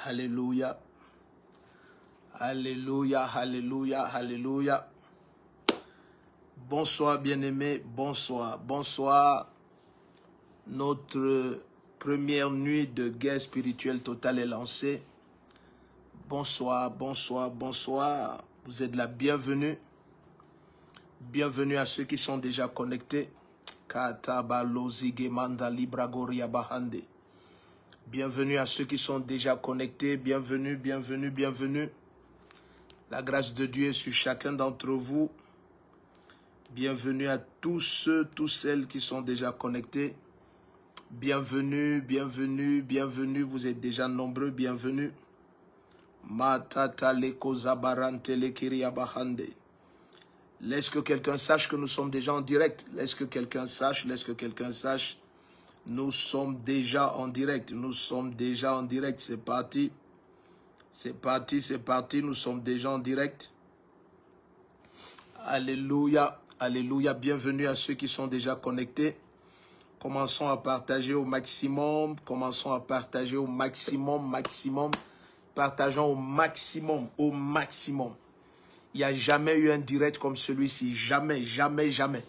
Alléluia. Alléluia, alléluia, alléluia. Bonsoir bien-aimés, bonsoir, bonsoir. Notre première nuit de guerre spirituelle totale est lancée. Bonsoir, bonsoir, bonsoir. Vous êtes la bienvenue. Bienvenue à ceux qui sont déjà connectés. Bienvenue à ceux qui sont déjà connectés. Bienvenue, bienvenue, bienvenue. La grâce de Dieu est sur chacun d'entre vous. Bienvenue à tous ceux, toutes celles qui sont déjà connectés. Bienvenue, bienvenue, bienvenue. Vous êtes déjà nombreux. Bienvenue. Matata leko zabarante lekiria bahande. Laisse que quelqu'un sache que nous sommes déjà en direct. Laisse que quelqu'un sache, laisse que quelqu'un sache. Nous sommes déjà en direct. Nous sommes déjà en direct. C'est parti. C'est parti, c'est parti. Nous sommes déjà en direct. Alléluia, alléluia. Bienvenue à ceux qui sont déjà connectés. Commençons à partager au maximum. Commençons à partager au maximum, maximum. Partageons au maximum, au maximum. Il n'y a jamais eu un direct comme celui-ci. Jamais, jamais, jamais.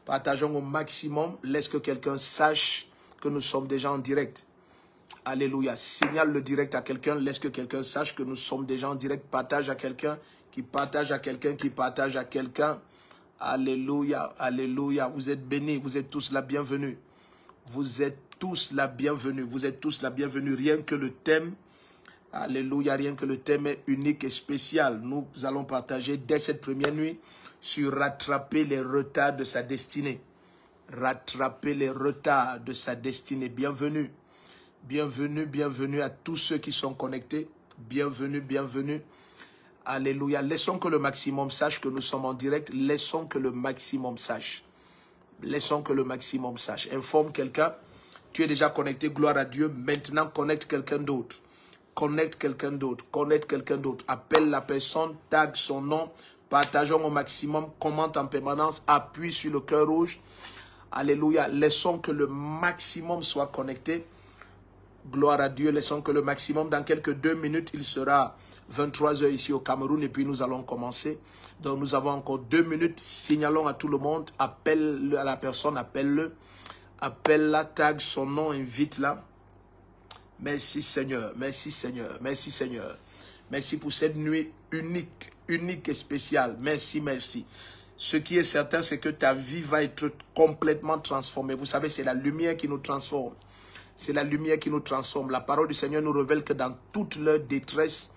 Partageons au maximum. Laisse que quelqu'un sache que nous sommes déjà en direct. Alléluia. Signale le direct à quelqu'un. Laisse que quelqu'un sache que nous sommes déjà en direct. Partage à quelqu'un qui partage à quelqu'un qui partage à quelqu'un. Alléluia. Alléluia. Vous êtes bénis. Vous êtes tous la bienvenue. Vous êtes tous la bienvenue. Vous êtes tous la bienvenue. Rien que le thème. Alléluia. Rien que le thème est unique et spécial. Nous allons partager dès cette première nuit sur rattraper les retards de sa destinée. Rattraper les retards de sa destinée. Bienvenue. Bienvenue, bienvenue à tous ceux qui sont connectés. Bienvenue, bienvenue. Alléluia. Laissons que le maximum sache que nous sommes en direct. Laissons que le maximum sache. Laissons que le maximum sache. Informe quelqu'un. Tu es déjà connecté, gloire à Dieu. Maintenant, connecte quelqu'un d'autre. Connecte quelqu'un d'autre. Connecte quelqu'un d'autre. Appelle la personne, tag son nom. Partageons au maximum. Commente en permanence. Appuie sur le cœur rouge. Alléluia. Laissons que le maximum soit connecté. Gloire à Dieu. Laissons que le maximum. Dans quelques 2 minutes, il sera 23 h ici au Cameroun. Et puis nous allons commencer. Donc nous avons encore 2 minutes. Signalons à tout le monde. Appelle à la personne. Appelle-le. Appelle-la. Tag son nom. Invite-la. Merci Seigneur. Merci Seigneur. Merci Seigneur. Merci pour cette nuit unique. Unique et spéciale. Merci, merci. Ce qui est certain, c'est que ta vie va être complètement transformée. Vous savez, c'est la lumière qui nous transforme. C'est la lumière qui nous transforme. La parole du Seigneur nous révèle que dans toute leur détresse,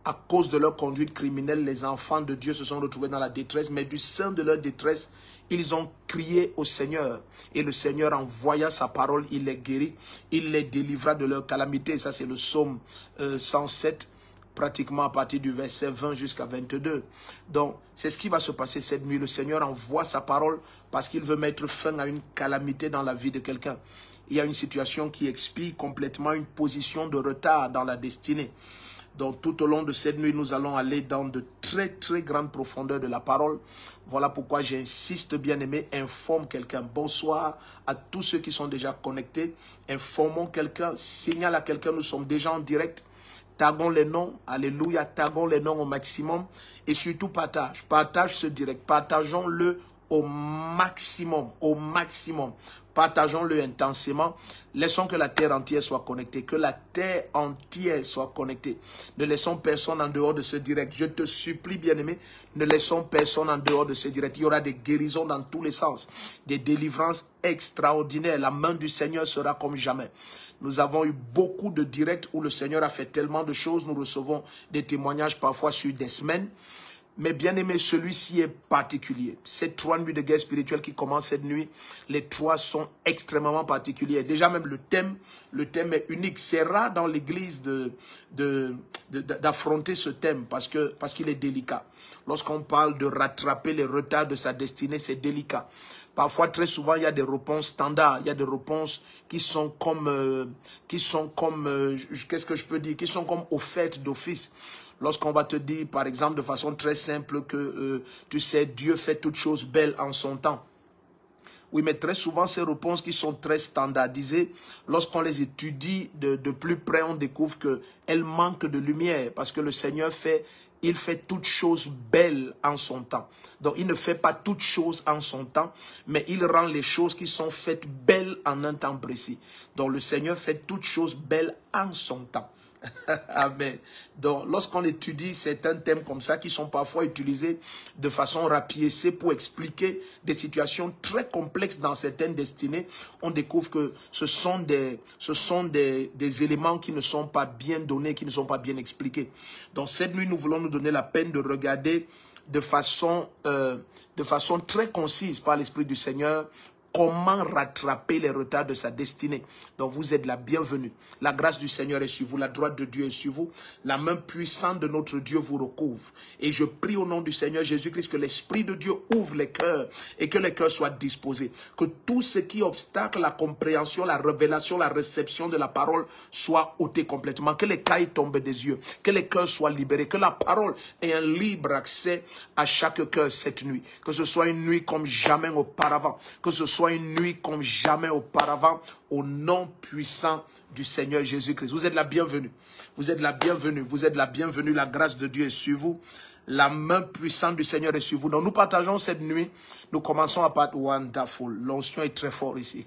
à cause de leur conduite criminelle, les enfants de Dieu se sont retrouvés dans la détresse. Mais du sein de leur détresse, ils ont crié au Seigneur. Et le Seigneur, en voyant sa parole, il les guérit. Il les délivra de leur calamité. Ça, c'est le psaume 107. Pratiquement à partir du verset 20 jusqu'à 22. Donc, c'est ce qui va se passer cette nuit. Le Seigneur envoie sa parole parce qu'il veut mettre fin à une calamité dans la vie de quelqu'un. Il y a une situation qui expie complètement une position de retard dans la destinée. Donc, tout au long de cette nuit, nous allons aller dans de très, très grandes profondeurs de la parole. Voilà pourquoi j'insiste, bien-aimé, informe quelqu'un. Bonsoir à tous ceux qui sont déjà connectés. Informons quelqu'un, signale à quelqu'un, nous sommes déjà en direct. Taguons les noms, alléluia, taguons les noms au maximum et surtout partage. Partage ce direct, partageons-le au maximum, au maximum. Partageons-le intensément. Laissons que la terre entière soit connectée, que la terre entière soit connectée. Ne laissons personne en dehors de ce direct. Je te supplie, bien-aimé, ne laissons personne en dehors de ce direct. Il y aura des guérisons dans tous les sens, des délivrances extraordinaires. La main du Seigneur sera comme jamais. Nous avons eu beaucoup de directs où le Seigneur a fait tellement de choses. Nous recevons des témoignages parfois sur des semaines. Mais bien aimé, celui-ci est particulier. Ces 3 nuits de guerre spirituelle qui commencent cette nuit, les 3 sont extrêmement particuliers. Déjà même le thème est unique. C'est rare dans l'église d'affronter ce thème parce qu'il est délicat. Lorsqu'on parle de rattraper les retards de sa destinée, c'est délicat. Parfois, très souvent, il y a des réponses standards. Il y a des réponses qui sont comme, qu'est-ce que je peux dire, qui sont comme offertes d'office. Lorsqu'on va te dire, par exemple, de façon très simple que, tu sais, Dieu fait toutes choses belles en son temps. Oui, mais très souvent, ces réponses qui sont très standardisées, lorsqu'on les étudie de plus près, on découvre qu'elles manquent de lumière parce que le Seigneur il fait toutes choses belles en son temps. Donc, il ne fait pas toutes choses en son temps, mais il rend les choses qui sont faites belles en un temps précis. Donc, le Seigneur fait toutes choses belles en son temps. Amen. Donc, lorsqu'on étudie certains thèmes comme ça, qui sont parfois utilisés de façon rapiécée pour expliquer des situations très complexes dans certaines destinées, on découvre que ce sont des éléments qui ne sont pas bien donnés, qui ne sont pas bien expliqués. Donc, cette nuit, nous voulons nous donner la peine de regarder de façon très concise par l'Esprit du Seigneur comment rattraper les retards de sa destinée. Donc vous êtes la bienvenue. La grâce du Seigneur est sur vous, la droite de Dieu est sur vous, la main puissante de notre Dieu vous recouvre. Et je prie au nom du Seigneur Jésus-Christ que l'Esprit de Dieu ouvre les cœurs et que les cœurs soient disposés. Que tout ce qui obstacle la compréhension, la révélation, la réception de la parole soit ôté complètement. Que les cailles tombent des yeux, que les cœurs soient libérés, que la parole ait un libre accès à chaque cœur cette nuit. Que ce soit une nuit comme jamais auparavant, que ce soit une nuit comme jamais auparavant, au nom puissant du Seigneur Jésus-Christ. Vous êtes la bienvenue. Vous êtes la bienvenue. Vous êtes la bienvenue. La grâce de Dieu est sur vous. La main puissante du Seigneur est sur vous. Donc nous partageons cette nuit. Nous commençons à partir. Wonderful. L'onction est très fort ici.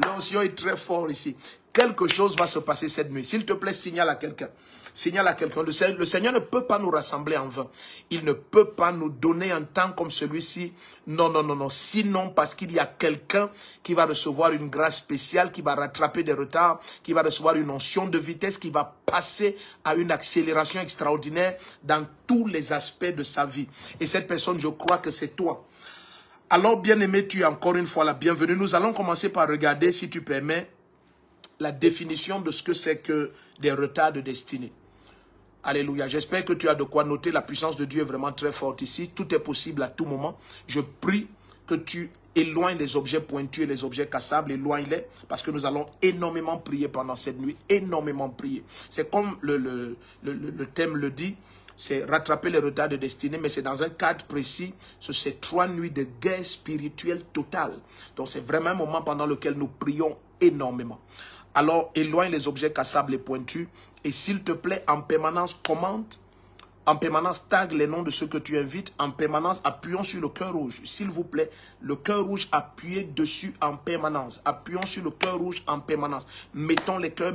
L'onction est très fort ici. Quelque chose va se passer cette nuit. S'il te plaît, signale à quelqu'un. Signale à quelqu'un. Le Seigneur ne peut pas nous rassembler en vain. Il ne peut pas nous donner un temps comme celui-ci. Non, non, non, non. Sinon, parce qu'il y a quelqu'un qui va recevoir une grâce spéciale, qui va rattraper des retards, qui va recevoir une onction de vitesse, qui va passer à une accélération extraordinaire dans tous les aspects de sa vie. Et cette personne, je crois que c'est toi. Alors, bien-aimé, tu es encore une fois la bienvenue. Nous allons commencer par regarder, si tu permets, la définition de ce que c'est que des retards de destinée. Alléluia. J'espère que tu as de quoi noter. La puissance de Dieu est vraiment très forte ici. Tout est possible à tout moment. Je prie que tu éloignes les objets pointus et les objets cassables. Éloigne-les parce que nous allons énormément prier pendant cette nuit. Énormément prier. C'est comme le thème le dit. C'est rattraper les retards de destinée, mais c'est dans un cadre précis. C'est 3 nuits de guerre spirituelle totale. Donc c'est vraiment un moment pendant lequel nous prions énormément. Alors, éloigne les objets cassables et pointus. Et s'il te plaît, en permanence, commente. En permanence, tag les noms de ceux que tu invites. En permanence, appuyons sur le cœur rouge. S'il vous plaît, le cœur rouge, appuyez dessus en permanence. Appuyons sur le cœur rouge en permanence. Mettons les cœurs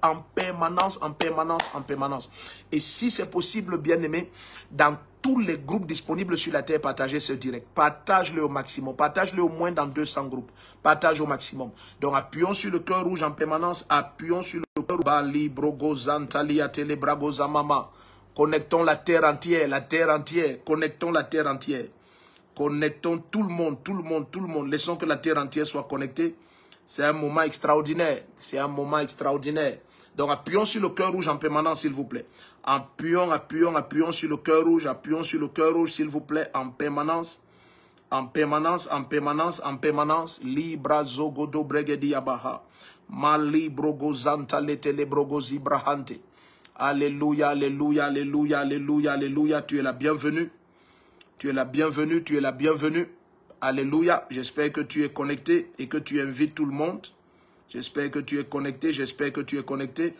en permanence, en permanence, en permanence. Et si c'est possible, bien-aimé, dans tous les groupes disponibles sur la terre, partagez ce direct. Partage-le au maximum. Partage-le au moins dans 200 groupes. Partage au maximum. Donc, appuyons sur le cœur rouge en permanence. Appuyons sur le cœur rouge. Bali, Brogo, Zantalia, Telebrago, Zamama. Connectons la terre entière, la terre entière. Connectons la terre entière. Connectons tout le monde, tout le monde, tout le monde. Laissons que la terre entière soit connectée. C'est un moment extraordinaire. C'est un moment extraordinaire. Donc, appuyons sur le cœur rouge en permanence, s'il vous plaît. Appuyons sur le cœur rouge, s'il vous plaît, en permanence. En permanence, en permanence, en permanence. Libra zogodo bregedi abaha. Mali brogo zanta letele brogo zibrahante. Alléluia, alléluia, alléluia, alléluia, alléluia. Tu es la bienvenue. Tu es la bienvenue, tu es la bienvenue. Alléluia. J'espère que tu es connecté et que tu invites tout le monde. J'espère que tu es connecté, j'espère que tu es connecté.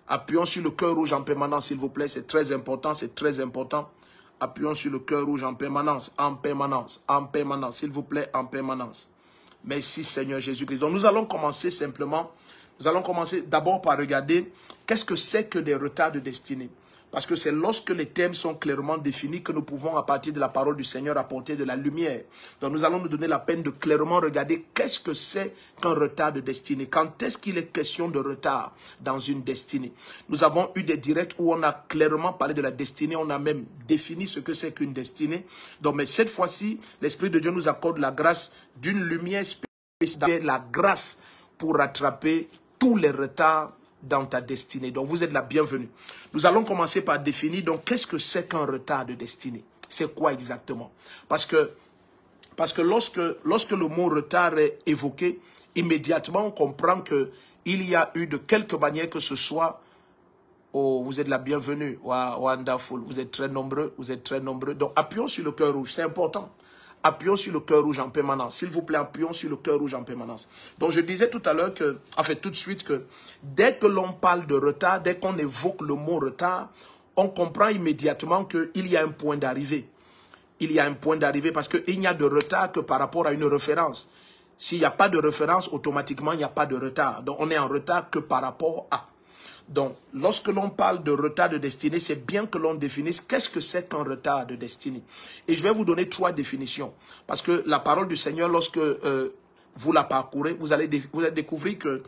Appuyons sur le cœur rouge en permanence, s'il vous plaît. C'est très important, c'est très important. Appuyons sur le cœur rouge en permanence, s'il vous plaît, en permanence. Merci Seigneur Jésus-Christ. Donc nous allons commencer simplement, nous allons commencer d'abord par regarder qu'est-ce que c'est que des retards de destinée. Parce que c'est lorsque les thèmes sont clairement définis que nous pouvons, à partir de la parole du Seigneur, apporter de la lumière. Donc nous allons nous donner la peine de clairement regarder qu'est-ce que c'est qu'un retard de destinée. Quand est-ce qu'il est question de retard dans une destinée? Nous avons eu des directs où on a clairement parlé de la destinée, on a même défini ce que c'est qu'une destinée. Donc, mais cette fois-ci, l'Esprit de Dieu nous accorde la grâce d'une lumière spéciale, la grâce pour rattraper tous les retards dans ta destinée. Donc, vous êtes la bienvenue. Nous allons commencer par définir, donc, qu'est-ce que c'est qu'un retard de destinée? C'est quoi exactement? Parce que lorsque le mot retard est évoqué, immédiatement, on comprend qu'il y a eu de quelque manière que ce soit Oh, vous êtes la bienvenue. Wow, wonderful. Vous êtes très nombreux. Vous êtes très nombreux. Donc, appuyons sur le cœur rouge. C'est important. Appuyons sur le cœur rouge en permanence. S'il vous plaît, appuyons sur le cœur rouge en permanence. Donc, je disais tout à l'heure que, en fait, tout de suite que, dès que l'on parle de retard, dès qu'on évoque le mot retard, on comprend immédiatement qu'il y a un point d'arrivée. Il y a un point d'arrivée parce qu'il n'y a de retard que par rapport à une référence. S'il n'y a pas de référence, automatiquement, il n'y a pas de retard. Donc, on est en retard que par rapport à. Donc, lorsque l'on parle de retard de destinée, c'est bien que l'on définisse qu'est-ce que c'est qu'un retard de destinée. Et je vais vous donner 3 définitions. Parce que la parole du Seigneur, lorsque vous la parcourez, vous allez découvrir que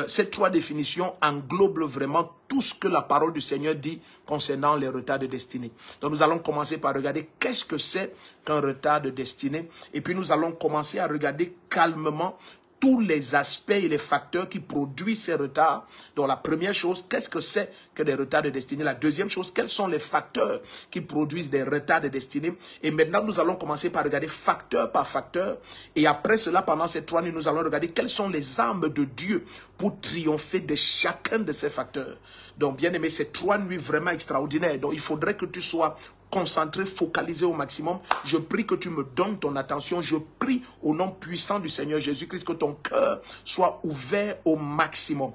ces 3 définitions englobent vraiment tout ce que la parole du Seigneur dit concernant les retards de destinée. Donc, nous allons commencer par regarder qu'est-ce que c'est qu'un retard de destinée. Et puis, nous allons commencer à regarder calmement tous les aspects et les facteurs qui produisent ces retards. Donc, la première chose, qu'est-ce que c'est que des retards de destinée? La deuxième chose, quels sont les facteurs qui produisent des retards de destinée? Et maintenant, nous allons commencer par regarder facteur par facteur. Et après cela, pendant ces 3 nuits, nous allons regarder quelles sont les armes de Dieu pour triompher de chacun de ces facteurs. Donc, bien aimé, ces 3 nuits vraiment extraordinaires. Donc, il faudrait que tu sois concentré, focalisé au maximum. Je prie que tu me donnes ton attention. Je prie au nom puissant du Seigneur Jésus-Christ que ton cœur soit ouvert au maximum.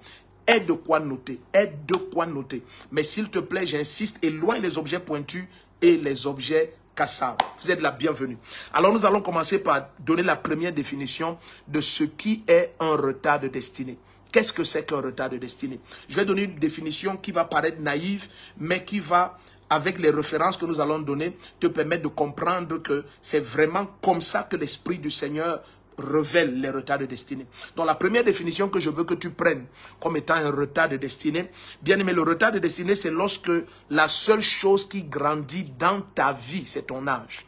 Aie de quoi noter. Aie de quoi noter. Mais s'il te plaît, j'insiste, éloigne les objets pointus et les objets cassables. Vous êtes la bienvenue. Alors nous allons commencer par donner la première définition de ce qui est un retard de destinée. Qu'est-ce que c'est qu'un retard de destinée? Je vais donner une définition qui va paraître naïve, mais qui va, avec les références que nous allons donner, te permettre de comprendre que c'est vraiment comme ça que l'Esprit du Seigneur révèle les retards de destinée. Donc la première définition que je veux que tu prennes comme étant un retard de destinée, bien aimé, le retard de destinée, c'est lorsque la seule chose qui grandit dans ta vie, c'est ton âge.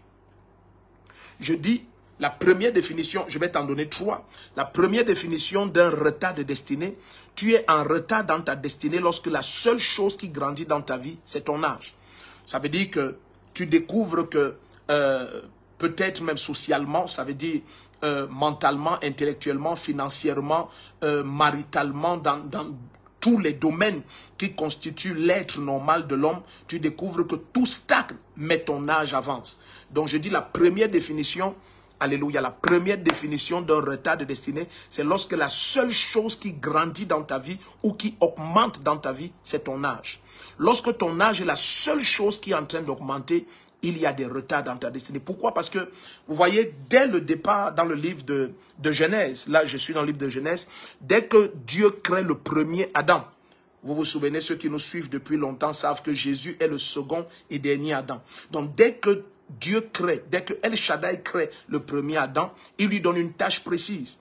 Je dis, la première définition, je vais t'en donner 3. La première définition d'un retard de destinée, tu es en retard dans ta destinée lorsque la seule chose qui grandit dans ta vie, c'est ton âge. Ça veut dire que tu découvres que peut-être même socialement, ça veut dire mentalement, intellectuellement, financièrement, maritalement, dans tous les domaines qui constituent l'être normal de l'homme, tu découvres que tout stagne, mais ton âge avance. Donc je dis la première définition, alléluia, la première définition d'un retard de destinée, c'est lorsque la seule chose qui grandit dans ta vie ou qui augmente dans ta vie, c'est ton âge. Lorsque ton âge est la seule chose qui est en train d'augmenter, il y a des retards dans ta destinée. Pourquoi? Parce que, vous voyez, dès le départ, dans le livre de Genèse, là je suis dans le livre de Genèse, dès que Dieu crée le premier Adam, vous vous souvenez, ceux qui nous suivent depuis longtemps savent que Jésus est le second et dernier Adam. Donc dès que Dieu crée, dès que El Shaddai crée le premier Adam, il lui donne une tâche précise.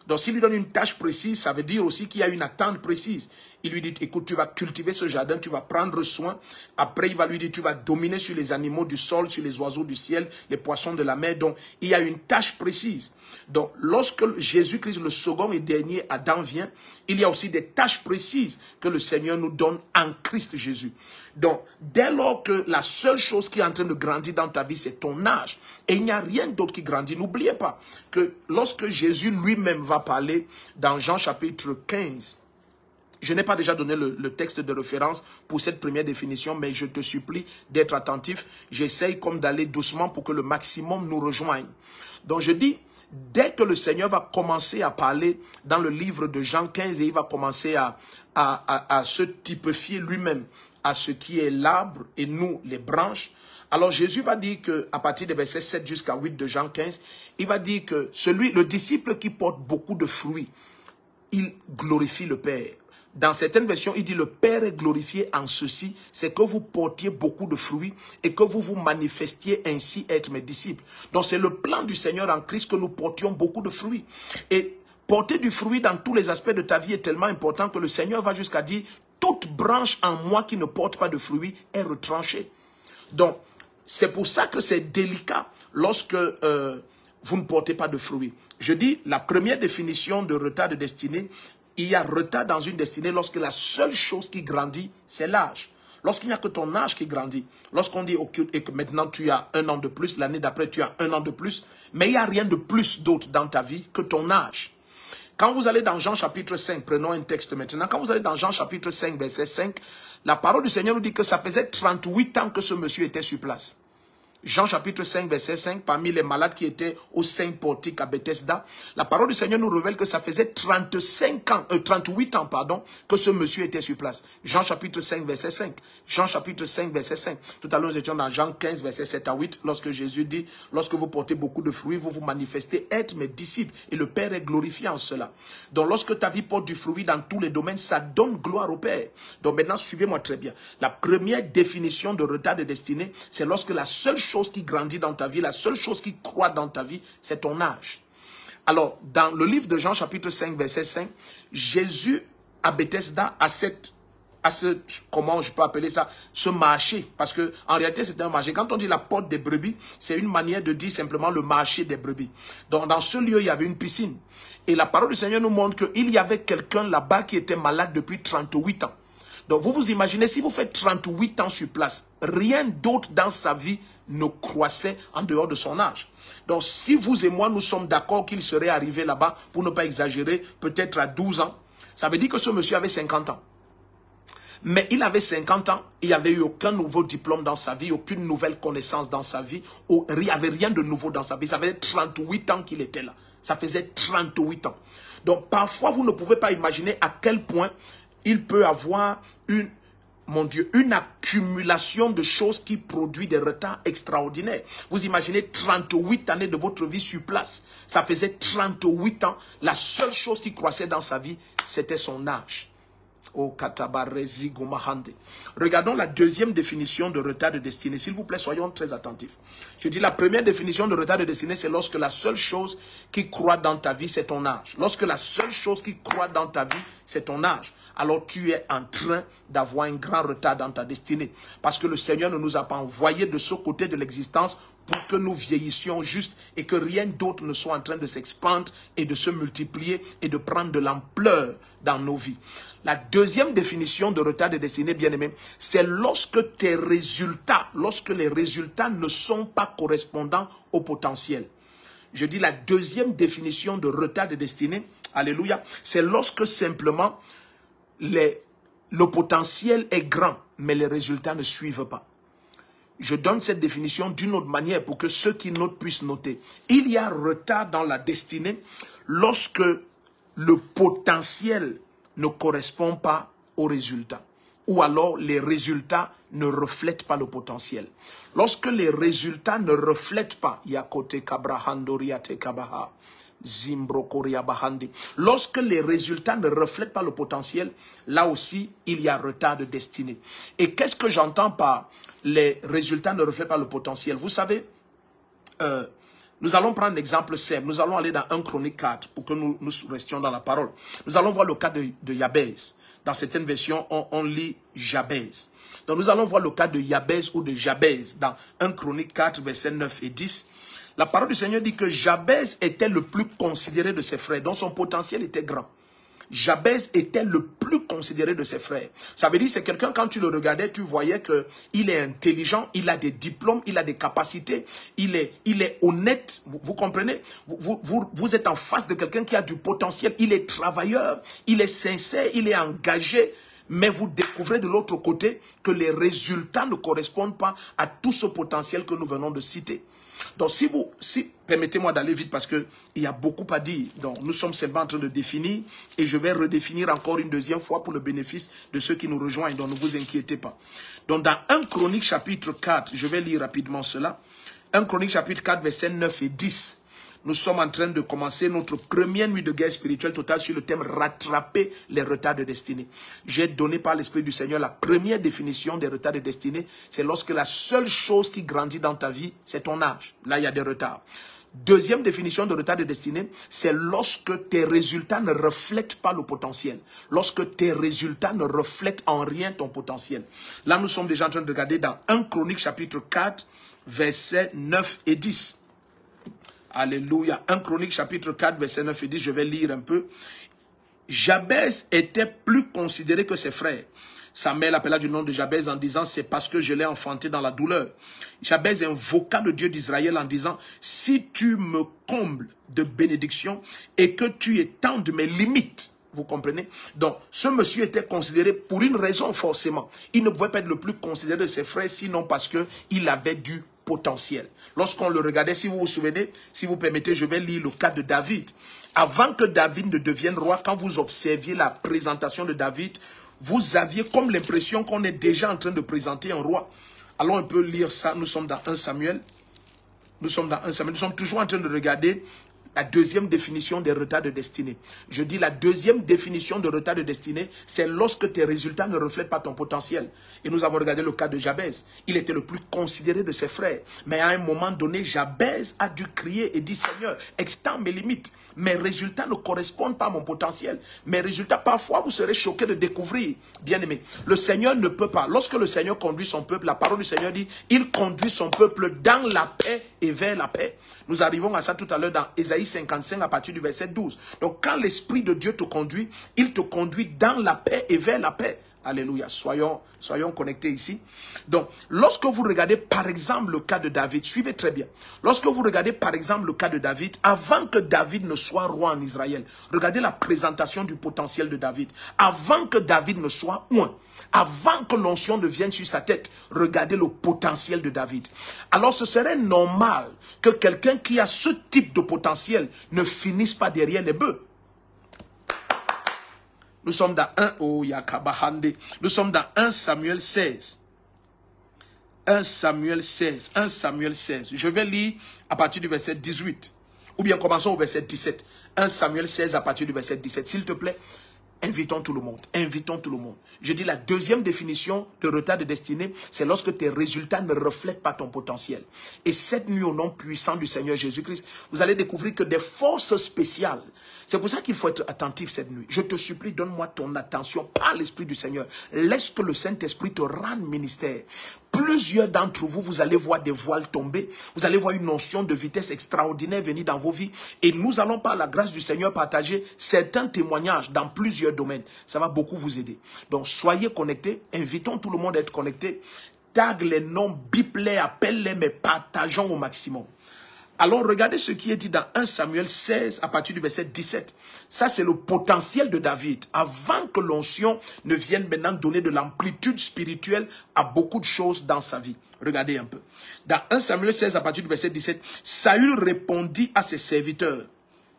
Donc s'il lui donne une tâche précise, ça veut dire aussi qu'il y a une attente précise. Il lui dit, écoute, tu vas cultiver ce jardin, tu vas prendre soin. Après, il va lui dire, tu vas dominer sur les animaux du sol, sur les oiseaux du ciel, les poissons de la mer. Donc, il y a une tâche précise. Donc, lorsque Jésus-Christ, le second et dernier Adam vient, il y a aussi des tâches précises que le Seigneur nous donne en Christ Jésus. Donc, dès lors que la seule chose qui est en train de grandir dans ta vie, c'est ton âge, et il n'y a rien d'autre qui grandit. N'oubliez pas que lorsque Jésus lui-même va parler dans Jean chapitre 15, je n'ai pas déjà donné le texte de référence pour cette première définition, mais je te supplie d'être attentif. J'essaye comme d'aller doucement pour que le maximum nous rejoigne. Donc je dis, dès que le Seigneur va commencer à parler dans le livre de Jean 15 et il va commencer à se typifier lui-même à ce qui est l'arbre et nous les branches, alors Jésus va dire qu'à partir des versets 7 jusqu'à 8 de Jean 15, il va dire que le disciple qui porte beaucoup de fruits, il glorifie le Père. Dans certaines versions, il dit le Père est glorifié en ceci, c'est que vous portiez beaucoup de fruits et que vous vous manifestiez ainsi être mes disciples. Donc c'est le plan du Seigneur en Christ que nous portions beaucoup de fruits. Et porter du fruit dans tous les aspects de ta vie est tellement important que le Seigneur va jusqu'à dire toute branche en moi qui ne porte pas de fruits est retranchée. Donc c'est pour ça que c'est délicat lorsque vous ne portez pas de fruits. Je dis la première définition de retard de destinée. Il y a retard dans une destinée lorsque la seule chose qui grandit, c'est l'âge. Lorsqu'il n'y a que ton âge qui grandit. Lorsqu'on dit et que maintenant tu as 1 an de plus, l'année d'après tu as 1 an de plus, mais il n'y a rien de plus d'autre dans ta vie que ton âge. Quand vous allez dans Jean chapitre 5, prenons un texte maintenant, quand vous allez dans Jean chapitre 5, verset 5, la parole du Seigneur nous dit que ça faisait 38 ans que ce monsieur était sur place. Jean chapitre 5, verset 5, parmi les malades qui étaient au Saint-Portique à Bethesda, la parole du Seigneur nous révèle que ça faisait 38 ans, que ce monsieur était sur place. Jean chapitre 5, verset 5. Jean chapitre 5, verset 5. Tout à l'heure, nous étions dans Jean 15, verset 7 à 8, lorsque Jésus dit, lorsque vous portez beaucoup de fruits, vous vous manifestez être mes disciples, et le Père est glorifié en cela. Donc, lorsque ta vie porte du fruit dans tous les domaines, ça donne gloire au Père. Donc, maintenant, suivez-moi très bien. La première définition de retard de destinée, c'est lorsque la seule chose qui grandit dans ta vie, la seule chose qui croît dans ta vie, c'est ton âge. Alors, dans le livre de Jean, chapitre 5, verset 5, Jésus, à Bethesda, a comment je peux appeler ça, ce marché, parce que en réalité, c'est un marché. Quand on dit la porte des brebis, c'est une manière de dire simplement le marché des brebis. Donc, dans ce lieu, il y avait une piscine. Et la parole du Seigneur nous montre qu'il y avait quelqu'un là-bas qui était malade depuis 38 ans. Donc, vous vous imaginez, si vous faites 38 ans sur place, rien d'autre dans sa vie ne croissait en dehors de son âge. Donc, si vous et moi, nous sommes d'accord qu'il serait arrivé là-bas, pour ne pas exagérer, peut-être à 12 ans, ça veut dire que ce monsieur avait 50 ans. Mais il avait 50 ans, il n'y avait eu aucun nouveau diplôme dans sa vie, aucune nouvelle connaissance dans sa vie, il n'y avait rien de nouveau dans sa vie. Ça faisait 38 ans qu'il était là. Ça faisait 38 ans. Donc, parfois, vous ne pouvez pas imaginer à quel point il peut avoir une accumulation de choses qui produit des retards extraordinaires. Vous imaginez 38 années de votre vie sur place. Ça faisait 38 ans. La seule chose qui croissait dans sa vie, c'était son âge. Oh, Katabarezi Gomahande. Regardons la deuxième définition de retard de destinée. S'il vous plaît, soyons très attentifs. Je dis la première définition de retard de destinée, c'est lorsque la seule chose qui croît dans ta vie, c'est ton âge. Lorsque la seule chose qui croît dans ta vie, c'est ton âge. Alors tu es en train d'avoir un grand retard dans ta destinée. Parce que le Seigneur ne nous a pas envoyés de ce côté de l'existence pour que nous vieillissions juste et que rien d'autre ne soit en train de s'expandre et de se multiplier et de prendre de l'ampleur dans nos vies. La deuxième définition de retard de destinée, bien-aimé, c'est lorsque les résultats ne sont pas correspondants au potentiel. Je dis la deuxième définition de retard de destinée, alléluia, c'est lorsque simplement le potentiel est grand, mais les résultats ne suivent pas. Je donne cette définition d'une autre manière pour que ceux qui notent puissent noter. Il y a retard dans la destinée lorsque le potentiel ne correspond pas aux résultats. Ou alors les résultats ne reflètent pas le potentiel. Lorsque les résultats ne reflètent pas, Yakote Kabrahandoriate Kabaha, Zimbrokoria Bahandi. Lorsque les résultats ne reflètent pas le potentiel, là aussi, il y a retard de destinée. Et qu'est-ce que j'entends par les résultats ne reflètent pas le potentiel? Vous savez, nous allons prendre l'exemple simple. Nous allons aller dans 1 Chronique 4 pour que nous restions dans la parole. Nous allons voir le cas de Jabez. Dans certaines versions, on lit Jabez. Donc nous allons voir le cas de Jabez ou de Jabez dans 1 Chronique 4, versets 9 et 10. La parole du Seigneur dit que Jabez était le plus considéré de ses frères, dont son potentiel était grand. Jabez était le plus considéré de ses frères. Ça veut dire que c'est quelqu'un, quand tu le regardais, tu voyais qu'il est intelligent, il a des diplômes, il a des capacités, il est honnête, vous comprenez? Vous êtes en face de quelqu'un qui a du potentiel, il est travailleur, il est sincère, il est engagé, mais vous découvrez de l'autre côté que les résultats ne correspondent pas à tout ce potentiel que nous venons de citer. Donc, permettez-moi d'aller vite parce qu'il y a beaucoup à dire. Donc, nous sommes seulement en train de définir et je vais redéfinir encore une deuxième fois pour le bénéfice de ceux qui nous rejoignent. Donc, ne vous inquiétez pas. Donc, dans 1 Chronique chapitre 4, je vais lire rapidement cela. 1 Chronique chapitre 4, versets 9 et 10. Nous sommes en train de commencer notre première nuit de guerre spirituelle totale sur le thème « Rattraper les retards de destinée ». J'ai donné par l'Esprit du Seigneur la première définition des retards de destinée. C'est lorsque la seule chose qui grandit dans ta vie, c'est ton âge. Là, il y a des retards. Deuxième définition de retard de destinée, c'est lorsque tes résultats ne reflètent pas le potentiel. Lorsque tes résultats ne reflètent en rien ton potentiel. Là, nous sommes déjà en train de regarder dans 1 Chronique chapitre 4, versets 9 et 10. Alléluia. 1 Chronique chapitre 4, verset 9 et 10, je vais lire un peu. Jabez était plus considéré que ses frères. Sa mère l'appela du nom de Jabez en disant, c'est parce que je l'ai enfanté dans la douleur. Jabez invoqua le Dieu d'Israël en disant, si tu me combles de bénédictions et que tu étendes mes limites. Vous comprenez? Donc, ce monsieur était considéré pour une raison forcément. Il ne pouvait pas être le plus considéré de ses frères, sinon parce qu'il avait du potentiel. Lorsqu'on le regardait, si vous vous souvenez, si vous permettez, je vais lire le cas de David. Avant que David ne devienne roi, quand vous observiez la présentation de David, vous aviez comme l'impression qu'on est déjà en train de présenter un roi. Allons un peu lire ça. Nous sommes dans 1 Samuel. Nous sommes toujours en train de regarder la deuxième définition des retards de destinée. Je dis la deuxième définition de retard de destinée, c'est lorsque tes résultats ne reflètent pas ton potentiel. Et nous avons regardé le cas de Jabez. Il était le plus considéré de ses frères. Mais à un moment donné, Jabez a dû crier et dire, Seigneur, extends mes limites. Mes résultats ne correspondent pas à mon potentiel. Mes résultats, parfois, vous serez choqués de découvrir. Bien aimé, le Seigneur ne peut pas. Lorsque le Seigneur conduit son peuple, la parole du Seigneur dit, il conduit son peuple dans la paix et vers la paix. Nous arrivons à ça tout à l'heure dans Ésaïe 55 à partir du verset 12. Donc quand l'Esprit de Dieu te conduit, il te conduit dans la paix et vers la paix. Alléluia, soyons connectés ici. Donc, lorsque vous regardez par exemple le cas de David, suivez très bien. Lorsque vous regardez par exemple le cas de David, avant que David ne soit roi en Israël, regardez la présentation du potentiel de David. Avant que David ne soit oint, avant que l'onction ne vienne sur sa tête, regardez le potentiel de David. Alors ce serait normal que quelqu'un qui a ce type de potentiel ne finisse pas derrière les bœufs. Nous sommes dans 1 Samuel 16. 1 Samuel 16. 1 Samuel 16. Je vais lire à partir du verset 18. Ou bien commençons au verset 17. 1 Samuel 16 à partir du verset 17. S'il te plaît, invitons tout le monde. Invitons tout le monde. Je dis la deuxième définition de retard de destinée, c'est lorsque tes résultats ne reflètent pas ton potentiel. Et cette nuit, au nom puissant du Seigneur Jésus-Christ, vous allez découvrir que des forces spéciales. C'est pour ça qu'il faut être attentif cette nuit. Je te supplie, donne-moi ton attention par l'Esprit du Seigneur. Laisse que le Saint-Esprit te rende ministère. Plusieurs d'entre vous, vous allez voir des voiles tomber. Vous allez voir une notion de vitesse extraordinaire venir dans vos vies. Et nous allons par la grâce du Seigneur partager certains témoignages dans plusieurs domaines. Ça va beaucoup vous aider. Donc soyez connectés. Invitons tout le monde à être connecté. Tag les noms, bip-les, appelle-les, mais partageons au maximum. Alors, regardez ce qui est dit dans 1 Samuel 16 à partir du verset 17. Ça, c'est le potentiel de David. Avant que l'onction ne vienne maintenant donner de l'amplitude spirituelle à beaucoup de choses dans sa vie. Regardez un peu. Dans 1 Samuel 16 à partir du verset 17, Saül répondit à ses serviteurs.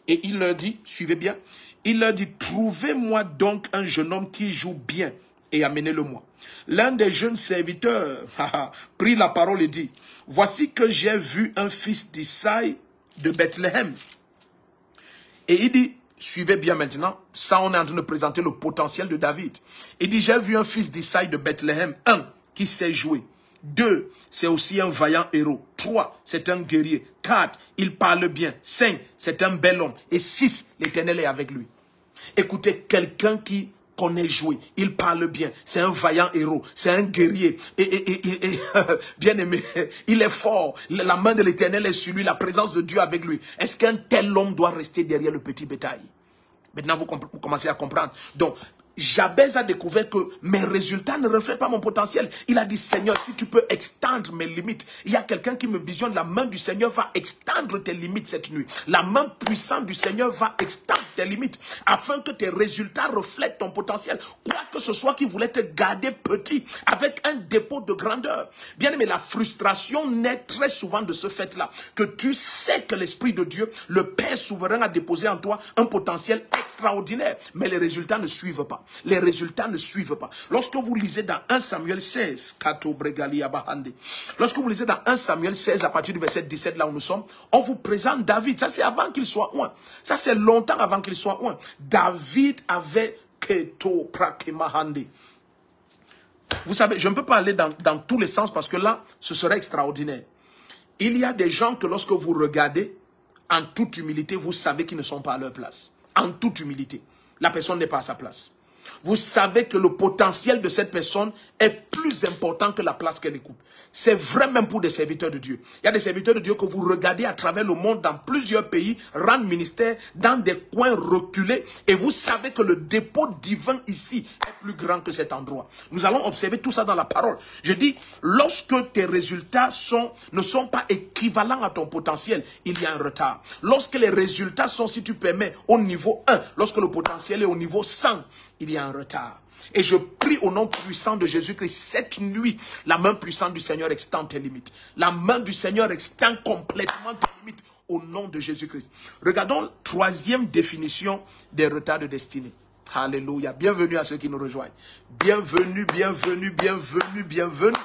Et il leur dit, suivez bien, il leur dit, trouvez-moi donc un jeune homme qui joue bien et amenez-le-moi. L'un des jeunes serviteurs prit la parole et dit, voici que j'ai vu un fils d'Isaïe de Bethléem. Et il dit, suivez bien maintenant, ça on est en train de présenter le potentiel de David. Il dit, j'ai vu un fils d'Isaïe de Bethléem, 1, qui sait jouer. 2, c'est aussi un vaillant héros. 3, c'est un guerrier. 4, il parle bien. 5, c'est un bel homme. Et 6, l'Éternel est avec lui. Écoutez, quelqu'un qui connaît jouer, il parle bien, c'est un vaillant héros, c'est un guerrier, et bien aimé, il est fort, la main de l'Éternel est sur lui, la présence de Dieu avec lui. Est-ce qu'un tel homme doit rester derrière le petit bétail? Maintenant, vous commencez à comprendre. Donc, Jabez a découvert que mes résultats ne reflètent pas mon potentiel. Il a dit, Seigneur, si tu peux extendre mes limites. Il y a quelqu'un qui me visionne, la main du Seigneur va extendre tes limites cette nuit. La main puissante du Seigneur va extendre tes limites afin que tes résultats reflètent ton potentiel. Quoi que ce soit qui voulait te garder petit avec un dépôt de grandeur. Bien aimé, la frustration naît très souvent de ce fait-là. Que tu sais que l'Esprit de Dieu, le Père souverain, a déposé en toi un potentiel extraordinaire. Mais les résultats ne suivent pas. Les résultats ne suivent pas. Lorsque vous lisez dans 1 Samuel 16, lorsque vous lisez dans 1 Samuel 16 à partir du verset 17, là où nous sommes, on vous présente David. Ça c'est avant qu'il soit oint. Ça c'est longtemps avant qu'il soit oint. David avait Keto Prakemahande. Vous savez, je ne peux pas aller dans tous les sens parce que là, ce serait extraordinaire. Il y a des gens que lorsque vous regardez, en toute humilité, vous savez qu'ils ne sont pas à leur place. En toute humilité. La personne n'est pas à sa place. Vous savez que le potentiel de cette personne est plus important que la place qu'elle occupe. C'est vrai même pour des serviteurs de Dieu. Il y a des serviteurs de Dieu que vous regardez à travers le monde, dans plusieurs pays, rendre ministère, dans des coins reculés, et vous savez que le dépôt divin ici est plus grand que cet endroit. Nous allons observer tout ça dans la parole. Je dis, lorsque tes résultats ne sont pas équivalents à ton potentiel, il y a un retard. Lorsque les résultats sont, si tu permets, au niveau 1, lorsque le potentiel est au niveau 100, il y a un retard. Et je prie au nom puissant de Jésus-Christ, cette nuit, la main puissante du Seigneur extend tes limites. La main du Seigneur extend complètement tes limites au nom de Jésus-Christ. Regardons troisième définition des retards de destinée. Alléluia. Bienvenue à ceux qui nous rejoignent. Bienvenue, bienvenue, bienvenue, bienvenue.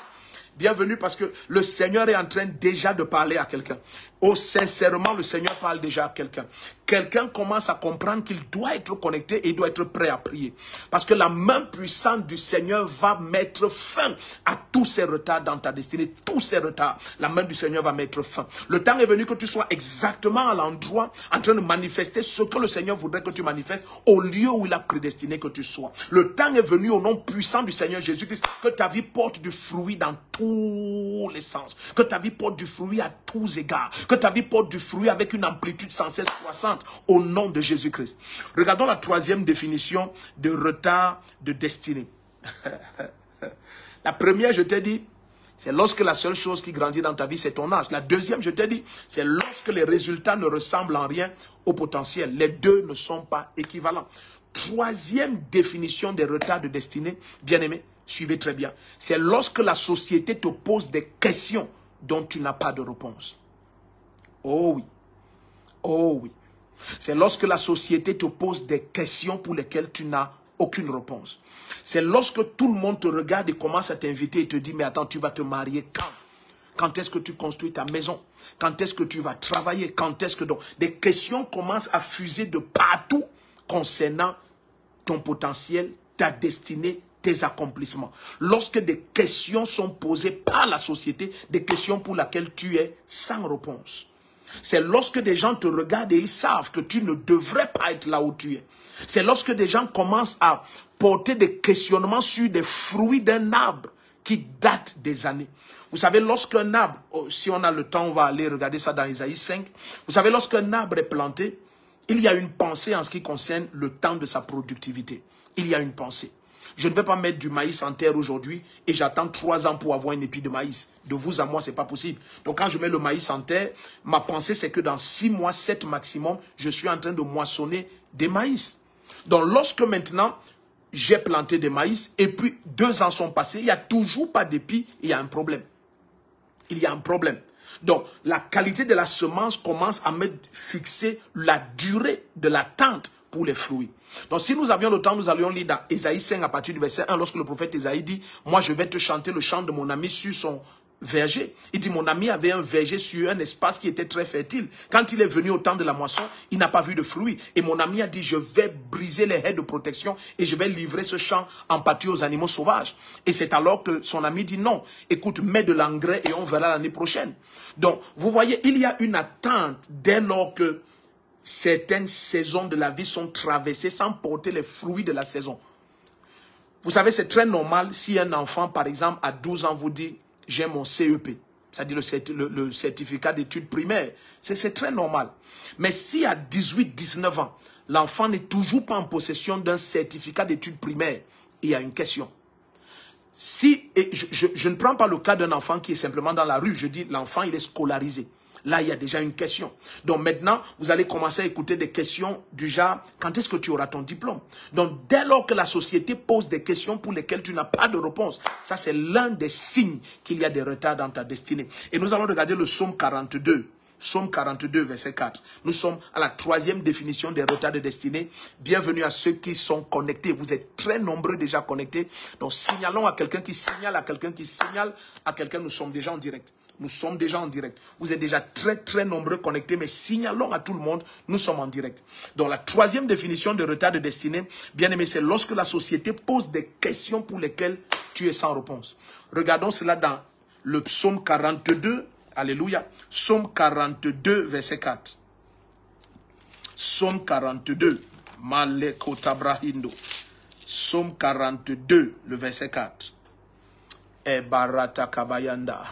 Bienvenue parce que le Seigneur est en train déjà de parler à quelqu'un. Oh, sincèrement, le Seigneur parle déjà à quelqu'un. Quelqu'un commence à comprendre qu'il doit être connecté et doit être prêt à prier. Parce que la main puissante du Seigneur va mettre fin à tous ces retards dans ta destinée. Tous ces retards, la main du Seigneur va mettre fin. Le temps est venu que tu sois exactement à l'endroit en train de manifester ce que le Seigneur voudrait que tu manifestes au lieu où il a prédestiné que tu sois. Le temps est venu au nom puissant du Seigneur Jésus-Christ que ta vie porte du fruit dans tous les sens. Que ta vie porte du fruit à tous égards. Que ta vie porte du fruit avec une amplitude sans cesse croissante au nom de Jésus-Christ. Regardons la troisième définition de retard de destinée. La première, je t'ai dit, c'est lorsque la seule chose qui grandit dans ta vie, c'est ton âge. La deuxième, je t'ai dit, c'est lorsque les résultats ne ressemblent en rien au potentiel. Les deux ne sont pas équivalents. Troisième définition des retards de destinée, bien-aimé, suivez très bien. C'est lorsque la société te pose des questions dont tu n'as pas de réponse. Oh oui. Oh oui. C'est lorsque la société te pose des questions pour lesquelles tu n'as aucune réponse. C'est lorsque tout le monde te regarde et commence à t'inviter et te dit, mais attends, tu vas te marier quand? Quand est-ce que tu construis ta maison? Quand est-ce que tu vas travailler? Quand est-ce que... Donc, des questions commencent à fuser de partout concernant ton potentiel, ta destinée, tes accomplissements. Lorsque des questions sont posées par la société, des questions pour lesquelles tu es sans réponse. C'est lorsque des gens te regardent et ils savent que tu ne devrais pas être là où tu es. C'est lorsque des gens commencent à porter des questionnements sur des fruits d'un arbre qui date des années. Vous savez, lorsqu'un arbre, si on a le temps, on va aller regarder ça dans Isaïe 5. Vous savez, lorsqu'un arbre est planté, il y a une pensée en ce qui concerne le temps de sa productivité. Il y a une pensée. Je ne vais pas mettre du maïs en terre aujourd'hui et j'attends 3 ans pour avoir une épi de maïs. De vous à moi, ce n'est pas possible. Donc quand je mets le maïs en terre, ma pensée c'est que dans 6 mois, 7 maximum, je suis en train de moissonner des maïs. Donc lorsque maintenant, j'ai planté des maïs et puis 2 ans sont passés, il n'y a toujours pas d'épi, il y a un problème. Il y a un problème. Donc la qualité de la semence commence à me fixer la durée de l'attente pour les fruits. Donc si nous avions le temps, nous allions lire dans Isaïe 5 à partir du verset 1, lorsque le prophète Isaïe dit, moi je vais te chanter le chant de mon ami sur son verger. Il dit, mon ami avait un verger sur un espace qui était très fertile. Quand il est venu au temps de la moisson, il n'a pas vu de fruits. Et mon ami a dit, je vais briser les haies de protection et je vais livrer ce champ en pâture aux animaux sauvages. Et c'est alors que son ami dit, non, écoute, mets de l'engrais et on verra l'année prochaine. Donc, vous voyez, il y a une attente dès lors que certaines saisons de la vie sont traversées sans porter les fruits de la saison. Vous savez, c'est très normal si un enfant, par exemple, à 12 ans, vous dit « j'ai mon CEP », c'est-à-dire le certificat d'études primaires. C'est très normal. Mais si à 18, 19 ans, l'enfant n'est toujours pas en possession d'un certificat d'études primaires, il y a une question. Si, et je ne prends pas le cas d'un enfant qui est simplement dans la rue, je dis l'enfant il est scolarisé. Là, il y a déjà une question. Donc maintenant, vous allez commencer à écouter des questions du genre, quand est-ce que tu auras ton diplôme? Donc dès lors que la société pose des questions pour lesquelles tu n'as pas de réponse, ça c'est l'un des signes qu'il y a des retards dans ta destinée. Et nous allons regarder le psaume 42. Psaume 42, verset 4. Nous sommes à la 3e définition des retards de destinée. Bienvenue à ceux qui sont connectés. Vous êtes très nombreux déjà connectés. Donc signalons à quelqu'un qui signale à quelqu'un qui signale à quelqu'un. Nous sommes déjà en direct. Nous sommes déjà en direct. Vous êtes déjà très nombreux connectés, mais signalons à tout le monde, nous sommes en direct. Donc la 3e définition de retard de destinée, bien aimé, c'est lorsque la société pose des questions pour lesquelles tu es sans réponse. Regardons cela dans le psaume 42, alléluia, psaume 42, verset 4. Psaume 42, Malekotabrahindo. Psaume 42, le verset 4. Et barata kabayanda.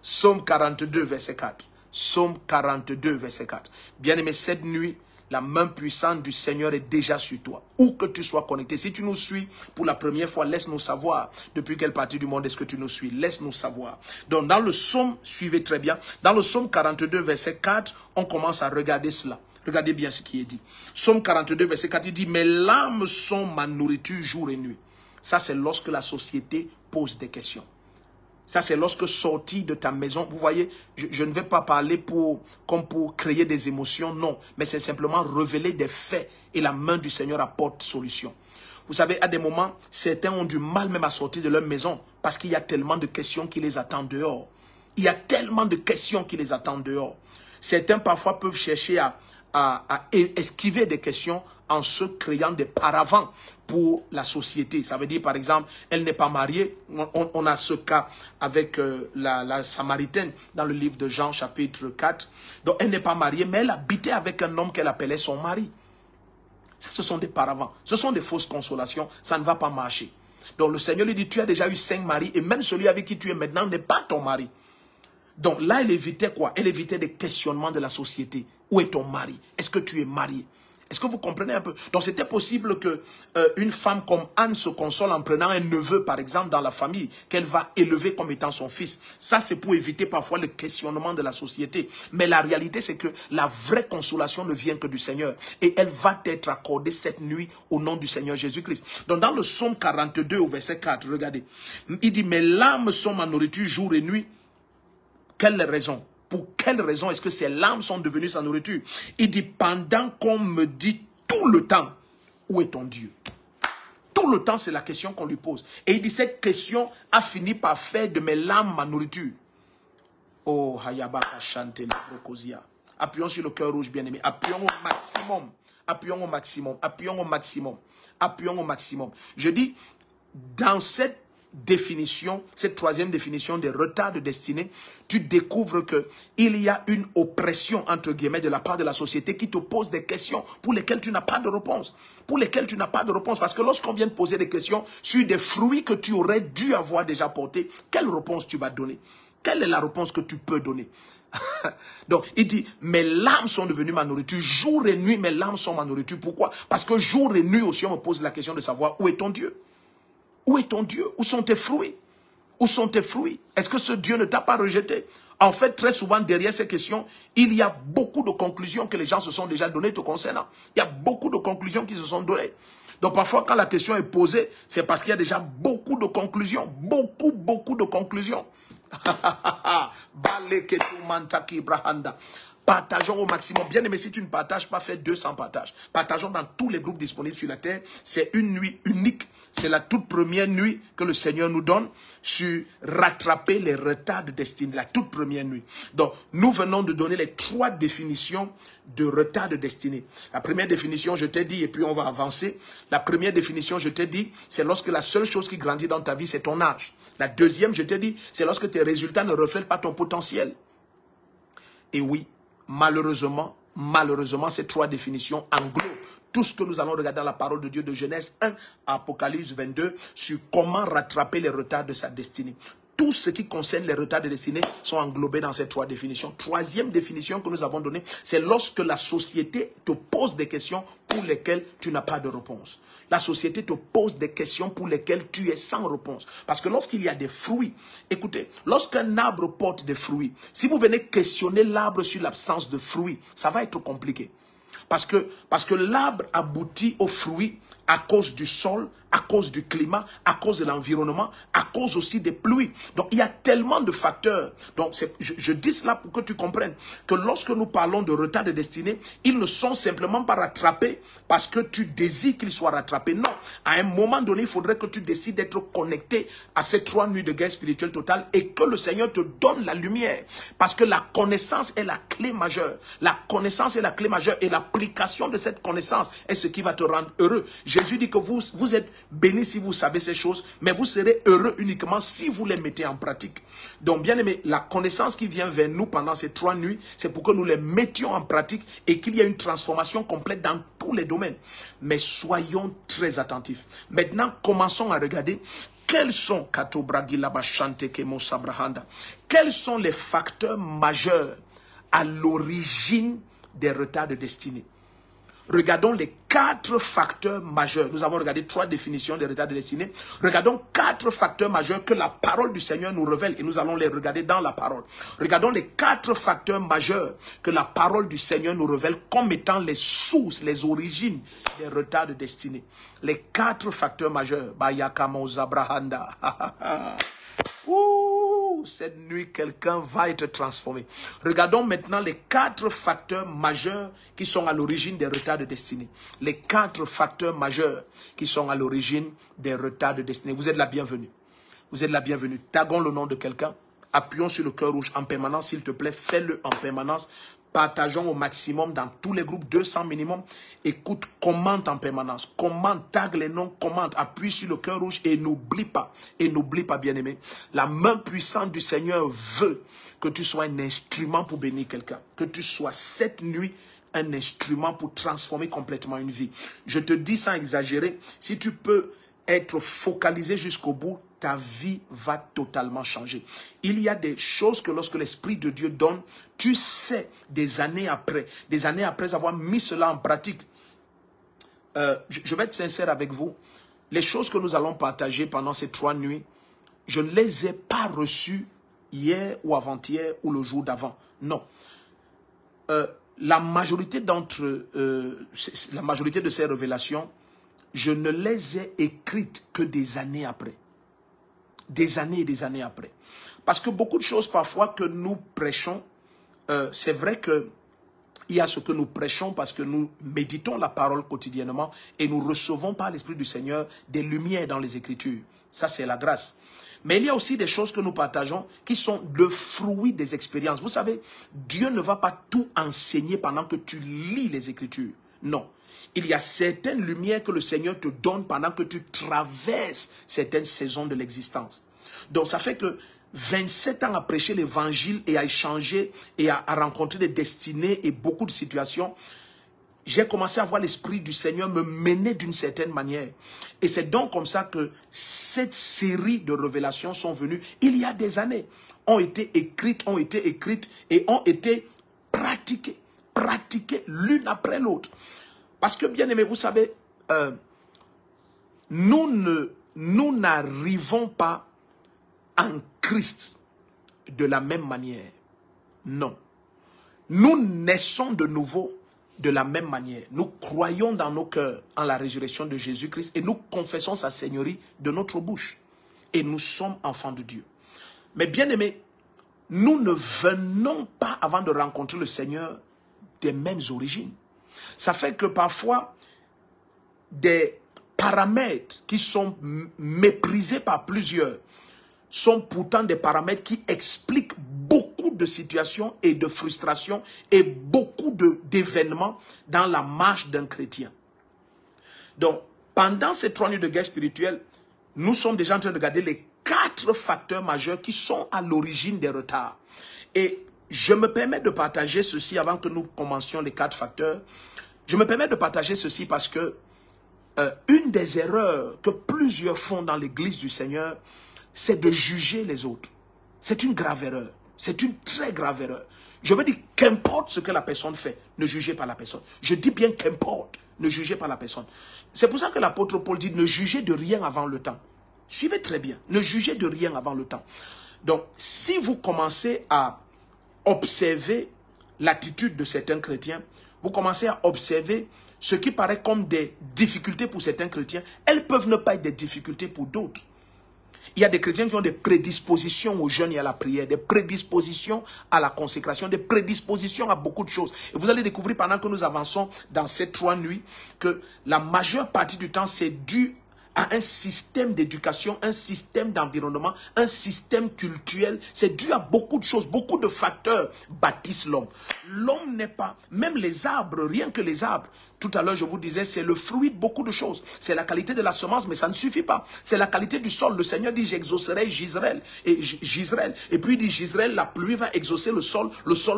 Psaume 42, verset 4. Psaume 42, verset 4. Bien-aimé, cette nuit, la main puissante du Seigneur est déjà sur toi. Où que tu sois connecté. Si tu nous suis pour la première fois, laisse-nous savoir depuis quelle partie du monde est-ce que tu nous suis. Laisse-nous savoir. Donc, dans le psaume, suivez très bien. Dans le psaume 42, verset 4, on commence à regarder cela. Regardez bien ce qui est dit. Psaume 42, verset 4, il dit « Mes larmes sont ma nourriture jour et nuit. » Ça, c'est lorsque la société pose des questions. Ça, c'est lorsque sorti de ta maison, vous voyez, je ne vais pas parler comme pour créer des émotions, non. Mais c'est simplement révéler des faits et la main du Seigneur apporte solution. Vous savez, à des moments, certains ont du mal même à sortir de leur maison parce qu'il y a tellement de questions qui les attendent dehors. Il y a tellement de questions qui les attendent dehors. Certains parfois peuvent chercher à esquiver des questions en se créant des paravents pour la société. Ça veut dire, par exemple, elle n'est pas mariée. On a ce cas avec la Samaritaine dans le livre de Jean, chapitre 4. Donc, elle n'est pas mariée, mais elle habitait avec un homme qu'elle appelait son mari. Ça, ce sont des paravents. Ce sont des fausses consolations. Ça ne va pas marcher. Donc, le Seigneur lui dit, tu as déjà eu 5 maris et même celui avec qui tu es maintenant n'est pas ton mari. Donc, là, elle évitait quoi? Elle évitait des questionnements de la société. Où est ton mari? Est-ce que tu es marié? Est-ce que vous comprenez un peu? Donc, c'était possible que une femme comme Anne se console en prenant un neveu, par exemple, dans la famille, qu'elle va élever comme étant son fils. Ça, c'est pour éviter parfois le questionnement de la société. Mais la réalité, c'est que la vraie consolation ne vient que du Seigneur. Et elle va être accordée cette nuit au nom du Seigneur Jésus-Christ. Donc, dans le psaume 42, au verset 4, regardez. Il dit, « Mes larmes sont ma nourriture jour et nuit. » Quelle raison? Pour quelle raison est-ce que ces larmes sont devenues sa nourriture? Il dit, pendant qu'on me dit tout le temps, où est ton Dieu? Tout le temps, c'est la question qu'on lui pose. Et il dit, cette question a fini par faire de mes larmes ma nourriture. Oh, Hayabaka Chante la Brocosia. Appuyons sur le cœur rouge, bien-aimé. Appuyons au maximum. Appuyons au maximum. Appuyons au maximum. Appuyons au maximum. Je dis, dans cette définition, cette troisième définition des retards de destinée, tu découvres que il y a une oppression, entre guillemets, de la part de la société qui te pose des questions pour lesquelles tu n'as pas de réponse. Pour lesquelles tu n'as pas de réponse. Parce que lorsqu'on vient te poser des questions sur des fruits que tu aurais dû avoir déjà portés, quelle réponse tu vas donner? Quelle est la réponse que tu peux donner? Donc, il dit, mes larmes sont devenues ma nourriture. Jour et nuit, mes larmes sont ma nourriture. Pourquoi? Parce que jour et nuit aussi, on me pose la question de savoir où est ton Dieu? Où est ton Dieu? Où sont tes fruits? Où sont tes fruits? Est-ce que ce Dieu ne t'a pas rejeté? En fait, très souvent, derrière ces questions, il y a beaucoup de conclusions que les gens se sont déjà données te concernant. Il y a beaucoup de conclusions qui se sont données. Donc, parfois, quand la question est posée, c'est parce qu'il y a déjà beaucoup de conclusions. Beaucoup de conclusions. Partageons au maximum. Bien aimé, si tu ne partages pas, fais 200 partages. Partageons dans tous les groupes disponibles sur la terre. C'est une nuit unique. C'est la toute première nuit que le Seigneur nous donne sur rattraper les retards de destinée. La toute première nuit. Donc, nous venons de donner les 3 définitions de retard de destinée. La première définition, je t'ai dit, et puis on va avancer. La première définition, je t'ai dit, c'est lorsque la seule chose qui grandit dans ta vie, c'est ton âge. La deuxième, je t'ai dit, c'est lorsque tes résultats ne reflètent pas ton potentiel. Et oui, malheureusement, ces 3 définitions englobent tout ce que nous allons regarder dans la parole de Dieu de Genèse 1 à Apocalypse 22 sur comment rattraper les retards de sa destinée. Tout ce qui concerne les retards de destinée sont englobés dans ces 3 définitions. Troisième définition que nous avons donnée, c'est lorsque la société te pose des questions pour lesquelles tu n'as pas de réponse. La société te pose des questions pour lesquelles tu es sans réponse. Parce que lorsqu'il y a des fruits, écoutez, lorsqu'un arbre porte des fruits, si vous venez questionner l'arbre sur l'absence de fruits, ça va être compliqué. Parce que l'arbre aboutit aux fruits à cause du sol, à cause du climat, à cause de l'environnement, à cause aussi des pluies. Donc, il y a tellement de facteurs. Donc, je dis cela pour que tu comprennes que lorsque nous parlons de retard de destinée, ils ne sont simplement pas rattrapés parce que tu désires qu'ils soient rattrapés. Non, à un moment donné, il faudrait que tu décides d'être connecté à ces 3 nuits de guerre spirituelle totale et que le Seigneur te donne la lumière. Parce que la connaissance est la clé majeure. La connaissance est la clé majeure et l'application de cette connaissance est ce qui va te rendre heureux. Je Jésus dit que vous êtes bénis si vous savez ces choses, mais vous serez heureux uniquement si vous les mettez en pratique. Donc, bien aimé, la connaissance qui vient vers nous pendant ces 3 nuits, c'est pour que nous les mettions en pratique et qu'il y ait une transformation complète dans tous les domaines. Mais soyons très attentifs. Maintenant, commençons à regarder quels sont, quels sont les facteurs majeurs à l'origine des retards de destinée. Regardons les 4 facteurs majeurs. Nous avons regardé 3 définitions des retards de destinée. Regardons 4 facteurs majeurs que la parole du Seigneur nous révèle et nous allons les regarder dans la parole. Regardons les 4 facteurs majeurs que la parole du Seigneur nous révèle comme étant les sources, les origines des retards de destinée. Les 4 facteurs majeurs. Bayakamo Zabrahanda. Ouh, cette nuit, quelqu'un va être transformé. Regardons maintenant les 4 facteurs majeurs qui sont à l'origine des retards de destinée. Les 4 facteurs majeurs qui sont à l'origine des retards de destinée. Vous êtes la bienvenue. Vous êtes la bienvenue. Taguons le nom de quelqu'un. Appuyons sur le cœur rouge en permanence, s'il te plaît. Fais-le en permanence. Partageons au maximum dans tous les groupes, 200 minimum. Écoute, commente en permanence. Commente, tag les noms, commente, appuie sur le cœur rouge et n'oublie pas, bien-aimé. La main puissante du Seigneur veut que tu sois un instrument pour bénir quelqu'un. Que tu sois cette nuit un instrument pour transformer complètement une vie. Je te dis sans exagérer, si tu peux être focalisé jusqu'au bout, ta vie va totalement changer. Il y a des choses que lorsque l'Esprit de Dieu donne, tu sais des années après avoir mis cela en pratique. Je vais être sincère avec vous. Les choses que nous allons partager pendant ces 3 nuits, je ne les ai pas reçues hier ou avant-hier ou le jour d'avant. Non. La majorité de ces révélations, je ne les ai écrites que des années après. Des années et des années après. Parce que beaucoup de choses parfois que nous prêchons, c'est vrai que il y a ce que nous prêchons parce que nous méditons la parole quotidiennement et nous recevons par l'Esprit du Seigneur des lumières dans les Écritures. Ça, c'est la grâce. Mais il y a aussi des choses que nous partageons qui sont le fruit des expériences. Vous savez, Dieu ne va pas tout enseigner pendant que tu lis les Écritures. Non. Il y a certaines lumières que le Seigneur te donne pendant que tu traverses certaines saisons de l'existence. Donc ça fait que 27 ans à prêcher l'évangile et à échanger et à rencontrer des destinées et beaucoup de situations, j'ai commencé à voir l'Esprit du Seigneur me mener d'une certaine manière. Et c'est donc comme ça que cette série de révélations sont venues il y a des années. Ont été écrites et ont été pratiquées l'une après l'autre. Parce que, bien aimé, vous savez, nous n'arrivons pas en Christ de la même manière. Non. Nous naissons de nouveau de la même manière. Nous croyons dans nos cœurs en la résurrection de Jésus-Christ et nous confessons sa Seigneurie de notre bouche. Et nous sommes enfants de Dieu. Mais bien aimé, nous ne venons pas avant de rencontrer le Seigneur des mêmes origines. Ça fait que parfois, des paramètres qui sont méprisés par plusieurs sont pourtant des paramètres qui expliquent beaucoup de situations et de frustrations et beaucoup d'événements dans la marche d'un chrétien. Donc, pendant ces 3 nuits de guerre spirituelle, nous sommes déjà en train de regarder les 4 facteurs majeurs qui sont à l'origine des retards. Et je me permets de partager ceci avant que nous commencions les 4 facteurs. Je me permets de partager ceci parce que une des erreurs que plusieurs font dans l'église du Seigneur, c'est de juger les autres. C'est une grave erreur. C'est une très grave erreur. Je veux dire, qu'importe ce que la personne fait, ne jugez pas la personne. Je dis bien qu'importe, ne jugez pas la personne. C'est pour ça que l'apôtre Paul dit, ne jugez de rien avant le temps. Suivez très bien, ne jugez de rien avant le temps. Donc, si vous commencez à observer l'attitude de certains chrétiens, vous commencez à observer ce qui paraît comme des difficultés pour certains chrétiens, elles peuvent ne pas être des difficultés pour d'autres. Il y a des chrétiens qui ont des prédispositions au jeûne et à la prière, des prédispositions à la consécration, des prédispositions à beaucoup de choses. Et vous allez découvrir pendant que nous avançons dans ces 3 nuits que la majeure partie du temps, c'est dû à un système d'éducation, un système d'environnement, un système culturel. C'est dû à beaucoup de choses, beaucoup de facteurs bâtissent l'homme. L'homme n'est pas, même les arbres, rien que les arbres, Tout à l'heure, je vous disais, c'est le fruit de beaucoup de choses. C'est la qualité de la semence, mais ça ne suffit pas. C'est la qualité du sol. Le Seigneur dit, j'exaucerai Gisraël. Et puis il dit, Gisraël, la pluie va exaucer le sol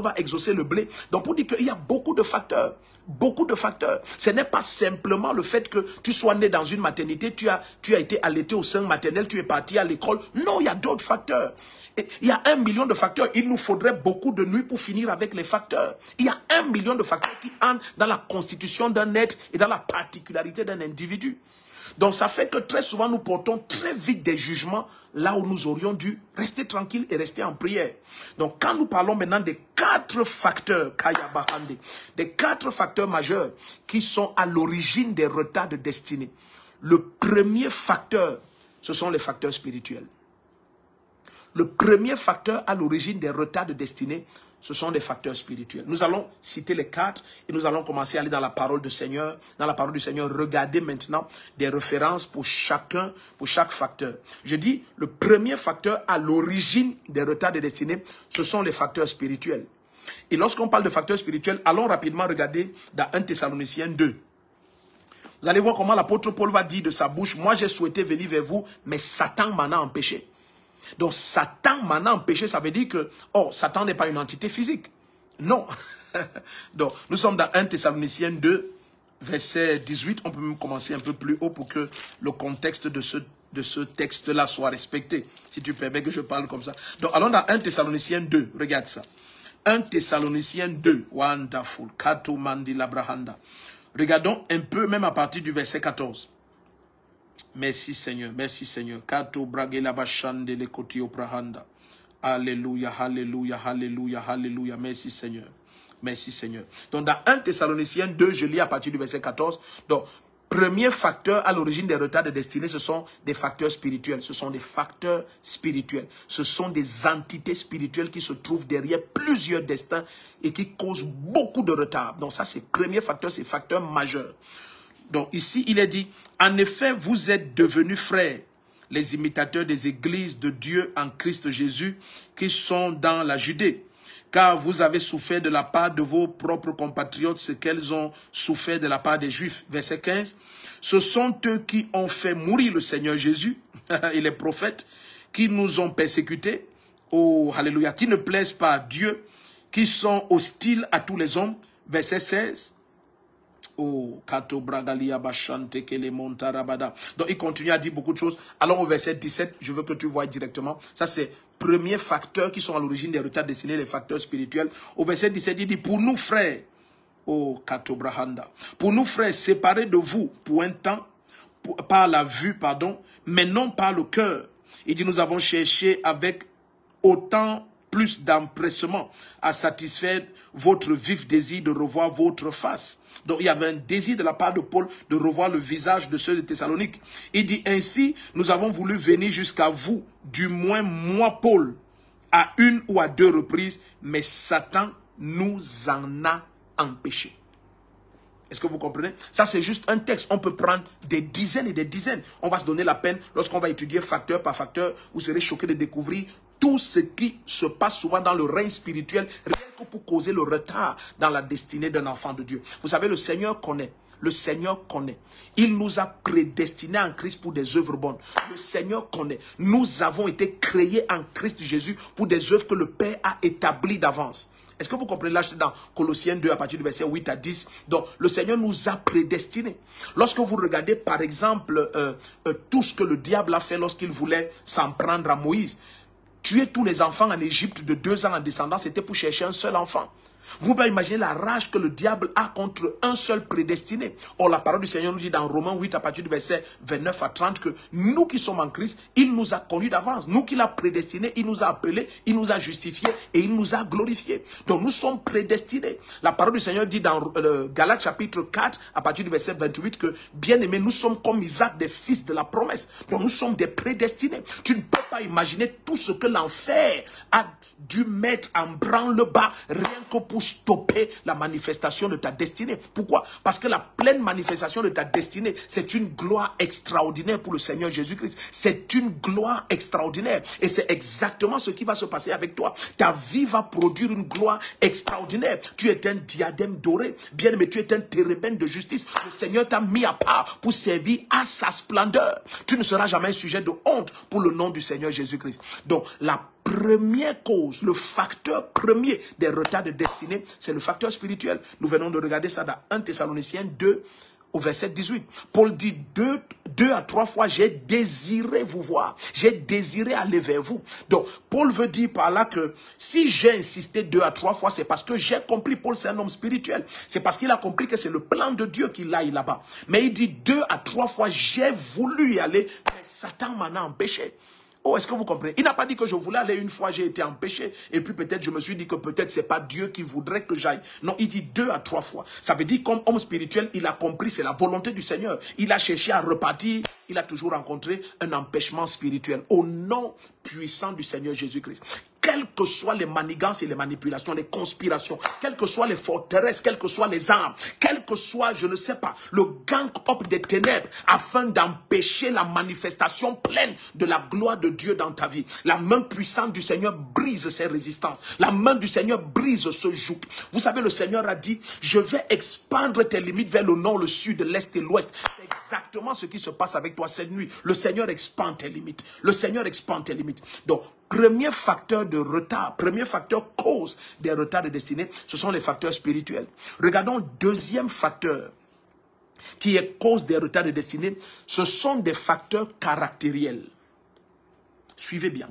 va exaucer le blé. Donc pour dire qu'il y a beaucoup de facteurs. Beaucoup de facteurs. Ce n'est pas simplement le fait que tu sois né dans une maternité, tu as été allaité au sein maternel, tu es parti à l'école. Non, il y a d'autres facteurs. Et il y a 1 million de facteurs. Il nous faudrait beaucoup de nuits pour finir avec les facteurs. Il y a 1 million de facteurs qui entrent dans la constitution d'un être et dans la particularité d'un individu. Donc ça fait que très souvent nous portons très vite des jugements là où nous aurions dû rester tranquilles et rester en prière. Donc quand nous parlons maintenant des 4 facteurs, des 4 facteurs majeurs qui sont à l'origine des retards de destinée. Le premier facteur, ce sont les facteurs spirituels. Le premier facteur à l'origine des retards de destinée, ce sont des facteurs spirituels. Nous allons citer les 4 et nous allons commencer à aller dans la parole du Seigneur. Dans la parole du Seigneur, regardez maintenant des références pour chaque facteur. Je dis, le premier facteur à l'origine des retards de destinée, ce sont les facteurs spirituels. Et lorsqu'on parle de facteurs spirituels, allons rapidement regarder dans 1 Thessaloniciens 2. Vous allez voir comment l'apôtre Paul va dire de sa bouche, moi j'ai souhaité venir vers vous, mais Satan m'en a empêché. Donc Satan m'en a empêché, ça veut dire que, Satan n'est pas une entité physique. Non. Donc nous sommes dans 1 Thessaloniciens 2, verset 18. On peut même commencer un peu plus haut pour que le contexte de ce texte-là soit respecté. Si tu permets que je parle comme ça. Donc allons dans 1 Thessaloniciens 2, regarde ça. 1 Thessaloniciens 2, wonderful, Kato Mandi Labrahanda. Regardons un peu même à partir du verset 14. Merci Seigneur, merci Seigneur. Kato bragela bashande le kotio prahanda. Alléluia, alléluia, alléluia, alléluia. Merci Seigneur. Merci Seigneur. Donc dans 1 Thessaloniciens 2, je lis à partir du verset 14. Donc, premier facteur à l'origine des retards de destinée, ce sont des facteurs spirituels. Ce sont des facteurs spirituels. Ce sont des entités spirituelles qui se trouvent derrière plusieurs destins et qui causent beaucoup de retards. Donc ça, c'est le premier facteur, c'est le facteur majeur. Donc ici, il est dit, en effet, vous êtes devenus frères, les imitateurs des églises de Dieu en Christ Jésus, qui sont dans la Judée. Car vous avez souffert de la part de vos propres compatriotes ce qu'elles ont souffert de la part des Juifs. Verset 15. Ce sont eux qui ont fait mourir le Seigneur Jésus et les prophètes, qui nous ont persécutés, oh, alléluia, qui ne plaisent pas à Dieu, qui sont hostiles à tous les hommes. Verset 16. Oh, Kato Bragalia Bashante Kele Montarabada. Donc il continue à dire beaucoup de choses. Allons au verset 17, je veux que tu vois directement. Ça c'est premier facteur qui sont à l'origine des retards destinés, les facteurs spirituels. Au verset 17, il dit, pour nous frères, oh Kato Brahanda, pour nous frères, séparés de vous pour un temps, par la vue, pardon, mais non par le cœur. Il dit, nous avons cherché avec autant plus d'empressement à satisfaire votre vif désir de revoir votre face. Donc il y avait un désir de la part de Paul de revoir le visage de ceux de Thessalonique. Il dit ainsi, nous avons voulu venir jusqu'à vous, du moins moi Paul, à 1 ou à 2 reprises, mais Satan nous en a empêchés. Est-ce que vous comprenez? Ça c'est juste un texte, on peut prendre des dizaines et des dizaines. On va se donner la peine, lorsqu'on va étudier facteur par facteur, vous serez choqués de découvrir tout ce qui se passe souvent dans le règne spirituel, rien que pour causer le retard dans la destinée d'un enfant de Dieu. Vous savez, le Seigneur connaît. Le Seigneur connaît. Il nous a prédestinés en Christ pour des œuvres bonnes. Le Seigneur connaît. Nous avons été créés en Christ Jésus pour des œuvres que le Père a établies d'avance. Est-ce que vous comprenez là, dans Colossiens 2 à partir du verset 8 à 10? Donc, le Seigneur nous a prédestinés. Lorsque vous regardez, par exemple, tout ce que le diable a fait lorsqu'il voulait s'en prendre à Moïse, tuer tous les enfants en Égypte de 2 ans en descendant, c'était pour chercher un seul enfant. Vous pouvez imaginer la rage que le diable a contre un seul prédestiné. Or, la parole du Seigneur nous dit dans Romains 8, à partir du verset 29 à 30, que nous qui sommes en Christ, il nous a connus d'avance. Nous qui l'a prédestiné, il nous a appelés, il nous a justifiés et il nous a glorifiés. Donc, nous sommes prédestinés. La parole du Seigneur dit dans Galates chapitre 4, à partir du verset 28, que, bien aimés, nous sommes comme Isaac, des fils de la promesse. Donc, nous sommes des prédestinés. Tu ne peux pas imaginer tout ce que l'enfer a dû mettre en branle-bas, rien que pour stopper la manifestation de ta destinée. Pourquoi? Parce que la pleine manifestation de ta destinée, c'est une gloire extraordinaire pour le Seigneur Jésus-Christ. C'est une gloire extraordinaire. Et c'est exactement ce qui va se passer avec toi. Ta vie va produire une gloire extraordinaire. Tu es un diadème doré. Bien aimé, tu es un térébène de justice. Le Seigneur t'a mis à part pour servir à sa splendeur. Tu ne seras jamais un sujet de honte pour le nom du Seigneur Jésus-Christ. Donc, la première cause, le facteur premier des retards de destinée, c'est le facteur spirituel. Nous venons de regarder ça dans 1 Thessaloniciens 2, au verset 18. Paul dit 2 à 3 fois, j'ai désiré vous voir. J'ai désiré aller vers vous. Donc, Paul veut dire par là que si j'ai insisté 2 à 3 fois, c'est parce que j'ai compris. Paul, c'est un homme spirituel. C'est parce qu'il a compris que c'est le plan de Dieu qu'il aille là-bas. Mais il dit 2 à 3 fois, j'ai voulu y aller, mais Satan m'en a empêché. Oh, est-ce que vous comprenez? Il n'a pas dit que je voulais aller une fois, j'ai été empêché. Et puis peut-être je me suis dit que peut-être c'est pas Dieu qui voudrait que j'aille. Non, il dit 2 à 3 fois. Ça veut dire comme homme spirituel, il a compris, c'est la volonté du Seigneur. Il a cherché à repartir. Il a toujours rencontré un empêchement spirituel. Au nom puissant du Seigneur Jésus-Christ. Quelles que soient les manigances et les manipulations, les conspirations, quelles que soient les forteresses, quelles que soient les armes, quel que soit, je ne sais pas, le gang-up des ténèbres, afin d'empêcher la manifestation pleine de la gloire de Dieu dans ta vie. La main puissante du Seigneur brise ces résistances. La main du Seigneur brise ce joug. Vous savez, le Seigneur a dit, je vais expandre tes limites vers le nord, le sud, l'est et l'ouest. C'est exactement ce qui se passe avec toi cette nuit. Le Seigneur expand tes limites. Le Seigneur expand tes limites. Donc, premier facteur de retard, premier facteur cause des retards de destinée, ce sont les facteurs spirituels. Regardons le deuxième facteur qui est cause des retards de destinée, ce sont des facteurs caractériels. Suivez bien.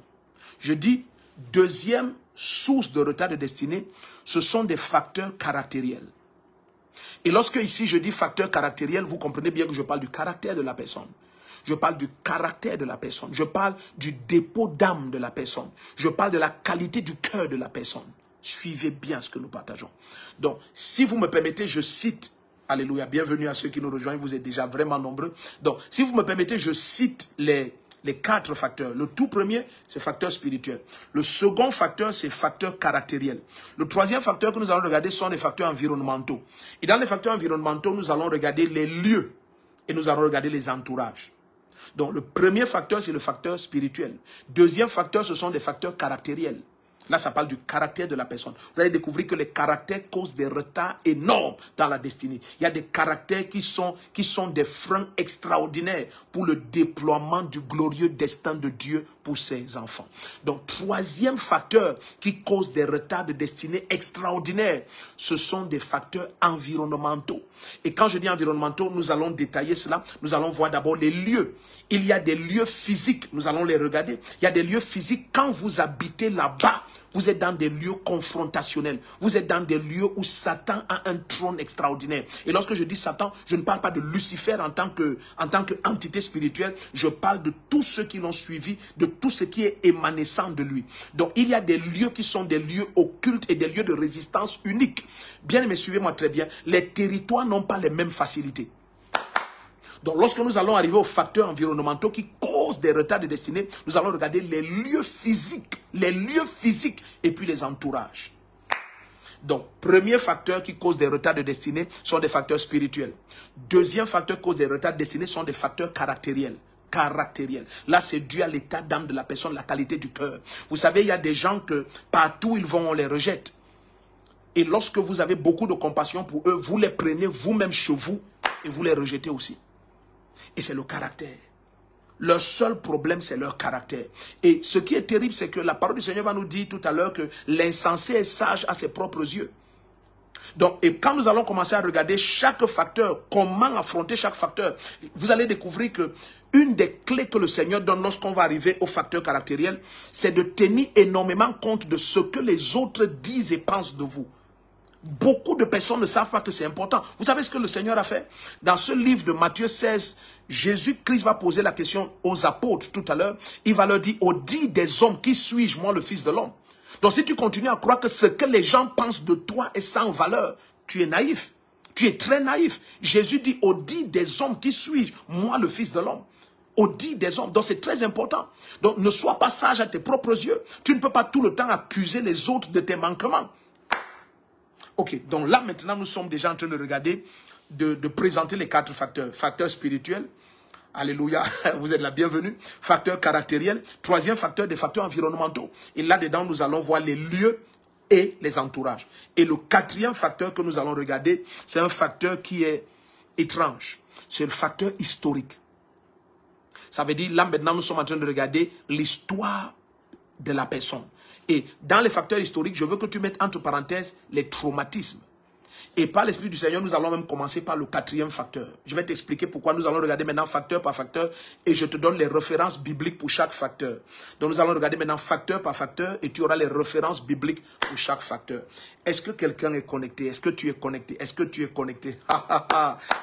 Je dis deuxième source de retard de destinée, ce sont des facteurs caractériels. Et lorsque ici je dis facteur caractériel, vous comprenez bien que je parle du caractère de la personne. Je parle du caractère de la personne. Je parle du dépôt d'âme de la personne. Je parle de la qualité du cœur de la personne. Suivez bien ce que nous partageons. Donc, si vous me permettez, je cite, alléluia, bienvenue à ceux qui nous rejoignent, vous êtes déjà vraiment nombreux. Donc, si vous me permettez, je cite les 4 facteurs. Le tout premier, c'est facteur spirituel. Le second facteur, c'est facteur caractériel. Le troisième facteur que nous allons regarder sont les facteurs environnementaux. Et dans les facteurs environnementaux, nous allons regarder les lieux et nous allons regarder les entourages. Donc, le premier facteur, c'est le facteur spirituel. Deuxième facteur, ce sont des facteurs caractériels. Là, ça parle du caractère de la personne. Vous allez découvrir que les caractères causent des retards énormes dans la destinée. Il y a des caractères qui sont des freins extraordinaires pour le déploiement du glorieux destin de Dieu pour ses enfants. Donc, troisième facteur qui cause des retards de destinée extraordinaires, ce sont des facteurs environnementaux. Et quand je dis environnementaux, nous allons détailler cela. Nous allons voir d'abord les lieux. Il y a des lieux physiques, nous allons les regarder. Il y a des lieux physiques, quand vous habitez là-bas, vous êtes dans des lieux confrontationnels. Vous êtes dans des lieux où Satan a un trône extraordinaire. Et lorsque je dis Satan, je ne parle pas de Lucifer en tant qu'entité spirituelle. Je parle de tous ceux qui l'ont suivi, de tout ce qui est émanescent de lui. Donc, il y a des lieux qui sont des lieux occultes et des lieux de résistance uniques. Bien aimé, suivez-moi très bien. Les territoires n'ont pas les mêmes facilités. Donc, lorsque nous allons arriver aux facteurs environnementaux qui causent des retards de destinée, nous allons regarder les lieux physiques et puis les entourages. Donc, premier facteur qui cause des retards de destinée sont des facteurs spirituels. Deuxième facteur qui cause des retards de destinée sont des facteurs caractériels. Là, c'est dû à l'état d'âme de la personne, la qualité du cœur. Vous savez, il y a des gens que partout où ils vont, on les rejette. Et lorsque vous avez beaucoup de compassion pour eux, vous les prenez vous-même chez vous et vous les rejetez aussi. Et c'est le caractère. Leur seul problème, c'est leur caractère. Et ce qui est terrible, c'est que la parole du Seigneur va nous dire tout à l'heure que l'insensé est sage à ses propres yeux. Donc, et quand nous allons commencer à regarder chaque facteur, comment affronter chaque facteur, vous allez découvrir que une des clés que le Seigneur donne lorsqu'on va arriver au facteur caractériel, c'est de tenir énormément compte de ce que les autres disent et pensent de vous. Beaucoup de personnes ne savent pas que c'est important. Vous savez ce que le Seigneur a fait? Dans ce livre de Matthieu 16, Jésus-Christ va poser la question aux apôtres tout à l'heure. Il va leur dire, au dit des hommes, qui suis-je, moi, le Fils de l'homme? Donc si tu continues à croire que ce que les gens pensent de toi est sans valeur, tu es naïf. Tu es très naïf. Jésus dit, au dit des hommes, qui suis-je, moi, le Fils de l'homme? Au dit des hommes. Donc c'est très important. Donc ne sois pas sage à tes propres yeux. Tu ne peux pas tout le temps accuser les autres de tes manquements. Ok, donc là maintenant nous sommes déjà en train de regarder, de présenter les 4 facteurs. Facteur spirituel, alléluia, vous êtes la bienvenue. Facteur caractériel, troisième facteur, des facteurs environnementaux. Et là-dedans nous allons voir les lieux et les entourages. Et le quatrième facteur que nous allons regarder, c'est un facteur qui est étrange. C'est le facteur historique. Ça veut dire, là maintenant nous sommes en train de regarder l'histoire de la personne. Et dans les facteurs historiques, je veux que tu mettes entre parenthèses les traumatismes. Et par l'Esprit du Seigneur, nous allons même commencer par le quatrième facteur. Je vais t'expliquer pourquoi nous allons regarder maintenant facteur par facteur et je te donne les références bibliques pour chaque facteur. Donc nous allons regarder maintenant facteur par facteur et tu auras les références bibliques pour chaque facteur. Est-ce que quelqu'un est connecté? Est-ce que tu es connecté? Est-ce que tu es connecté?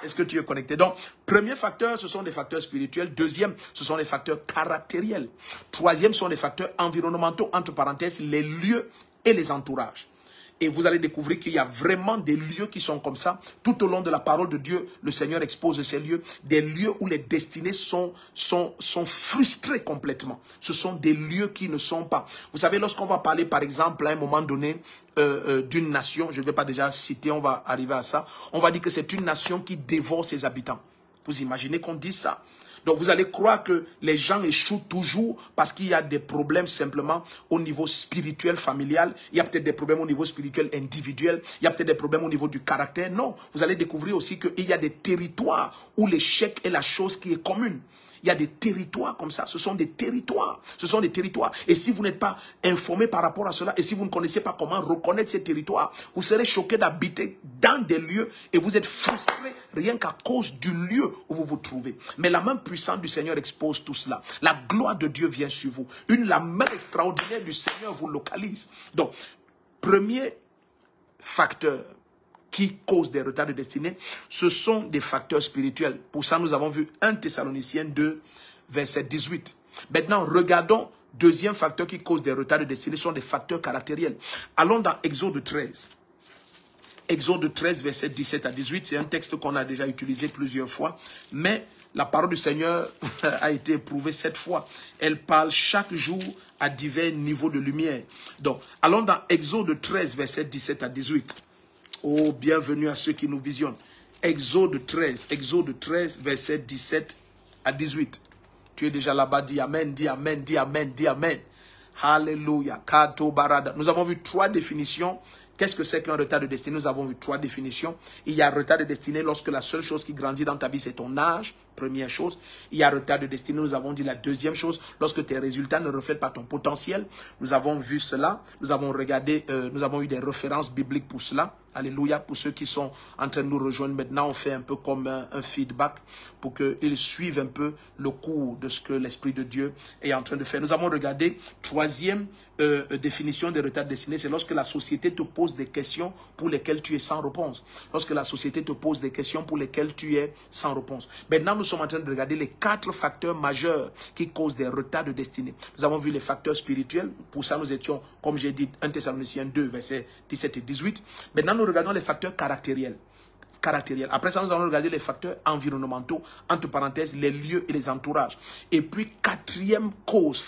Est-ce que tu es connecté? Donc, premier facteur, ce sont des facteurs spirituels. Deuxième, ce sont les facteurs caractériels. Troisième, ce sont les facteurs environnementaux, entre parenthèses, les lieux et les entourages. Et vous allez découvrir qu'il y a vraiment des lieux qui sont comme ça. Tout au long de la parole de Dieu, le Seigneur expose ces lieux. Des lieux où les destinées sont frustrées complètement. Ce sont des lieux qui ne sont pas. Vous savez, lorsqu'on va parler, par exemple, à un moment donné, d'une nation, je ne vais pas déjà citer, on va arriver à ça. On va dire que c'est une nation qui dévore ses habitants. Vous imaginez qu'on dise ça? Donc vous allez croire que les gens échouent toujours parce qu'il y a des problèmes simplement au niveau spirituel, familial. Il y a peut-être des problèmes au niveau spirituel individuel. Il y a peut-être des problèmes au niveau du caractère. Non, vous allez découvrir aussi qu'il y a des territoires où l'échec est la chose qui est commune. Il y a des territoires comme ça. Ce sont des territoires. Ce sont des territoires. Et si vous n'êtes pas informé par rapport à cela, et si vous ne connaissez pas comment reconnaître ces territoires, vous serez choqué d'habiter dans des lieux et vous êtes frustré rien qu'à cause du lieu où vous vous trouvez. Mais la main puissante du Seigneur expose tout cela. La gloire de Dieu vient sur vous. La main extraordinaire du Seigneur vous localise. Donc, premier facteur qui cause des retards de destinée, ce sont des facteurs spirituels. Pour ça, nous avons vu 1 Thessaloniciens 2, verset 18. Maintenant, regardons, deuxième facteur qui cause des retards de destinée, ce sont des facteurs caractériels. Allons dans Exode 13. Exode 13, verset 17 à 18, c'est un texte qu'on a déjà utilisé plusieurs fois, mais la parole du Seigneur a été éprouvée 7 fois. Elle parle chaque jour à divers niveaux de lumière. Donc, allons dans Exode 13, verset 17 à 18. Oh, bienvenue à ceux qui nous visionnent. Exode 13, verset 17 à 18. Tu es déjà là-bas, dis Amen, dis Amen, dis Amen, dis Amen. Alléluia. Kato barada. Nous avons vu 3 définitions. Qu'est-ce que c'est qu'un retard de destinée? Nous avons vu 3 définitions. Il y a retard de destinée lorsque la seule chose qui grandit dans ta vie, c'est ton âge. Première chose. Il y a retard de destinée. Nous avons dit la deuxième chose. Lorsque tes résultats ne reflètent pas ton potentiel. Nous avons vu cela. Nous avons regardé, nous avons eu des références bibliques pour cela. Alléluia. Pour ceux qui sont en train de nous rejoindre maintenant, on fait un peu comme un feedback pour qu'ils suivent un peu le cours de ce que l'Esprit de Dieu est en train de faire. Nous avons regardé troisième définition des retards de destinée. C'est lorsque la société te pose des questions pour lesquelles tu es sans réponse. Lorsque la société te pose des questions pour lesquelles tu es sans réponse. Maintenant, nous sommes en train de regarder les 4 facteurs majeurs qui causent des retards de destinée. Nous avons vu les facteurs spirituels. Pour ça, nous étions, comme j'ai dit, 1 Thessaloniciens 2, versets 17 et 18. Maintenant, nous regardons les facteurs caractériels. Après ça, nous allons regarder les facteurs environnementaux, entre parenthèses, les lieux et les entourages. Et puis, quatrième cause,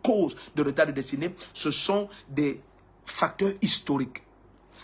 cause de retard de destinée, ce sont des facteurs historiques.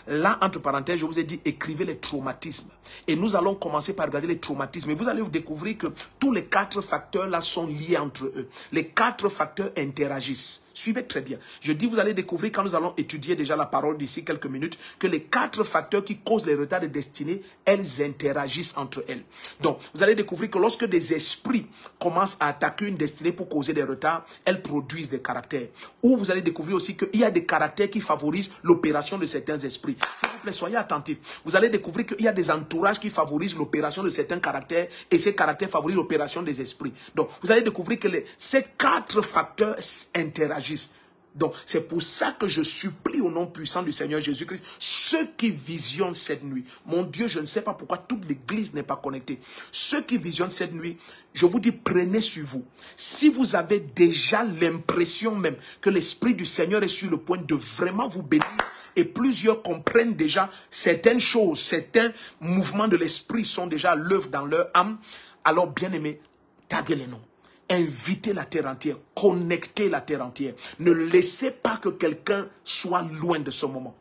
Là, entre parenthèses, je vous ai dit, écrivez les traumatismes. Et nous allons commencer par regarder les traumatismes. Et vous allez vous découvrir que tous les 4 facteurs-là sont liés entre eux. Les 4 facteurs interagissent. Suivez très bien. Je dis, vous allez découvrir, quand nous allons étudier déjà la parole d'ici quelques minutes, que les 4 facteurs qui causent les retards de destinée, elles interagissent entre elles. Donc, vous allez découvrir que lorsque des esprits commencent à attaquer une destinée pour causer des retards, elles produisent des caractères. Ou vous allez découvrir aussi qu'il y a des caractères qui favorisent l'opération de certains esprits. S'il vous plaît, soyez attentifs. Vous allez découvrir qu'il y a des entourages qui favorisent l'opération de certains caractères et ces caractères favorisent l'opération des esprits. Donc, vous allez découvrir que ces 4 facteurs interagissent. Donc, c'est pour ça que je supplie au nom puissant du Seigneur Jésus-Christ, ceux qui visionnent cette nuit. Mon Dieu, je ne sais pas pourquoi toute l'église n'est pas connectée. Ceux qui visionnent cette nuit, je vous dis, prenez sur vous. Si vous avez déjà l'impression même que l'Esprit du Seigneur est sur le point de vraiment vous bénir, et plusieurs comprennent déjà certaines choses, certains mouvements de l'Esprit sont déjà à l'œuvre dans leur âme, alors bien aimé, taguez les noms. Invitez la terre entière, connectez la terre entière. Ne laissez pas que quelqu'un soit loin de ce moment.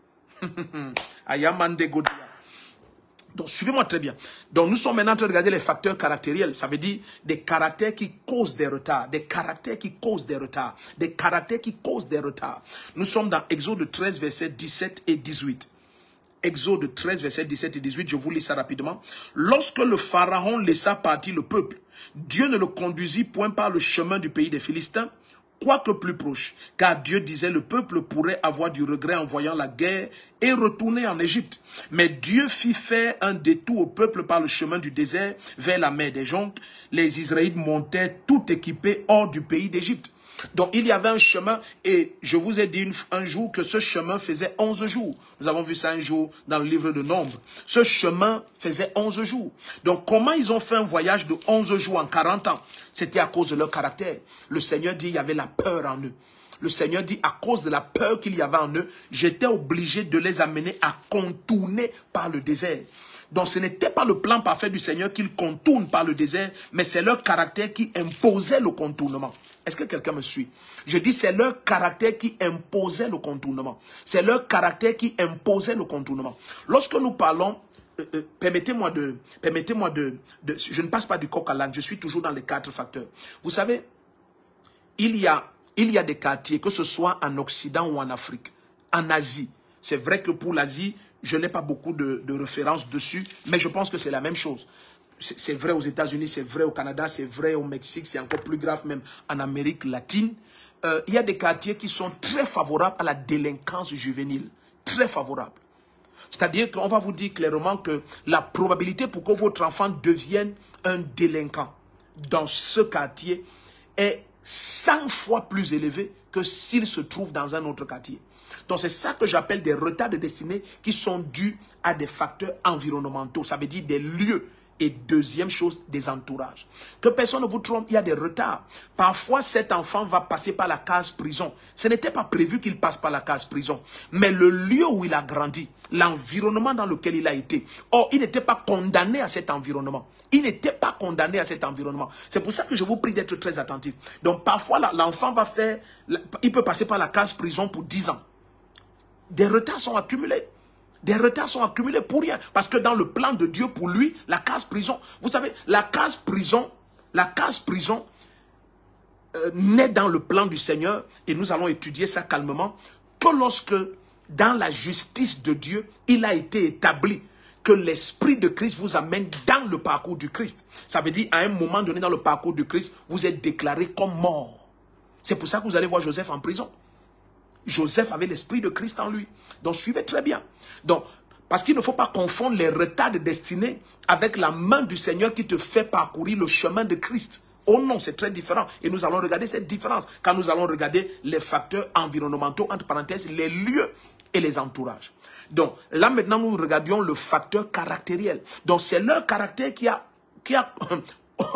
Ayamande Godia. Donc, suivez-moi très bien. Donc, nous sommes maintenant en train de regarder les facteurs caractériels. Ça veut dire des caractères qui causent des retards. Des caractères qui causent des retards. Des caractères qui causent des retards. Nous sommes dans Exode 13, versets 17 et 18. Exode 13, versets 17 et 18, je vous lis ça rapidement. Lorsque le Pharaon laissa partir le peuple, Dieu ne le conduisit point par le chemin du pays des Philistins, quoique plus proche, car Dieu disait le peuple pourrait avoir du regret en voyant la guerre et retourner en Égypte. Mais Dieu fit faire un détour au peuple par le chemin du désert vers la mer des Jonques. Les Israélites montaient tout équipés hors du pays d'Égypte. Donc il y avait un chemin et je vous ai dit un jour que ce chemin faisait 11 jours. Nous avons vu ça un jour dans le livre de Nombres. Ce chemin faisait 11 jours. Donc comment ils ont fait un voyage de 11 jours en 40 ans? C'était à cause de leur caractère. Le Seigneur dit il y avait la peur en eux. Le Seigneur dit à cause de la peur qu'il y avait en eux, j'étais obligé de les amener à contourner par le désert. Donc ce n'était pas le plan parfait du Seigneur qu'ils contournent par le désert, mais c'est leur caractère qui imposait le contournement. Est-ce que quelqu'un me suit? Je dis c'est leur caractère qui imposait le contournement. C'est leur caractère qui imposait le contournement. Lorsque nous parlons, permettez-moi de, je ne passe pas du coq à l'âne, je suis toujours dans les 4 facteurs. Vous savez, il y a des quartiers, que ce soit en Occident ou en Afrique, en Asie. C'est vrai que pour l'Asie, je n'ai pas beaucoup de références dessus, mais je pense que c'est la même chose. C'est vrai aux États-Unis, c'est vrai au Canada, c'est vrai au Mexique, c'est encore plus grave même en Amérique latine. Il y a des quartiers qui sont très favorables à la délinquance juvénile. Très favorables. C'est-à-dire qu'on va vous dire clairement que la probabilité pour que votre enfant devienne un délinquant dans ce quartier est 100 fois plus élevée que s'il se trouve dans un autre quartier. Donc c'est ça que j'appelle des retards de destinée qui sont dus à des facteurs environnementaux. Ça veut dire des lieux. Et deuxième chose, des entourages. Que personne ne vous trompe, il y a des retards. Parfois, cet enfant va passer par la case prison. Ce n'était pas prévu qu'il passe par la case prison. Mais le lieu où il a grandi, l'environnement dans lequel il a été. Or, il n'était pas condamné à cet environnement. Il n'était pas condamné à cet environnement. C'est pour ça que je vous prie d'être très attentif. Donc, parfois, l'enfant va faire... Il peut passer par la case prison pour 10 ans. Des retards sont accumulés. Des retards sont accumulés pour rien. Parce que dans le plan de Dieu, pour lui, la case prison, vous savez, la case prison naît dans le plan du Seigneur, et nous allons étudier ça calmement, que lorsque, dans la justice de Dieu, il a été établi que l'Esprit de Christ vous amène dans le parcours du Christ. Ça veut dire, à un moment donné dans le parcours du Christ, vous êtes déclaré comme mort. C'est pour ça que vous allez voir Joseph en prison. Joseph avait l'esprit de Christ en lui. Donc, suivez très bien. Donc, parce qu'il ne faut pas confondre les retards de destinée avec la main du Seigneur qui te fait parcourir le chemin de Christ. Oh non, c'est très différent. Et nous allons regarder cette différence quand nous allons regarder les facteurs environnementaux, entre parenthèses, les lieux et les entourages. Donc, là maintenant, nous regardions le facteur caractériel. Donc, c'est leur caractère qui a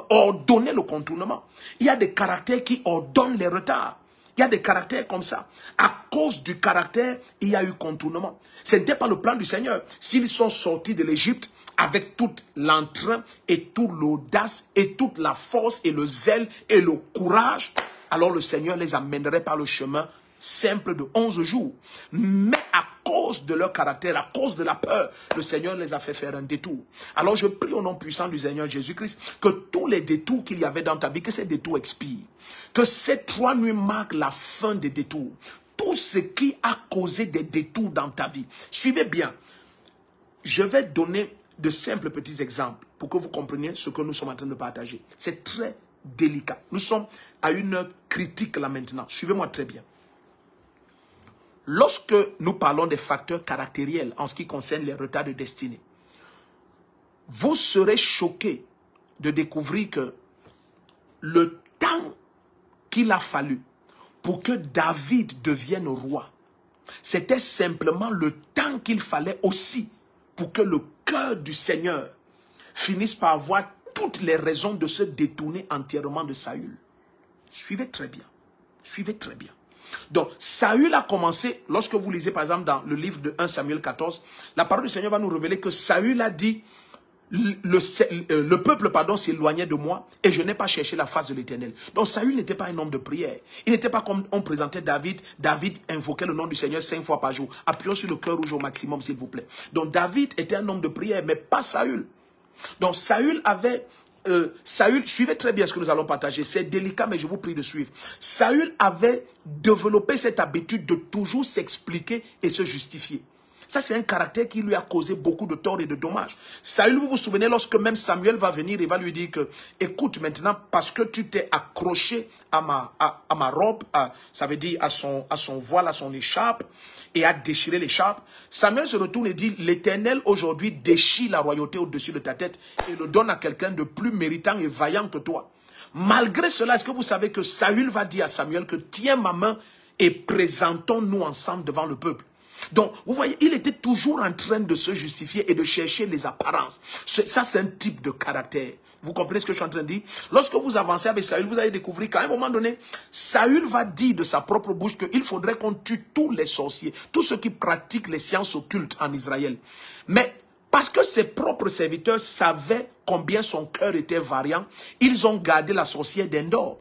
ordonné le contournement. Il y a des caractères qui ordonnent les retards. Il y a des caractères comme ça. À cause du caractère, il y a eu contournement. Ce n'était pas le plan du Seigneur. S'ils sont sortis de l'Égypte avec tout l'entrain et toute l'audace et toute la force et le zèle et le courage, alors le Seigneur les amènerait par le chemin simple de 11 jours. Mais à cause de leur caractère, à cause de la peur, le Seigneur les a fait faire un détour. Alors je prie au nom puissant du Seigneur Jésus-Christ que tous les détours qu'il y avait dans ta vie, que ces détours expirent. Que ces 3 nuits marquent la fin des détours. Tout ce qui a causé des détours dans ta vie. Suivez bien. Je vais donner de simples petits exemples pour que vous compreniez ce que nous sommes en train de partager. C'est très délicat. Nous sommes à une heure critique là maintenant. Suivez-moi très bien. Lorsque nous parlons des facteurs caractériels en ce qui concerne les retards de destinée, vous serez choqués de découvrir que le temps qu'il a fallu pour que David devienne roi, c'était simplement le temps qu'il fallait aussi pour que le cœur du Seigneur finisse par avoir toutes les raisons de se détourner entièrement de Saül. Suivez très bien. Suivez très bien. Donc, Saül a commencé, lorsque vous lisez par exemple dans le livre de 1 Samuel 14, la parole du Seigneur va nous révéler que Saül a dit, le peuple, pardon, s'éloignait de moi et je n'ai pas cherché la face de l'Éternel. Donc Saül n'était pas un homme de prière. Il n'était pas comme on présentait David. David invoquait le nom du Seigneur 5 fois par jour. Appuyons sur le cœur rouge au maximum, s'il vous plaît. Donc David était un homme de prière, mais pas Saül. Donc Saül avait... Saül, suivez très bien ce que nous allons partager. C'est délicat, mais je vous prie de suivre. Saül avait développé cette habitude de toujours s'expliquer et se justifier. Ça, c'est un caractère qui lui a causé beaucoup de tort et de dommages. Saül, vous vous souvenez, lorsque même Samuel va venir, il va lui dire que, écoute, maintenant, parce que tu t'es accroché à ma robe, ça veut dire à son voile, à son écharpe, et a déchiré l'écharpe, Samuel se retourne et dit, l'Éternel aujourd'hui déchire la royauté au-dessus de ta tête et le donne à quelqu'un de plus méritant et vaillant que toi. Malgré cela, est-ce que vous savez que Saül va dire à Samuel que tiens ma main et présentons-nous ensemble devant le peuple? Donc, vous voyez, il était toujours en train de se justifier et de chercher les apparences. Ça, c'est un type de caractère. Vous comprenez ce que je suis en train de dire? Lorsque vous avancez avec Saül, vous allez découvrir qu'à un moment donné, Saül va dire de sa propre bouche qu'il faudrait qu'on tue tous les sorciers, tous ceux qui pratiquent les sciences occultes en Israël. Mais parce que ses propres serviteurs savaient combien son cœur était variant, ils ont gardé la sorcière d'Endor.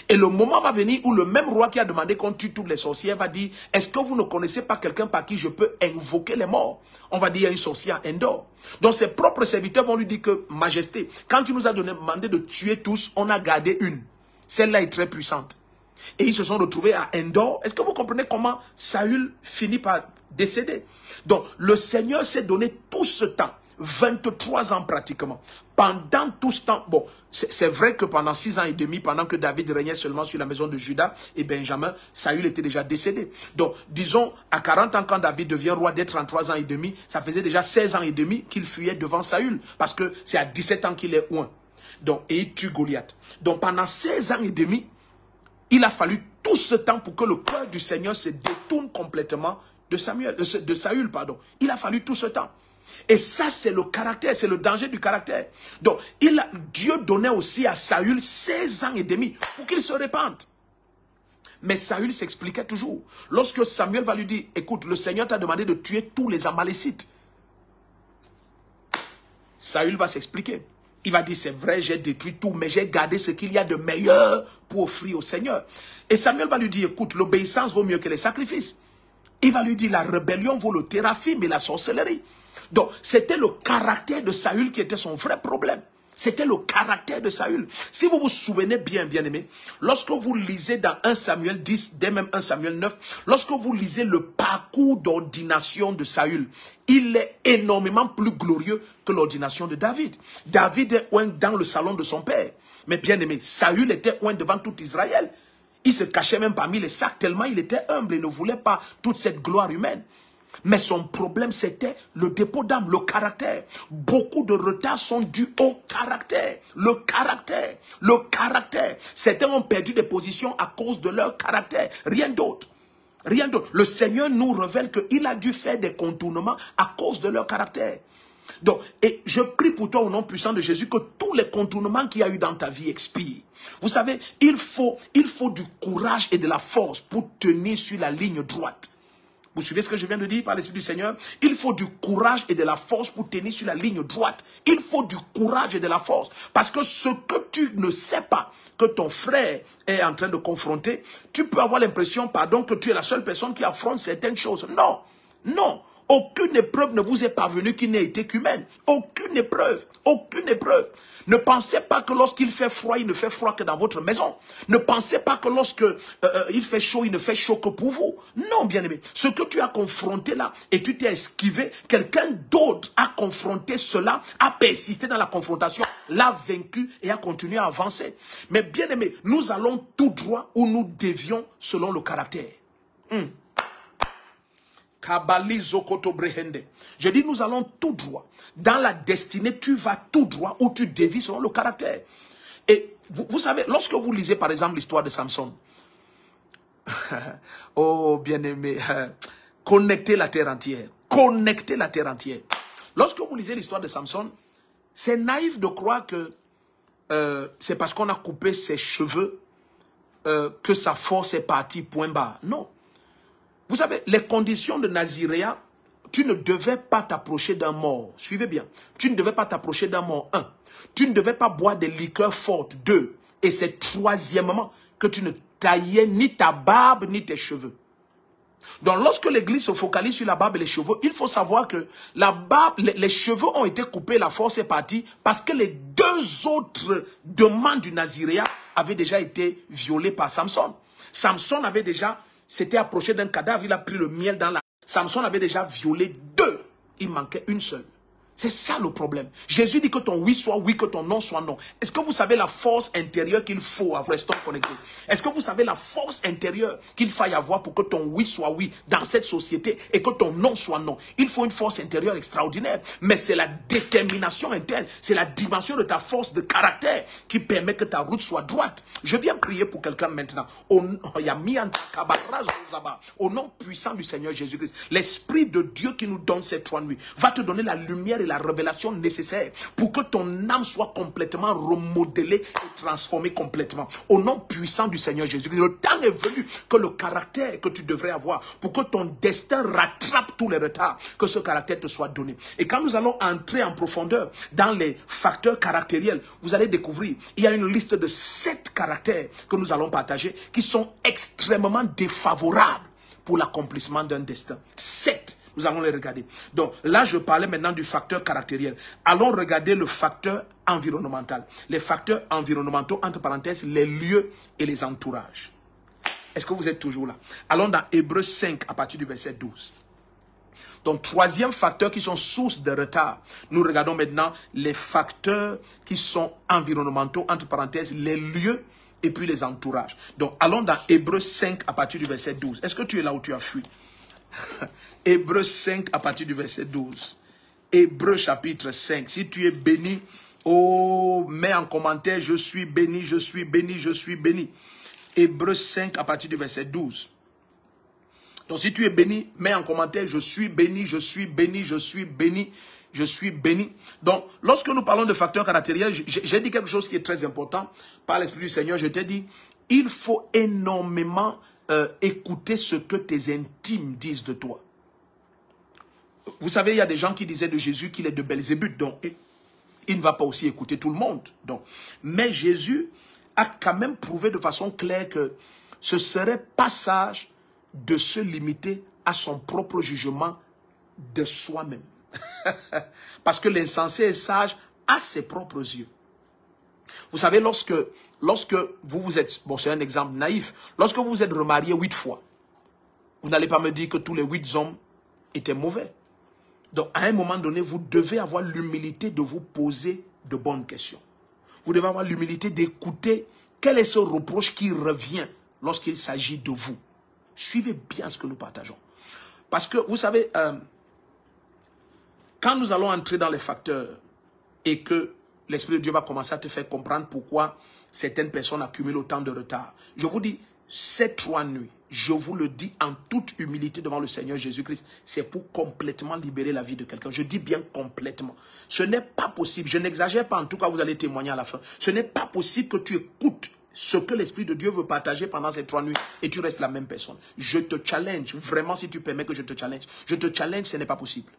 Et le moment va venir où le même roi qui a demandé qu'on tue toutes les sorcières va dire, est-ce que vous ne connaissez pas quelqu'un par qui je peux invoquer les morts? On va dire, il y a une sorcière à Endor. Donc ses propres serviteurs vont lui dire que, Majesté, quand tu nous as demandé de tuer tous, on a gardé une. Celle-là est très puissante. Et ils se sont retrouvés à Endor. Est-ce que vous comprenez comment Saül finit par décéder? Donc le Seigneur s'est donné tout ce temps. 23 ans pratiquement. Pendant tout ce temps, bon, c'est vrai que pendant 6 ans et demi, pendant que David régnait seulement sur la maison de Juda et Benjamin, Saül était déjà décédé. Donc, disons, à 40 ans, quand David devient roi dès 33 ans et demi, ça faisait déjà 16 ans et demi qu'il fuyait devant Saül, parce que c'est à 17 ans qu'il est oint. Donc, et il tue Goliath. Donc, pendant 16 ans et demi, il a fallu tout ce temps pour que le cœur du Seigneur se détourne complètement de Saül, pardon. Il a fallu tout ce temps. Et ça, c'est le caractère, c'est le danger du caractère. Donc, Dieu donnait aussi à Saül 16 ans et demi pour qu'il se répande. Mais Saül s'expliquait toujours. Lorsque Samuel va lui dire, écoute, le Seigneur t'a demandé de tuer tous les Amalécites. Saül va s'expliquer. Il va dire, c'est vrai, j'ai détruit tout, mais j'ai gardé ce qu'il y a de meilleur pour offrir au Seigneur. Et Samuel va lui dire, écoute, l'obéissance vaut mieux que les sacrifices. Il va lui dire, la rébellion vaut le téraphim et la sorcellerie. Donc, c'était le caractère de Saül qui était son vrai problème. C'était le caractère de Saül. Si vous vous souvenez bien, bien-aimés, lorsque vous lisez dans 1 Samuel 10, dès même 1 Samuel 9, lorsque vous lisez le parcours d'ordination de Saül, il est énormément plus glorieux que l'ordination de David. David est oint dans le salon de son père. Mais bien-aimé, Saül était oint devant tout Israël. Il se cachait même parmi les sacs tellement il était humble et ne voulait pas toute cette gloire humaine. Mais son problème, c'était le dépôt d'âme, le caractère. Beaucoup de retards sont dus au caractère. Le caractère. Le caractère. Certains ont perdu des positions à cause de leur caractère. Rien d'autre. Rien d'autre. Le Seigneur nous révèle qu'il a dû faire des contournements à cause de leur caractère. Donc, et je prie pour toi au nom puissant de Jésus que tous les contournements qu'il y a eu dans ta vie expirent. Vous savez, il faut du courage et de la force pour tenir sur la ligne droite. Vous suivez ce que je viens de dire par l'Esprit du Seigneur? Il faut du courage et de la force pour tenir sur la ligne droite. Il faut du courage et de la force. Parce que ce que tu ne sais pas, que ton frère est en train de confronter, tu peux avoir l'impression, pardon, que tu es la seule personne qui affronte certaines choses. Non, non. Aucune épreuve ne vous est parvenue qui n'ait été qu'humaine. Aucune épreuve. Aucune épreuve. Ne pensez pas que lorsqu'il fait froid, il ne fait froid que dans votre maison. Ne pensez pas que lorsque il fait chaud, il ne fait chaud que pour vous. Non, bien-aimé. Ce que tu as confronté là, et tu t'es esquivé, quelqu'un d'autre a confronté cela, a persisté dans la confrontation, l'a vaincu et a continué à avancer. Mais bien-aimé, nous allons tout droit où nous dévions selon le caractère. Je dis, nous allons tout droit. Dans la destinée, tu vas tout droit où tu dévies selon le caractère. Et vous savez, lorsque vous lisez par exemple l'histoire de Samson, oh bien-aimé, connectez la terre entière. Connectez la terre entière. Lorsque vous lisez l'histoire de Samson, c'est naïf de croire que c'est parce qu'on a coupé ses cheveux que sa force est partie, point barre. Non. Vous savez, les conditions de Naziréa tu ne devais pas t'approcher d'un mort. Suivez bien. Tu ne devais pas t'approcher d'un mort. 1. Tu ne devais pas boire des liqueurs fortes. 2. Et c'est troisièmement que tu ne taillais ni ta barbe ni tes cheveux. Donc lorsque l'église se focalise sur la barbe et les cheveux, il faut savoir que la barbe, les cheveux ont été coupés, la force est partie, parce que les deux autres demandes du naziréat avaient déjà été violées par Samson. Samson avait déjà, s'était approché d'un cadavre, il a pris le miel dans la... Samson avait déjà violé 2, il manquait une seule. C'est ça le problème. Jésus dit que ton oui soit oui, que ton non soit non. Est-ce que vous savez la force intérieure qu'il faut avoir? Restons connectés. Est-ce que vous savez la force intérieure qu'il faille avoir pour que ton oui soit oui dans cette société et que ton non soit non? Il faut une force intérieure extraordinaire. Mais c'est la détermination interne, c'est la dimension de ta force de caractère qui permet que ta route soit droite. Je viens prier pour quelqu'un maintenant. Au nom puissant du Seigneur Jésus-Christ, l'Esprit de Dieu qui nous donne ces 3 nuits va te donner la lumière et la révélation nécessaire pour que ton âme soit complètement remodelée et transformée complètement. Au nom puissant du Seigneur Jésus-Christ, le temps est venu que le caractère que tu devrais avoir pour que ton destin rattrape tous les retards, que ce caractère te soit donné. Et quand nous allons entrer en profondeur dans les facteurs caractériels, vous allez découvrir, il y a une liste de 7 caractères que nous allons partager qui sont extrêmement défavorables pour l'accomplissement d'un destin. 7. Nous allons les regarder. Donc là, je parlais maintenant du facteur caractériel. Allons regarder le facteur environnemental. Les facteurs environnementaux, entre parenthèses, les lieux et les entourages. Est-ce que vous êtes toujours là? Allons dans Hébreux 5 à partir du verset 12. Donc, 3e facteur qui sont source de retard. Nous regardons maintenant les facteurs qui sont environnementaux, entre parenthèses, les lieux et puis les entourages. Donc, allons dans Hébreux 5 à partir du verset 12. Est-ce que tu es là où tu as fui? Hébreux 5 à partir du verset 12. Hébreux chapitre 5. Si tu es béni, oh, mets en commentaire, je suis béni, je suis béni, je suis béni. Hébreux 5 à partir du verset 12. Donc si tu es béni, mets en commentaire, je suis béni, je suis béni, je suis béni, je suis béni. Donc lorsque nous parlons de facteurs caractériels, j'ai dit quelque chose qui est très important. Par l'Esprit du Seigneur, je t'ai dit, il faut énormément écouter ce que tes intimes disent de toi. Vous savez, il y a des gens qui disaient de Jésus qu'il est de Belzébuth, donc il ne va pas aussi écouter tout le monde. Donc, mais Jésus a quand même prouvé de façon claire que ce serait pas sage de se limiter à son propre jugement de soi-même. Parce que l'insensé est sage à ses propres yeux. Vous savez, lorsque vous vous êtes, bon c'est un exemple naïf, lorsque vous vous êtes remarié 8 fois, vous n'allez pas me dire que tous les 8 hommes étaient mauvais. Donc, à un moment donné, vous devez avoir l'humilité de vous poser de bonnes questions. Vous devez avoir l'humilité d'écouter quel est ce reproche qui revient lorsqu'il s'agit de vous. Suivez bien ce que nous partageons. Parce que, vous savez, quand nous allons entrer dans les facteurs et que l'Esprit de Dieu va commencer à te faire comprendre pourquoi certaines personnes accumulent autant de retard, je vous dis, ces 3 nuits, je vous le dis en toute humilité devant le Seigneur Jésus-Christ, c'est pour complètement libérer la vie de quelqu'un. Je dis bien complètement. Ce n'est pas possible, je n'exagère pas, en tout cas vous allez témoigner à la fin. Ce n'est pas possible que tu écoutes ce que l'Esprit de Dieu veut partager pendant ces 3 nuits et tu restes la même personne. Je te challenge, vraiment si tu permets que je te challenge. Je te challenge, ce n'est pas possible.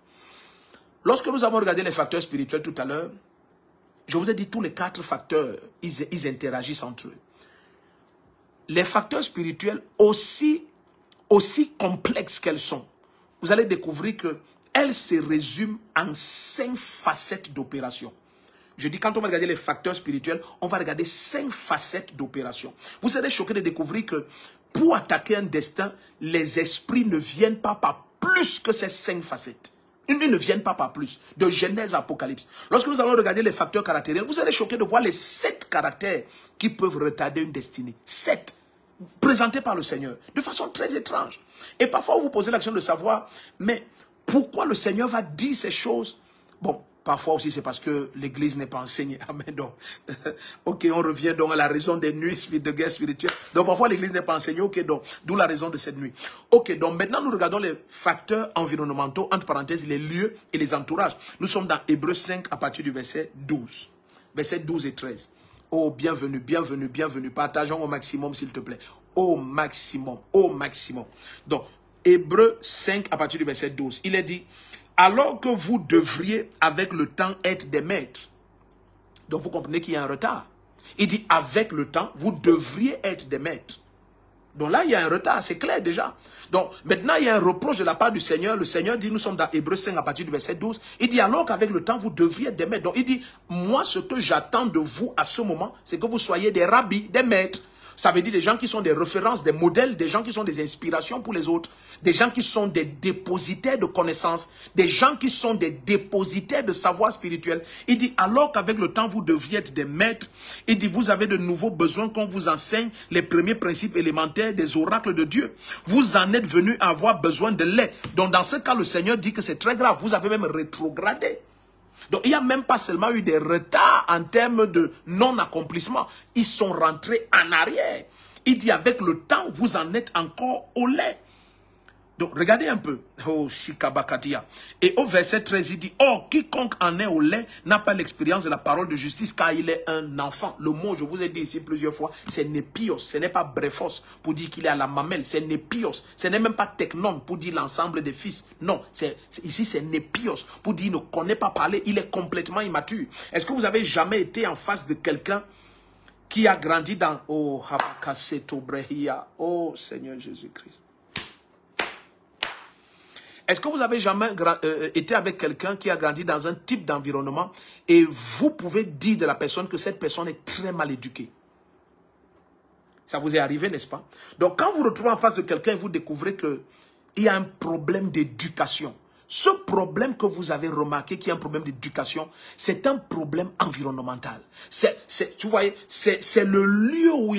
Lorsque nous avons regardé les facteurs spirituels tout à l'heure, je vous ai dit tous les 4 facteurs, ils interagissent entre eux. Les facteurs spirituels, aussi complexes qu'elles sont, vous allez découvrir qu'elles se résument en 5 facettes d'opération. Je dis, quand on va regarder les facteurs spirituels, on va regarder 5 facettes d'opération. Vous serez choqués de découvrir que pour attaquer un destin, les esprits ne viennent pas par plus que ces 5 facettes. Ils ne viennent pas par plus. De Genèse à Apocalypse. Lorsque nous allons regarder les facteurs caractériels, vous serez choqués de voir les 7 caractères qui peuvent retarder une destinée. 7. Présentés par le Seigneur. De façon très étrange. Et parfois, vous vous posez l'action de savoir, mais pourquoi le Seigneur va dire ces choses? Bon, parfois aussi, c'est parce que l'Église n'est pas enseignée. Amen. Donc, ok, on revient donc à la raison des nuits de guerre spirituelle. Donc, parfois, l'Église n'est pas enseignée. Ok, donc, d'où la raison de cette nuit. Ok, donc, maintenant, nous regardons les facteurs environnementaux, entre parenthèses, les lieux et les entourages. Nous sommes dans Hébreux 5 à partir du verset 12. Verset 12 et 13. Oh, bienvenue, bienvenue, bienvenue. Partageons au maximum, s'il te plaît. Au maximum, au maximum. Donc, Hébreux 5 à partir du verset 12. Il est dit, alors que vous devriez avec le temps être des maîtres. Donc vous comprenez qu'il y a un retard. Il dit, avec le temps, vous devriez être des maîtres. Donc là, il y a un retard, c'est clair déjà. Donc maintenant, il y a un reproche de la part du Seigneur. Le Seigneur dit, nous sommes dans Hébreux 5 à partir du verset 12. Il dit, alors qu'avec le temps, vous devriez être des maîtres. Donc il dit, moi, ce que j'attends de vous à ce moment, c'est que vous soyez des rabbis, des maîtres. Ça veut dire des gens qui sont des références, des modèles, des gens qui sont des inspirations pour les autres, des gens qui sont des dépositaires de connaissances, des gens qui sont des dépositaires de savoir spirituel. Il dit, alors qu'avec le temps, vous deviez être des maîtres. Il dit, vous avez de nouveaux besoins qu'on vous enseigne les premiers principes élémentaires des oracles de Dieu. Vous en êtes venus à avoir besoin de lait. Donc dans ce cas, le Seigneur dit que c'est très grave. Vous avez même rétrogradé. Donc, il n'y a même pas seulement eu des retards en termes de non-accomplissement. Ils sont rentrés en arrière. Il dit, avec le temps, vous en êtes encore au lait. Donc, regardez un peu. Oh, Shikabakatia. Et au verset 13, il dit, or, quiconque en est au lait n'a pas l'expérience de la parole de justice car il est un enfant. Le mot, je vous ai dit ici plusieurs fois, c'est népios. Ce n'est pas brephos pour dire qu'il est à la mamelle. C'est népios. Ce n'est même pas technon pour dire l'ensemble des fils. Non, ici c'est népios pour dire qu'il ne connaît pas parler. Il est complètement immature. Est-ce que vous avez jamais été en face de quelqu'un qui a grandi dans... Oh, Habakaseto Brehia. Oh, Seigneur Jésus-Christ. Est-ce que vous avez jamais été avec quelqu'un qui a grandi dans un type d'environnement et vous pouvez dire de la personne que cette personne est très mal éduquée? Ça vous est arrivé, n'est-ce pas? Donc, quand vous vous retrouvez en face de quelqu'un, vous découvrez qu'il y a un problème d'éducation. Ce problème que vous avez remarqué qu'il y a un problème d'éducation, c'est un problème environnemental. Tu voyez, c'est le lieu où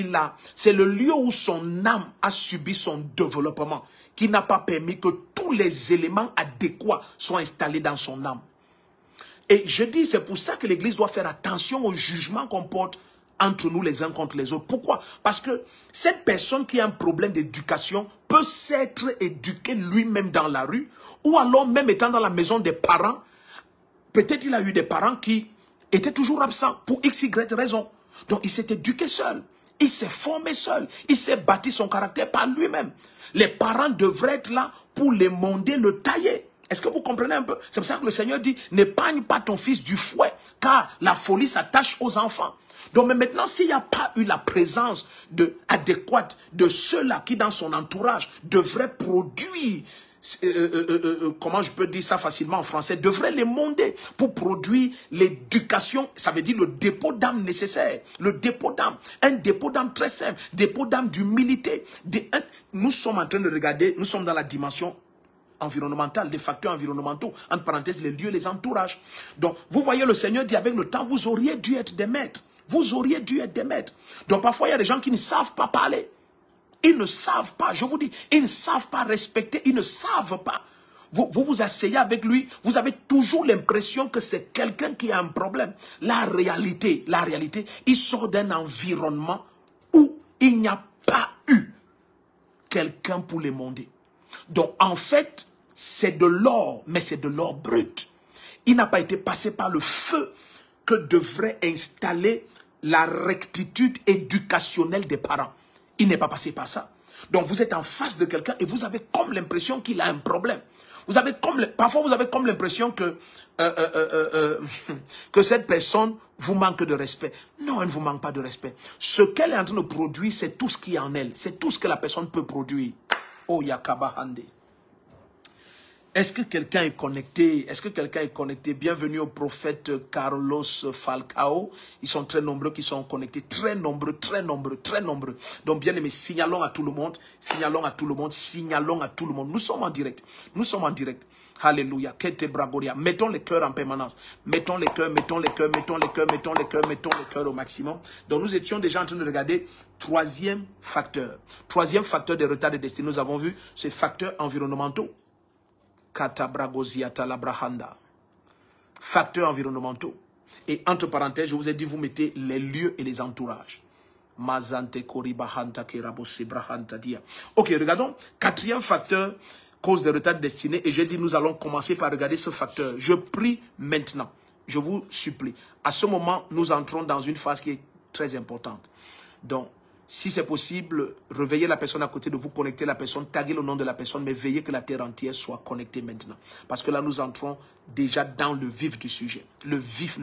c'est le lieu où son âme a subi son développement, qui n'a pas permis que tous les éléments adéquats soient installés dans son âme. Et je dis, c'est pour ça que l'Église doit faire attention au jugement qu'on porte entre nous les uns contre les autres. Pourquoi? Parce que cette personne qui a un problème d'éducation peut s'être éduqué lui-même dans la rue, ou alors même étant dans la maison des parents, peut-être il a eu des parents qui étaient toujours absents pour x, y raison. Donc il s'est éduqué seul, il s'est formé seul, il s'est bâti son caractère par lui-même. Les parents devraient être là pour l'émonder, le tailler. Est-ce que vous comprenez un peu? C'est pour ça que le Seigneur dit, n'épargne pas ton fils du fouet, car la folie s'attache aux enfants. Donc mais maintenant, s'il n'y a pas eu la présence adéquate de ceux-là qui dans son entourage devraient produire, comment je peux dire ça facilement en français, devraient les monder pour produire l'éducation, ça veut dire le dépôt d'âme nécessaire, le dépôt d'âme, un dépôt d'âme très simple, dépôt d'âme d'humilité. Nous sommes en train de regarder, nous sommes dans la dimension environnementale, des facteurs environnementaux, entre parenthèses les lieux, les entourages. Donc vous voyez, le Seigneur dit, avec le temps, vous auriez dû être des maîtres. Vous auriez dû être des maîtres. Donc parfois, il y a des gens qui ne savent pas parler. Ils ne savent pas, je vous dis, ils ne savent pas respecter, ils ne savent pas. Vous asseyez avec lui, vous avez toujours l'impression que c'est quelqu'un qui a un problème. La réalité, il sort d'un environnement où il n'y a pas eu quelqu'un pour l'émonder. Donc en fait, c'est de l'or, mais c'est de l'or brut. Il n'a pas été passé par le feu que devrait installer la rectitude éducationnelle des parents. Il n'est pas passé par ça. Donc vous êtes en face de quelqu'un et vous avez comme l'impression qu'il a un problème. Parfois vous avez comme l'impression que cette personne vous manque de respect. Non, elle ne vous manque pas de respect. Ce qu'elle est en train de produire, c'est tout ce qui est en elle. C'est tout ce que la personne peut produire. Oh, Yakaba Hande. Est-ce que quelqu'un est connecté? Est-ce que quelqu'un est connecté? Bienvenue au prophète Carlos Falcao. Ils sont très nombreux qui sont connectés. Très nombreux, très nombreux, très nombreux. Donc bien aimé, signalons à tout le monde. Signalons à tout le monde. Signalons à tout le monde. Nous sommes en direct. Nous sommes en direct. Alléluia. Kete Bragoria. Mettons les cœurs en permanence. Mettons les cœurs, mettons les cœurs, mettons les cœurs, mettons les cœurs, mettons les cœurs au maximum. Donc nous étions déjà en train de regarder troisième facteur. Troisième facteur des retards de destinée. Nous avons vu ces facteurs environnementaux. Facteurs environnementaux. Et entre parenthèses, je vous ai dit, vous mettez les lieux et les entourages. Ok, regardons. Quatrième facteur, cause des retards destinés. Et j'ai dit, nous allons commencer par regarder ce facteur. Je prie maintenant. Je vous supplie. À ce moment, nous entrons dans une phase qui est très importante. Donc, Si c'est possible, réveillez la personne à côté de vous, connectez la personne, taguez le nom de la personne, mais veillez que la terre entière soit connectée maintenant. Parce que là, nous entrons déjà dans le vif du sujet. Le vif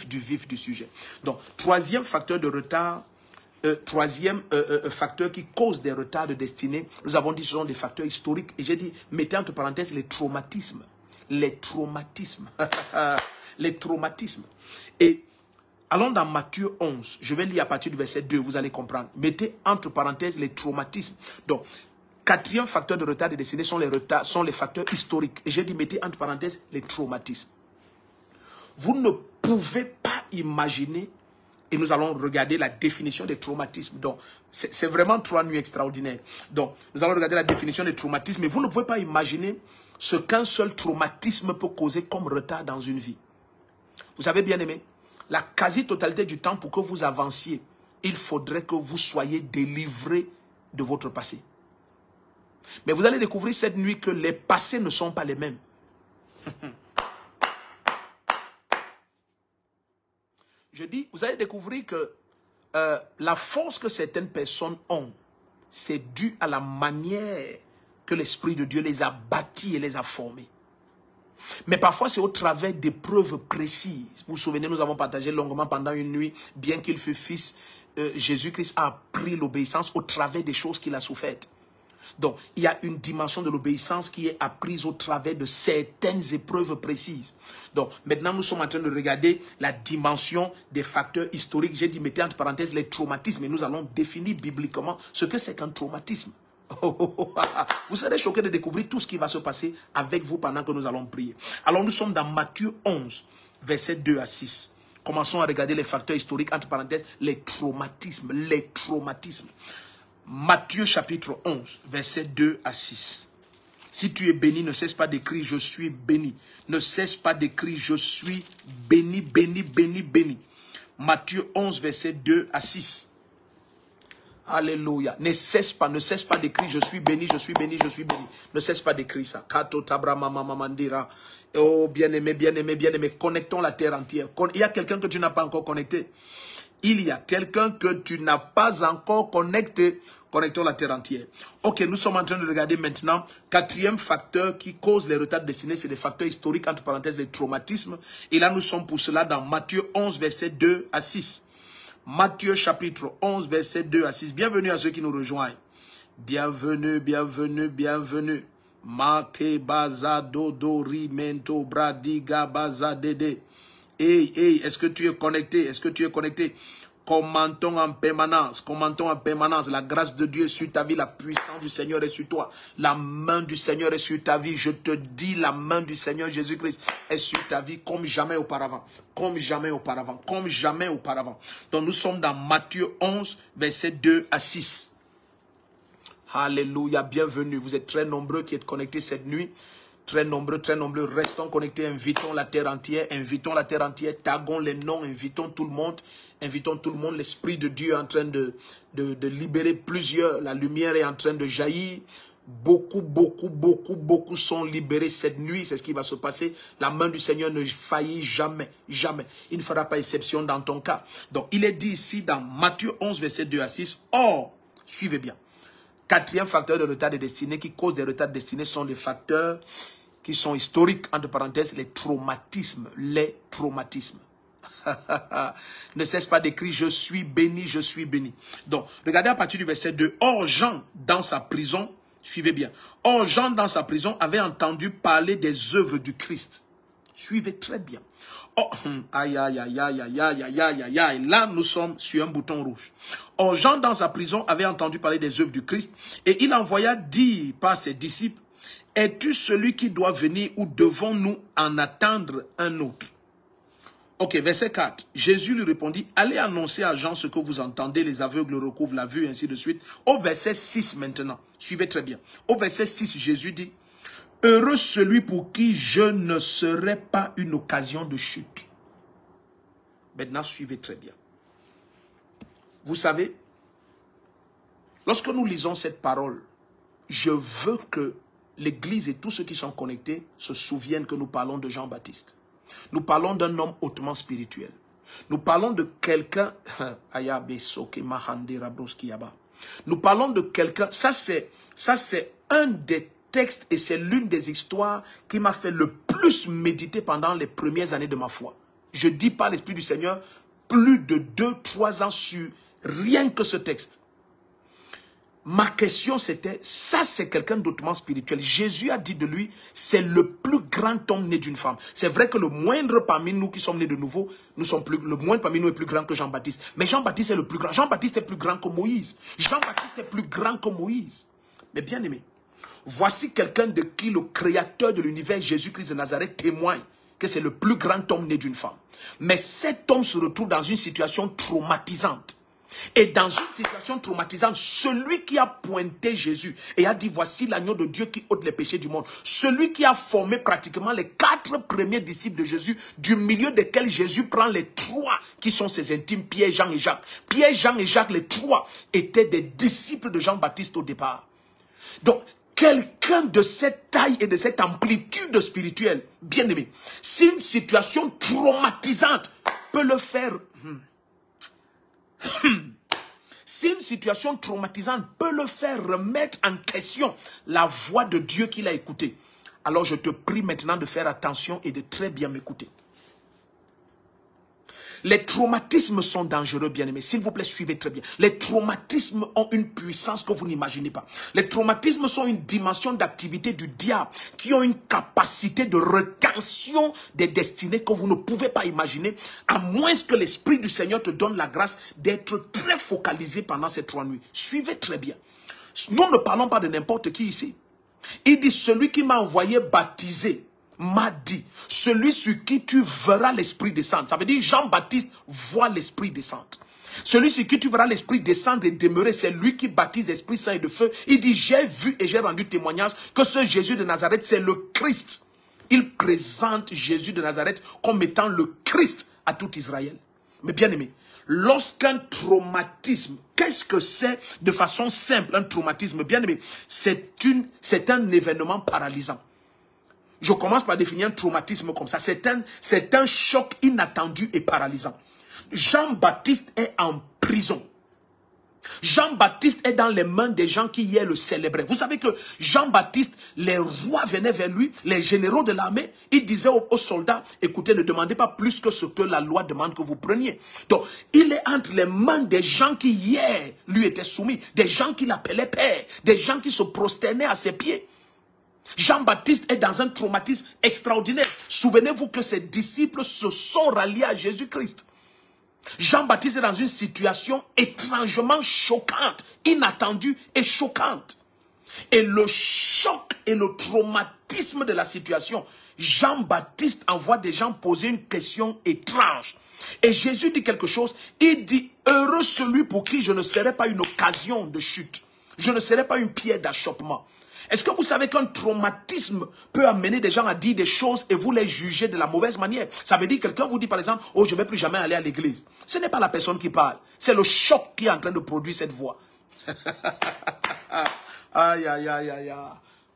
du sujet. Donc, troisième facteur de retard, facteur qui cause des retards de destinée, nous avons dit que ce sont des facteurs historiques. Et j'ai dit, mettez entre parenthèses les traumatismes. Les traumatismes. Les traumatismes. Et allons dans Matthieu 11. Je vais lire à partir du verset 2, vous allez comprendre. Mettez entre parenthèses les traumatismes. Donc, quatrième facteur de retard de destinée sont les facteurs historiques. Et j'ai dit, mettez entre parenthèses les traumatismes. Vous ne pouvez pas imaginer, et nous allons regarder la définition des traumatismes. Donc, c'est vraiment 3 nuits extraordinaires. Donc, nous allons regarder la définition des traumatismes, mais vous ne pouvez pas imaginer ce qu'un seul traumatisme peut causer comme retard dans une vie. Vous savez, bien aimé, la quasi-totalité du temps pour que vous avanciez, il faudrait que vous soyez délivré de votre passé. Mais vous allez découvrir cette nuit que les passés ne sont pas les mêmes. Je dis, vous allez découvrir que la force que certaines personnes ont, c'est dû à la manière que l'Esprit de Dieu les a bâtis et les a formés. Mais parfois, c'est au travers d'épreuves précises. Vous vous souvenez, nous avons partagé longuement pendant une nuit, bien qu'il fût fils, Jésus-Christ a appris l'obéissance au travers des choses qu'il a souffertes. Donc, il y a une dimension de l'obéissance qui est apprise au travers de certaines épreuves précises. Donc, maintenant, nous sommes en train de regarder la dimension des facteurs historiques. J'ai dit, mettez entre parenthèses les traumatismes, et nous allons définir bibliquement ce que c'est qu'un traumatisme. Vous serez choqués de découvrir tout ce qui va se passer avec vous pendant que nous allons prier. Alors nous sommes dans Matthieu 11, versets 2 à 6. Commençons à regarder les facteurs historiques, entre parenthèses, les traumatismes. Les traumatismes. Matthieu chapitre 11, versets 2 à 6. Si tu es béni, ne cesse pas d'écrire, je suis béni. Ne cesse pas d'écrire, je suis béni, béni, béni, béni. Matthieu 11, versets 2 à 6. Alléluia. Ne cesse pas d'écrire, je suis béni, je suis béni, je suis béni. Ne cesse pas d'écrire ça. Kato tabra mama mandira. Oh, bien-aimé, bien-aimé, bien-aimé. Connectons la terre entière. Il y a quelqu'un que tu n'as pas encore connecté. Il y a quelqu'un que tu n'as pas encore connecté. Connectons la terre entière. Ok, nous sommes en train de regarder maintenant. Quatrième facteur qui cause les retards destinés, c'est les facteurs historiques, entre parenthèses, les traumatismes. Et là, nous sommes pour cela dans Matthieu 11, versets 2 à 6. Matthieu chapitre 11, verset 2 à 6. Bienvenue à ceux qui nous rejoignent. Bienvenue, bienvenue, bienvenue. Make baza dodo rimento bradiga baza dede. Hey, hey, est-ce que tu es connecté? Est-ce que tu es connecté? Commentons en permanence, commentons en permanence. La grâce de Dieu est sur ta vie, la puissance du Seigneur est sur toi. La main du Seigneur est sur ta vie. Je te dis, la main du Seigneur Jésus-Christ est sur ta vie comme jamais auparavant. Comme jamais auparavant. Comme jamais auparavant. Donc nous sommes dans Matthieu 11, versets 2 à 6. Alléluia, bienvenue. Vous êtes très nombreux qui êtes connectés cette nuit. Très nombreux, restons connectés, invitons la terre entière, taguons les noms, invitons tout le monde, l'Esprit de Dieu est en train de libérer plusieurs, la lumière est en train de jaillir, beaucoup sont libérés cette nuit, c'est ce qui va se passer, la main du Seigneur ne faillit jamais, jamais, il ne fera pas exception dans ton cas. Donc il est dit ici dans Matthieu 11, verset 2 à 6, or, suivez bien, quatrième facteur de retard de destinée qui cause des retards de destinée sont les facteurs qui sont historiques, entre parenthèses, les traumatismes. Les traumatismes. Ne cesse pas d'écrire, je suis béni, je suis béni. Donc, regardez à partir du verset 2. Or, Jean, dans sa prison, suivez bien. Or, Jean, dans sa prison, avait entendu parler des œuvres du Christ. Suivez très bien. Oh, aïe, aïe, aïe, aïe, aïe, aïe, aïe, aïe, aïe. Là, nous sommes sur un bouton rouge. Or, Jean, dans sa prison, avait entendu parler des œuvres du Christ et il envoya dire par ses disciples, es-tu celui qui doit venir ou devons-nous en attendre un autre? Ok, verset 4. Jésus lui répondit, allez annoncer à Jean ce que vous entendez, les aveugles recouvrent la vue, ainsi de suite. Au verset 6 maintenant, suivez très bien. Au verset 6, Jésus dit, heureux celui pour qui je ne serai pas une occasion de chute. Maintenant, suivez très bien. Vous savez, lorsque nous lisons cette parole, je veux que l'Église et tous ceux qui sont connectés se souviennent que nous parlons de Jean-Baptiste. Nous parlons d'un homme hautement spirituel. Nous parlons de quelqu'un, nous parlons de quelqu'un, ça c'est un des textes et c'est l'une des histoires qui m'a fait le plus méditer pendant les premières années de ma foi. Je dis par l'Esprit du Seigneur, plus de 2-3 ans sur rien que ce texte. Ma question c'était, ça c'est quelqu'un d'autrement spirituel. Jésus a dit de lui, c'est le plus grand homme né d'une femme. C'est vrai que le moindre parmi nous qui sommes nés de nouveau, le moindre parmi nous est plus grand que Jean-Baptiste. Mais Jean-Baptiste est le plus grand. Jean-Baptiste est plus grand que Moïse. Jean-Baptiste est plus grand que Moïse. Mais bien aimé, voici quelqu'un de qui le créateur de l'univers, Jésus-Christ de Nazareth, témoigne que c'est le plus grand homme né d'une femme. Mais cet homme se retrouve dans une situation traumatisante. Et dans une situation traumatisante, celui qui a pointé Jésus et a dit voici l'agneau de Dieu qui ôte les péchés du monde, celui qui a formé pratiquement les 4 premiers disciples de Jésus, du milieu desquels Jésus prend les 3 qui sont ses intimes, Pierre, Jean et Jacques. Pierre, Jean et Jacques, les 3 étaient des disciples de Jean-Baptiste au départ. Donc, quelqu'un de cette taille et de cette amplitude spirituelle, bien aimé, si une situation traumatisante peut le faire... Si une situation traumatisante peut le faire remettre en question la voix de Dieu qu'il a écoutée, alors je te prie maintenant de faire attention et de très bien m'écouter. Les traumatismes sont dangereux, bien-aimés. S'il vous plaît, suivez très bien. Les traumatismes ont une puissance que vous n'imaginez pas. Les traumatismes sont une dimension d'activité du diable qui ont une capacité de retention des destinées que vous ne pouvez pas imaginer, à moins que l'Esprit du Seigneur te donne la grâce d'être très focalisé pendant ces 3 nuits. Suivez très bien. Nous ne parlons pas de n'importe qui ici. Il dit, celui qui m'a envoyé baptiser m'a dit, celui sur qui tu verras l'Esprit descendre. Ça veut dire Jean-Baptiste voit l'Esprit descendre. Celui sur qui tu verras l'Esprit descendre et demeurer, c'est lui qui baptise d'Esprit Saint et de feu. Il dit, j'ai vu et j'ai rendu témoignage que ce Jésus de Nazareth, c'est le Christ. Il présente Jésus de Nazareth comme étant le Christ à tout Israël. Mais bien aimé, lorsqu'un traumatisme, qu'est-ce que c'est de façon simple un traumatisme? Bien aimé, c'est un événement paralysant. Je commence par définir un traumatisme comme ça. C'est un choc inattendu et paralysant. Jean-Baptiste est en prison. Jean-Baptiste est dans les mains des gens qui hier le célébraient. Vous savez que Jean-Baptiste, les rois venaient vers lui, les généraux de l'armée, ils disaient aux soldats, écoutez, ne demandez pas plus que ce que la loi demande que vous preniez. Donc, il est entre les mains des gens qui hier lui étaient soumis, des gens qui l'appelaient père, des gens qui se prosternaient à ses pieds. Jean-Baptiste est dans un traumatisme extraordinaire. Souvenez-vous que ses disciples se sont ralliés à Jésus-Christ. Jean-Baptiste est dans une situation étrangement choquante, inattendue et choquante. Et le choc et le traumatisme de la situation, Jean-Baptiste envoie des gens poser une question étrange. Et Jésus dit quelque chose, il dit, heureux celui pour qui je ne serai pas une occasion de chute. Je ne serai pas une pierre d'achoppement. Est-ce que vous savez qu'un traumatisme peut amener des gens à dire des choses et vous les jugez de la mauvaise manière? Ça veut dire que quelqu'un vous dit par exemple, oh je ne vais plus jamais aller à l'église. Ce n'est pas la personne qui parle, c'est le choc qui est en train de produire cette voix. Aïe, aïe, aïe, aïe, aïe.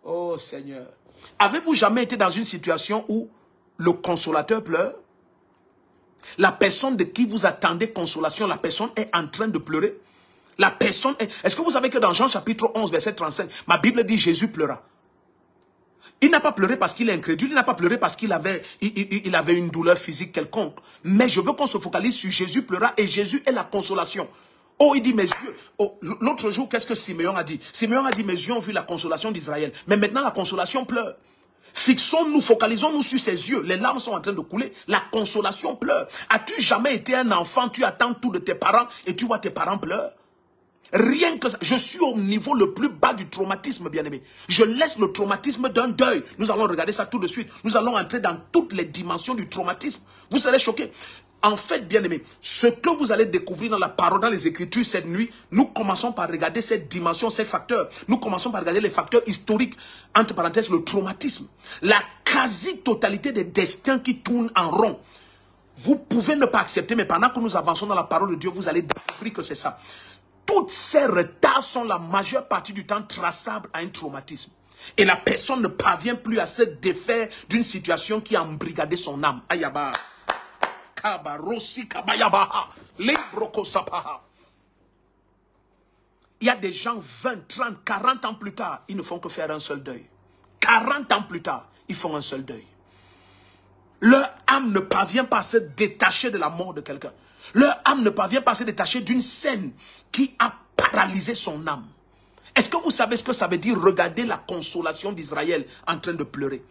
Oh Seigneur. Avez-vous jamais été dans une situation où le consolateur pleure? La personne de qui vous attendez consolation, la personne est en train de pleurer? La personne est... Est-ce que vous savez que dans Jean chapitre 11, verset 35, ma Bible dit Jésus pleura. Il n'a pas pleuré parce qu'il est incrédule, il n'a pas pleuré parce qu'il avait, il avait une douleur physique quelconque. Mais je veux qu'on se focalise sur Jésus pleura et Jésus est la consolation. Oh, il dit mes yeux. Oh, l'autre jour, qu'est-ce que Siméon a dit? Siméon a dit mes yeux ont vu la consolation d'Israël. Mais maintenant la consolation pleure. Fixons-nous, focalisons-nous sur ses yeux. Les larmes sont en train de couler. La consolation pleure. As-tu jamais été un enfant, tu attends tout de tes parents et tu vois tes parents pleurer? Rien que ça, je suis au niveau le plus bas du traumatisme, bien-aimé. Je laisse le traumatisme d'un deuil. Nous allons regarder ça tout de suite. Nous allons entrer dans toutes les dimensions du traumatisme. Vous serez choqués. En fait, bien-aimé, ce que vous allez découvrir dans la parole, dans les Écritures cette nuit, nous commençons par regarder cette dimension, ces facteurs. Nous commençons par regarder les facteurs historiques, entre parenthèses, le traumatisme. La quasi-totalité des destins qui tournent en rond. Vous pouvez ne pas accepter, mais pendant que nous avançons dans la parole de Dieu, vous allez découvrir que c'est ça. Toutes ces retards sont la majeure partie du temps traçables à un traumatisme. Et la personne ne parvient plus à se défaire d'une situation qui a embrigadé son âme. Ayaba. Kaba, Rossi Kabayabaha, Librokosapaha. Il y a des gens 20, 30, 40 ans plus tard, ils ne font que faire un seul deuil. 40 ans plus tard, ils font un seul deuil. Leur âme ne parvient pas à se détacher de la mort de quelqu'un. Leur âme ne parvient pas à se détacher d'une scène qui a paralysé son âme. Est-ce que vous savez ce que ça veut dire regarder la consolation d'Israël en train de pleurer?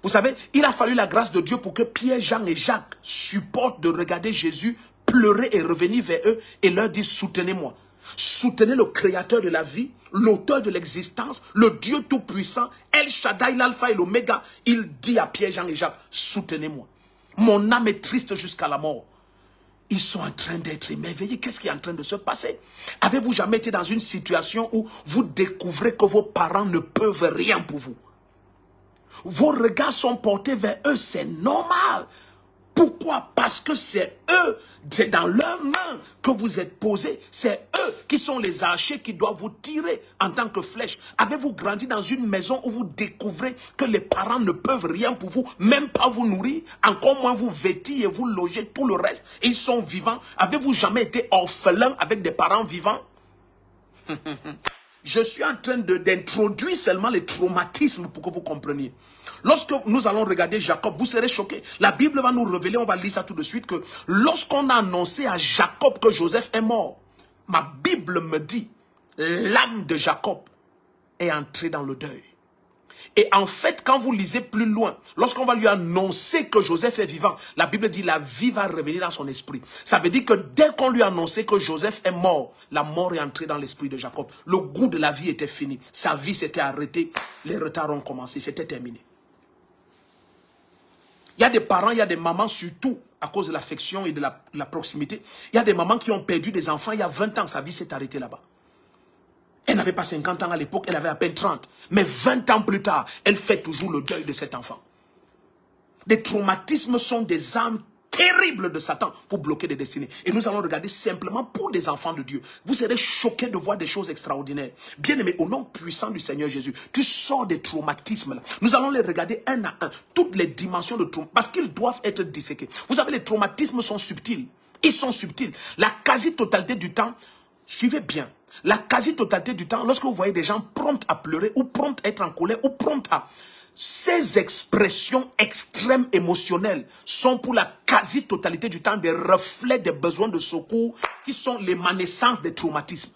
Vous savez, il a fallu la grâce de Dieu pour que Pierre, Jean et Jacques supportent de regarder Jésus pleurer et revenir vers eux et leur dire soutenez-moi. Soutenez le créateur de la vie, l'auteur de l'existence, le Dieu tout-puissant, El Shaddai, l'alpha et l'oméga. Il dit à Pierre, Jean et Jacques, soutenez-moi. Mon âme est triste jusqu'à la mort. Ils sont en train d'être émerveillés. Qu'est-ce qui est en train de se passer? Avez-vous jamais été dans une situation où vous découvrez que vos parents ne peuvent rien pour vous? Vos regards sont portés vers eux, c'est normal. Pourquoi? Parce que c'est eux, c'est dans leurs mains que vous êtes posés. C'est eux qui sont les archers qui doivent vous tirer en tant que flèche. Avez-vous grandi dans une maison où vous découvrez que les parents ne peuvent rien pour vous, même pas vous nourrir, encore moins vous vêtir et vous loger, tout le reste, et ils sont vivants? Avez-vous jamais été orphelin avec des parents vivants? Je suis en train d'introduire seulement les traumatismes pour que vous compreniez. Lorsque nous allons regarder Jacob, vous serez choqués. La Bible va nous révéler, on va lire ça tout de suite, que lorsqu'on a annoncé à Jacob que Joseph est mort, ma Bible me dit, l'âme de Jacob est entrée dans le deuil. Et en fait, quand vous lisez plus loin, lorsqu'on va lui annoncer que Joseph est vivant, la Bible dit la vie va revenir dans son esprit. Ça veut dire que dès qu'on lui a annoncé que Joseph est mort, la mort est entrée dans l'esprit de Jacob. Le goût de la vie était fini. Sa vie s'était arrêtée. Les retards ont commencé. C'était terminé. Il y a des parents, il y a des mamans, surtout à cause de l'affection et de la proximité. Il y a des mamans qui ont perdu des enfants il y a 20 ans. Sa vie s'est arrêtée là-bas. Elle n'avait pas 50 ans à l'époque, elle avait à peine 30. Mais 20 ans plus tard, elle fait toujours le deuil de cet enfant. Les traumatismes sont des armes terribles de Satan pour bloquer des destinées. Et nous allons regarder simplement pour des enfants de Dieu. Vous serez choqués de voir des choses extraordinaires. Bien-aimés, au nom puissant du Seigneur Jésus, tu sors des traumatismes là. Nous allons les regarder un à un. Toutes les dimensions de traumatisme, parce qu'ils doivent être disséqués. Vous savez, les traumatismes sont subtils. Ils sont subtils. La quasi-totalité du temps, suivez bien. La quasi-totalité du temps, lorsque vous voyez des gens prompts à pleurer, ou prompts à être en colère, ou prompts à... Ces expressions extrêmes émotionnelles sont pour la quasi-totalité du temps des reflets des besoins de secours qui sont l'émanescence des traumatismes.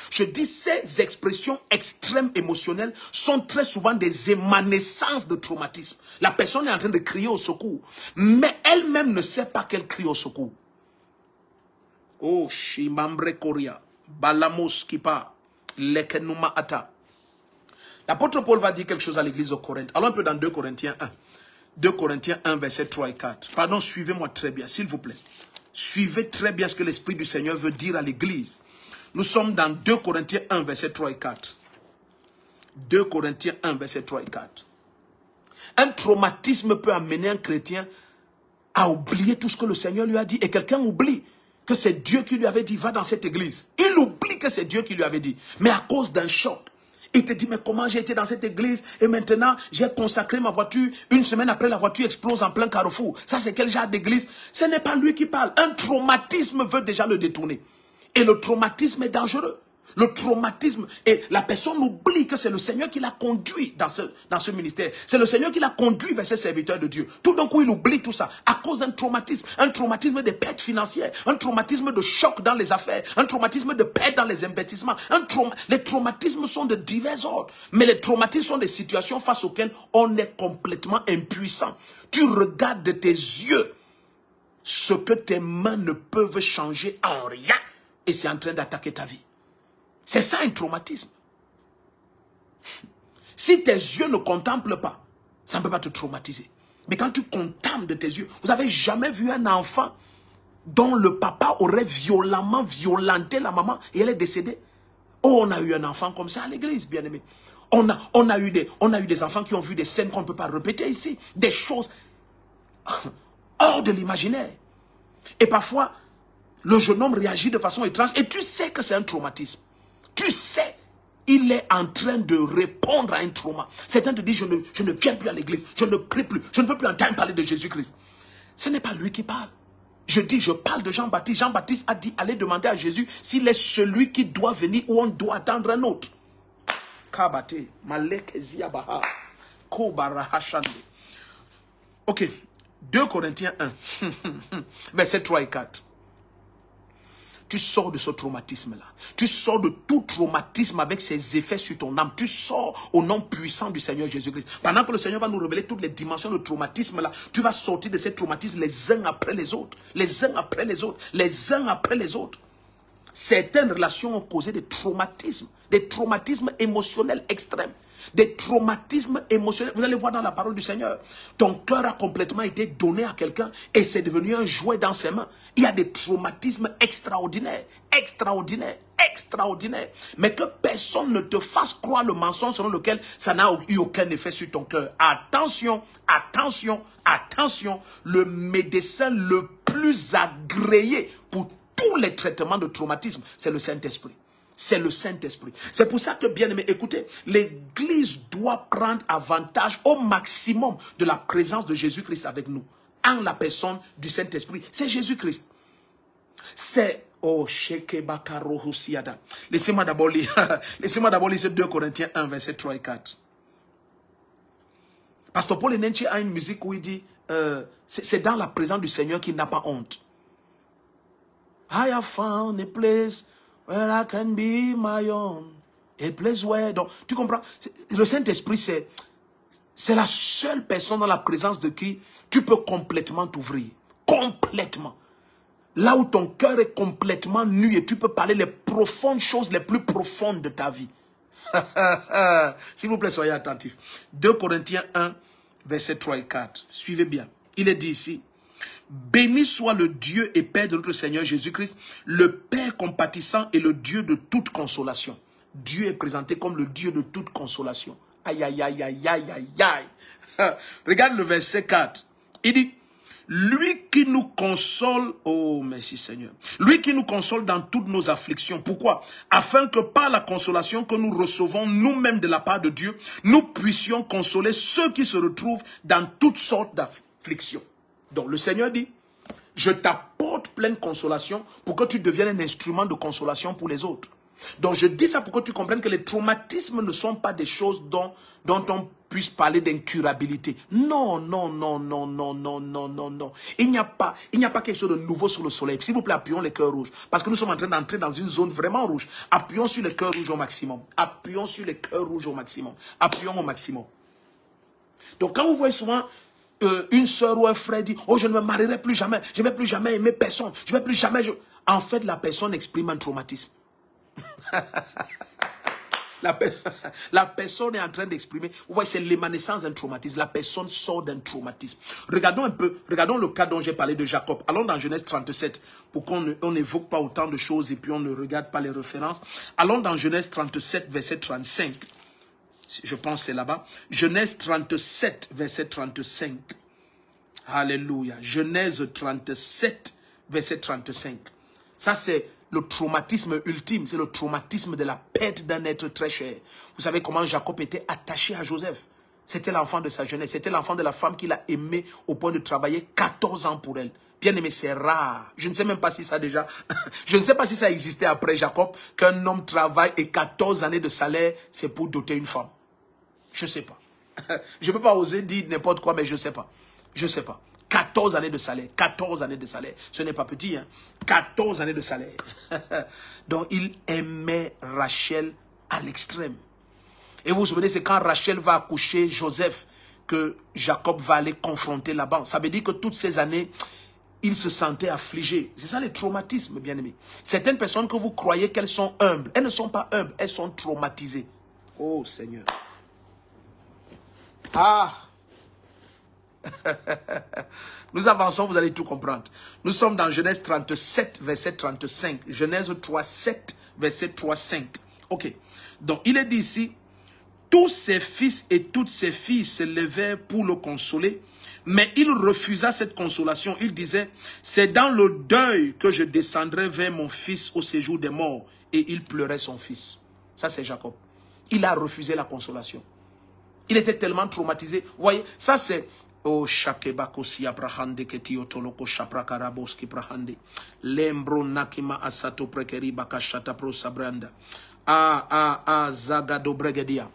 Je dis ces expressions extrêmes émotionnelles sont très souvent des émanescences de traumatisme. La personne est en train de crier au secours, mais elle-même ne sait pas qu'elle crie au secours. Oh, Shimambre Korea, Balamos Kipa, Lekenuma Ata. L'apôtre Paul va dire quelque chose à l'église de Corinthe. Allons un peu dans 2 Corinthiens 1. 2 Corinthiens 1, versets 3 et 4. Pardon, suivez-moi très bien, s'il vous plaît. Suivez très bien ce que l'Esprit du Seigneur veut dire à l'église. Nous sommes dans 2 Corinthiens 1, versets 3 et 4. 2 Corinthiens 1, versets 3 et 4. Un traumatisme peut amener un chrétien à oublier tout ce que le Seigneur lui a dit. Et quelqu'un oublie que c'est Dieu qui lui avait dit, va dans cette église. Il oublie que c'est Dieu qui lui avait dit. Mais à cause d'un choc, il te dit, mais comment j'ai été dans cette église et maintenant j'ai consacré ma voiture. Une semaine après, la voiture explose en plein carrefour. Ça, c'est quel genre d'église? Ce n'est pas lui qui parle. Un traumatisme veut déjà le détourner. Et le traumatisme est dangereux. Le traumatisme, et la personne oublie que c'est le Seigneur qui l'a conduit dans ce ministère. C'est le Seigneur qui l'a conduit vers ses serviteurs de Dieu. Tout d'un coup, il oublie tout ça à cause d'un traumatisme. Un traumatisme de perte financière, un traumatisme de choc dans les affaires, un traumatisme de perte dans les investissements. Les traumatismes sont de divers ordres. Mais les traumatismes sont des situations face auxquelles on est complètement impuissant. Tu regardes de tes yeux ce que tes mains ne peuvent changer en rien. Et c'est en train d'attaquer ta vie. C'est ça un traumatisme. Si tes yeux ne contemplent pas, ça ne peut pas te traumatiser. Mais quand tu contemples de tes yeux, vous n'avez jamais vu un enfant dont le papa aurait violemment violenté la maman et elle est décédée? Oh, on a eu un enfant comme ça à l'église, bien-aimé. On a eu des enfants qui ont vu des scènes qu'on ne peut pas répéter ici. Des choses hors de l'imaginaire. Et parfois, le jeune homme réagit de façon étrange et tu sais que c'est un traumatisme. Tu sais, il est en train de répondre à un trauma. Certains te disent, je ne viens plus à l'église, je ne prie plus, je ne veux plus entendre parler de Jésus-Christ. Ce n'est pas lui qui parle. Je dis, je parle de Jean-Baptiste. Jean-Baptiste a dit, allez demander à Jésus s'il est celui qui doit venir ou on doit attendre un autre. Kabate, Malek Ziabaha, Kobara Hashande. Ok, 2 Corinthiens 1, verset 3 et 4. Tu sors de ce traumatisme-là. Tu sors de tout traumatisme avec ses effets sur ton âme. Tu sors au nom puissant du Seigneur Jésus-Christ. Pendant que le Seigneur va nous révéler toutes les dimensions de traumatisme-là, tu vas sortir de ces traumatismes les uns après les autres. Les uns après les autres. Les uns après les autres. Certaines relations ont causé des traumatismes émotionnels extrêmes. Des traumatismes émotionnels. Vous allez voir dans la parole du Seigneur. Ton cœur a complètement été donné à quelqu'un et c'est devenu un jouet dans ses mains. Il y a des traumatismes extraordinaires. Extraordinaires. Extraordinaires. Mais que personne ne te fasse croire le mensonge selon lequel ça n'a eu aucun effet sur ton cœur. Attention, attention, attention. Le médecin le plus agréé pour tous les traitements de traumatisme, c'est le Saint-Esprit. C'est le Saint-Esprit. C'est pour ça que, bien aimé, écoutez, l'Église doit prendre avantage au maximum de la présence de Jésus-Christ avec nous. En la personne du Saint-Esprit. C'est Jésus-Christ. C'est... Oh, laissez-moi d'abord lire. Laissez-moi d'abord lire 2 Corinthiens 1, verset 3 et 4. Pasteur Paul Enenche a une musique où il dit, c'est dans la présence du Seigneur qu'il n'a pas honte. I have found a place where I can be my own. A place where... Donc, tu comprends? Le Saint-Esprit, c'est la seule personne dans la présence de qui tu peux complètement t'ouvrir. Complètement. Là où ton cœur est complètement nu et tu peux parler les profondes choses les plus profondes de ta vie. S'il vous plaît, soyez attentifs. 2 Corinthiens 1, verset 3 et 4. Suivez bien. Il est dit ici. Béni soit le Dieu et Père de notre Seigneur Jésus-Christ, le Père compatissant et le Dieu de toute consolation. Dieu est présenté comme le Dieu de toute consolation. Aïe, aïe, aïe, aïe, aïe, aïe, aïe. Regarde le verset 4. Il dit, lui qui nous console, oh merci Seigneur, lui qui nous console dans toutes nos afflictions. Pourquoi? Afin que par la consolation que nous recevons nous-mêmes de la part de Dieu, nous puissions consoler ceux qui se retrouvent dans toutes sortes d'afflictions. Donc le Seigneur dit, je t'apporte pleine consolation pour que tu deviennes un instrument de consolation pour les autres. Donc je dis ça pour que tu comprennes que les traumatismes ne sont pas des choses dont on puisse parler d'incurabilité. Non, non, non, non, non, non, non, non, non. Il n'y a pas quelque chose de nouveau sous le soleil. S'il vous plaît, appuyons les cœurs rouges. Parce que nous sommes en train d'entrer dans une zone vraiment rouge. Appuyons sur les cœurs rouges au maximum. Appuyons sur les cœurs rouges au maximum. Appuyons au maximum. Donc quand vous voyez souvent... une sœur ou un frère dit, oh je ne me marierai plus jamais, je ne vais plus jamais aimer personne, je ne vais plus jamais... En fait, la personne exprime un traumatisme. La personne est en train d'exprimer, vous voyez, c'est l'émanescence d'un traumatisme. La personne sort d'un traumatisme. Regardons un peu, regardons le cas dont j'ai parlé de Jacob. Allons dans Genèse 37, pour qu'on n'évoque pas autant de choses et puis on ne regarde pas les références. Allons dans Genèse 37, verset 35. Je pense que c'est là-bas. Genèse 37, verset 35. Alléluia. Genèse 37, verset 35. Ça, c'est le traumatisme ultime. C'est le traumatisme de la perte d'un être très cher. Vous savez comment Jacob était attaché à Joseph. C'était l'enfant de sa jeunesse. C'était l'enfant de la femme qu'il a aimé au point de travailler 14 ans pour elle. Bien aimé, c'est rare. Je ne sais même pas si ça déjà... Je ne sais pas si ça existait après Jacob, qu'un homme travaille et 14 années de salaire, c'est pour doter une femme. Je ne sais pas. Je ne peux pas oser dire n'importe quoi, mais je ne sais pas. Je ne sais pas. 14 années de salaire. 14 années de salaire. Ce n'est pas petit, hein. 14 années de salaire. Donc, il aimait Rachel à l'extrême. Et vous vous souvenez, c'est quand Rachel va accoucher Joseph que Jacob va aller confronter Laban. Ça veut dire que toutes ces années, il se sentait affligé. C'est ça les traumatismes, bien-aimés. Certaines personnes que vous croyez qu'elles sont humbles, elles ne sont pas humbles, elles sont traumatisées. Oh Seigneur. Ah. Nous avançons, vous allez tout comprendre. Nous sommes dans Genèse 37, verset 35. Genèse 3, 7, verset 3, 5. Ok. Donc, il est dit ici, tous ses fils et toutes ses filles se levèrent pour le consoler, mais il refusa cette consolation. Il disait, c'est dans le deuil que je descendrai vers mon fils au séjour des morts. Et il pleurait son fils. Ça, c'est Jacob. Il a refusé la consolation. Il était tellement traumatisé. Vous voyez, ça c'est Oh, Shakebakos Yabrahande Ketiotoloko Shaprakaraboski Brahande. Lembro Nakima Asato Prekeri Bakashata Pro Sabranda. Zagado Bregedia.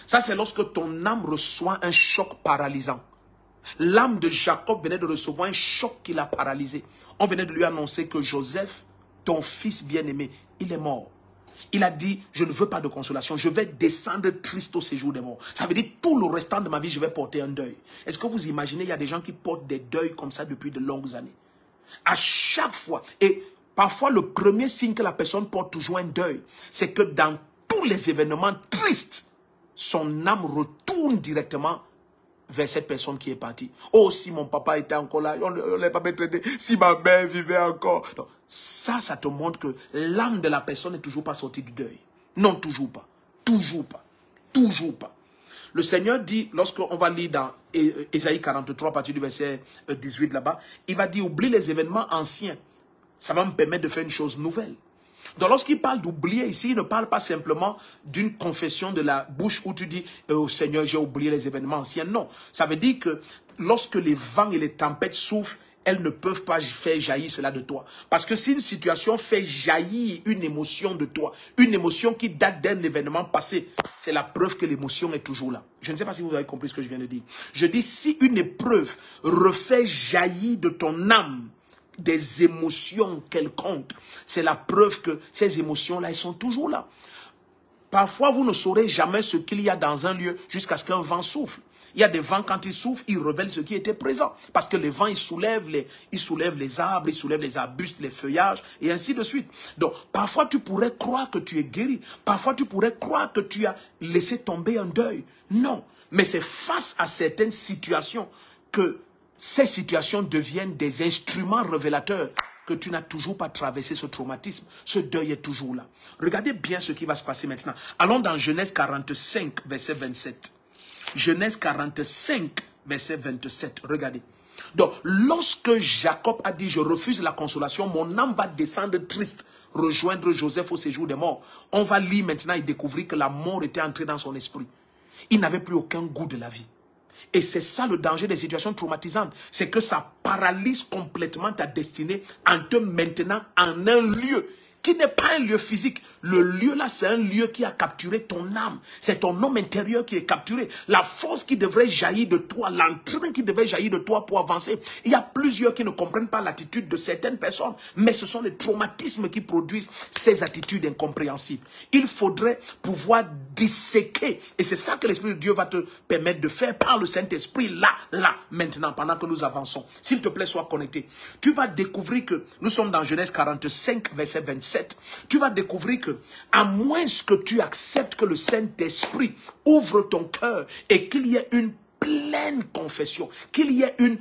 Ça, c'est lorsque ton âme reçoit un choc paralysant. L'âme de Jacob venait de recevoir un choc qui l'a paralysé. On venait de lui annoncer que Joseph, ton fils bien-aimé, il est mort. Il a dit, je ne veux pas de consolation, je vais descendre triste au séjour des morts. Ça veut dire, tout le restant de ma vie, je vais porter un deuil. Est-ce que vous imaginez, il y a des gens qui portent des deuils comme ça depuis de longues années. À chaque fois, et parfois le premier signe que la personne porte toujours un deuil, c'est que dans tous les événements tristes, son âme retourne directement vers cette personne qui est partie. Oh, si mon papa était encore là, on ne l'aurait pas traité. Si ma mère vivait encore. Donc, ça te montre que l'âme de la personne n'est toujours pas sortie du deuil. Non, toujours pas. Toujours pas. Toujours pas. Le Seigneur dit, lorsqu'on va lire dans Ésaïe 43, à partir du verset 18 là-bas, il va dire, oublie les événements anciens. Ça va me permettre de faire une chose nouvelle. Donc lorsqu'il parle d'oublier ici, il ne parle pas simplement d'une confession de la bouche où tu dis oh Seigneur, j'ai oublié les événements anciens. Non, ça veut dire que lorsque les vents et les tempêtes soufflent, elles ne peuvent pas faire jaillir cela de toi. Parce que si une situation fait jaillir une émotion de toi, une émotion qui date d'un événement passé, c'est la preuve que l'émotion est toujours là. Je ne sais pas si vous avez compris ce que je viens de dire. Je dis, si une épreuve refait jaillir de ton âme des émotions quelconques, c'est la preuve que ces émotions-là, elles sont toujours là. Parfois, vous ne saurez jamais ce qu'il y a dans un lieu jusqu'à ce qu'un vent souffle. Il y a des vents, quand ils soufflent, ils révèlent ce qui était présent. Parce que les vents, ils soulèvent les arbres, ils soulèvent les arbustes, les feuillages, et ainsi de suite. Donc, parfois, tu pourrais croire que tu es guéri. Parfois, tu pourrais croire que tu as laissé tomber un deuil. Non, mais c'est face à certaines situations que ces situations deviennent des instruments révélateurs que tu n'as toujours pas traversé ce traumatisme. Ce deuil est toujours là. Regardez bien ce qui va se passer maintenant. Allons dans Genèse 45, verset 27. Genèse 45, verset 27. Regardez. Donc, lorsque Jacob a dit, je refuse la consolation, mon âme va descendre triste, rejoindre Joseph au séjour des morts. On va lire maintenant et découvrir que la mort était entrée dans son esprit. Il n'avait plus aucun goût de la vie. Et c'est ça le danger des situations traumatisantes. C'est que ça paralyse complètement ta destinée en te maintenant en un lieu qui n'est pas un lieu physique. Le lieu là, c'est un lieu qui a capturé ton âme. C'est ton homme intérieur qui est capturé. La force qui devrait jaillir de toi, l'entrain qui devait jaillir de toi pour avancer. Il y a plusieurs qui ne comprennent pas l'attitude de certaines personnes, mais ce sont les traumatismes qui produisent ces attitudes incompréhensibles. Il faudrait pouvoir disséquer. Et c'est ça que l'Esprit de Dieu va te permettre de faire par le Saint-Esprit, là, maintenant, pendant que nous avançons. S'il te plaît, sois connecté. Tu vas découvrir que nous sommes dans Genèse 45, verset 27. Tu vas découvrir que, à moins que tu acceptes que le Saint-Esprit ouvre ton cœur et qu'il y ait une pleine confession, qu'il y ait une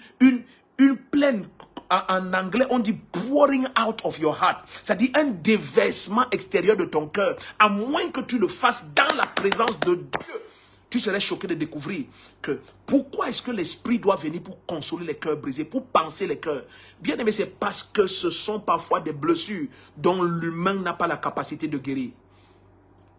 pleine, en anglais on dit pouring out of your heart, c'est-à-dire un déversement extérieur de ton cœur, à moins que tu le fasses dans la présence de Dieu, tu serais choqué de découvrir que pourquoi est-ce que l'Esprit doit venir pour consoler les cœurs brisés, pour penser les cœurs. Bien aimé, c'est parce que ce sont parfois des blessures dont l'humain n'a pas la capacité de guérir.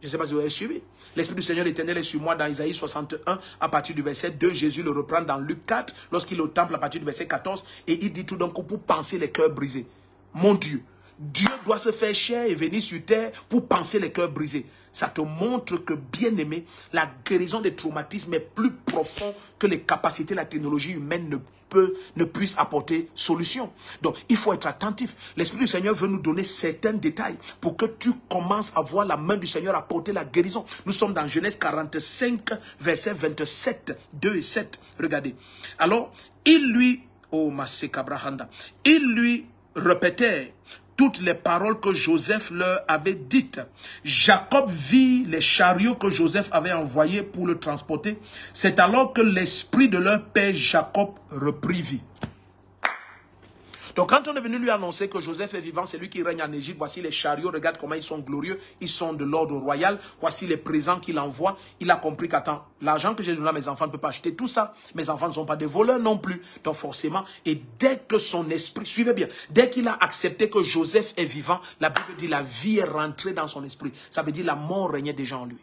Je ne sais pas si vous avez suivi. L'Esprit du Seigneur l'Éternel est sur moi dans Isaïe 61 à partir du verset 2. Jésus le reprend dans Luc 4 lorsqu'il est au temple à partir du verset 14 et il dit tout d'un coup pour penser les cœurs brisés. Mon Dieu, Dieu doit se faire chair et venir sur terre pour penser les cœurs brisés. Ça te montre que, bien aimé, la guérison des traumatismes est plus profonde que les capacités de la technologie humaine ne puisse apporter solution. Donc, il faut être attentif. L'Esprit du Seigneur veut nous donner certains détails pour que tu commences à voir la main du Seigneur apporter la guérison. Nous sommes dans Genèse 45, verset 27, 2 et 7. Regardez. Alors, il lui répétait toutes les paroles que Joseph leur avait dites. Jacob vit les chariots que Joseph avait envoyés pour le transporter. C'est alors que l'esprit de leur père Jacob reprit vie. Donc quand on est venu lui annoncer que Joseph est vivant, c'est lui qui règne en Égypte, voici les chariots, regarde comment ils sont glorieux, ils sont de l'ordre royal, voici les présents qu'il envoie, il a compris qu'attends, l'argent que j'ai donné à mes enfants ne peut pas acheter tout ça, mes enfants ne sont pas des voleurs non plus, donc forcément, et dès que son esprit, suivez bien, dès qu'il a accepté que Joseph est vivant, la Bible dit la vie est rentrée dans son esprit, ça veut dire la mort régnait déjà en lui.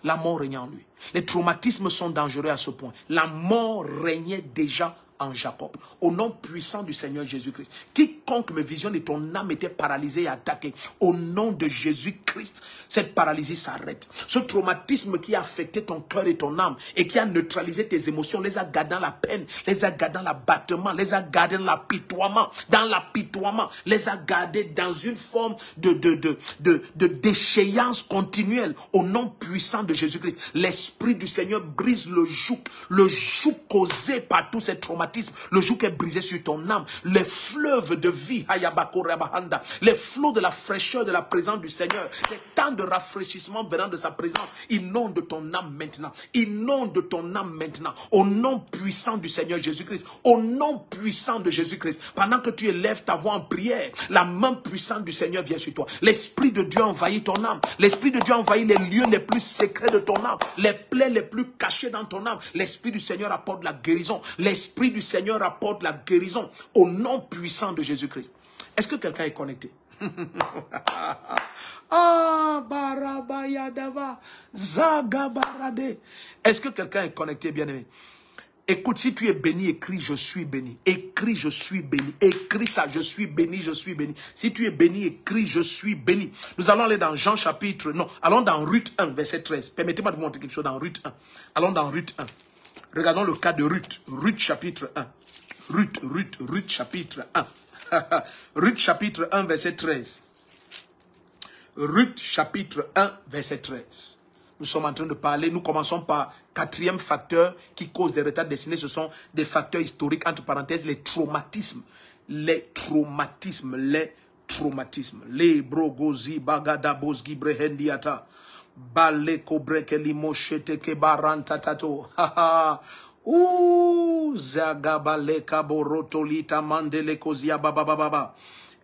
La mort régnait en lui. Les traumatismes sont dangereux à ce point. La mort régnait déjà en Jacob, au nom puissant du Seigneur Jésus-Christ. Quiconque me visionne et ton âme était paralysée et attaquée, au nom de Jésus-Christ, cette paralysie s'arrête. Ce traumatisme qui a affecté ton cœur et ton âme et qui a neutralisé tes émotions, les a gardés dans la peine, les a gardés dans l'abattement, les a gardés dans l'apitoiement, les a gardés dans une forme de déchéance continuelle, au nom puissant de Jésus-Christ. L'Esprit du Seigneur brise le joug causé par tous ces traumatismes. Le joug est brisé sur ton âme. Les fleuves de vie, les flots de la fraîcheur de la présence du Seigneur, les temps de rafraîchissement venant de sa présence, inondent ton âme maintenant. Inonde ton âme maintenant. Au nom puissant du Seigneur Jésus-Christ. Au nom puissant de Jésus-Christ. Pendant que tu élèves ta voix en prière, la main puissante du Seigneur vient sur toi. L'Esprit de Dieu envahit ton âme. L'Esprit de Dieu envahit les lieux les plus secrets de ton âme. Les plaies les plus cachées dans ton âme. L'Esprit du Seigneur apporte la guérison. L'Esprit du Seigneur apporte la guérison au nom puissant de Jésus-Christ. Est-ce que quelqu'un est connecté? Ah, barabayadava, zagabarade. Est-ce que quelqu'un est connecté, bien-aimé? Écoute, si tu es béni, écris je suis béni. Écris je suis béni. Écris ça, je suis béni, je suis béni. Si tu es béni, écris je suis béni. Nous allons aller dans Jean chapitre, non, allons dans Ruth 1, verset 13. Permettez-moi de vous montrer quelque chose dans Ruth 1. Allons dans Ruth 1. Regardons le cas de Ruth. Ruth chapitre 1. Ruth chapitre 1. Ruth chapitre 1, verset 13. Ruth chapitre 1, verset 13. Nous sommes en train de parler, nous commençons par quatrième facteur qui cause des retards destinés. Ce sont des facteurs historiques, entre parenthèses, les traumatismes. Les traumatismes. Les brogozi bagadaboz gibrehendiata. Bale kobreke limoshete kebarantatato. Zagabale kaborotolita mandele kozia babababa.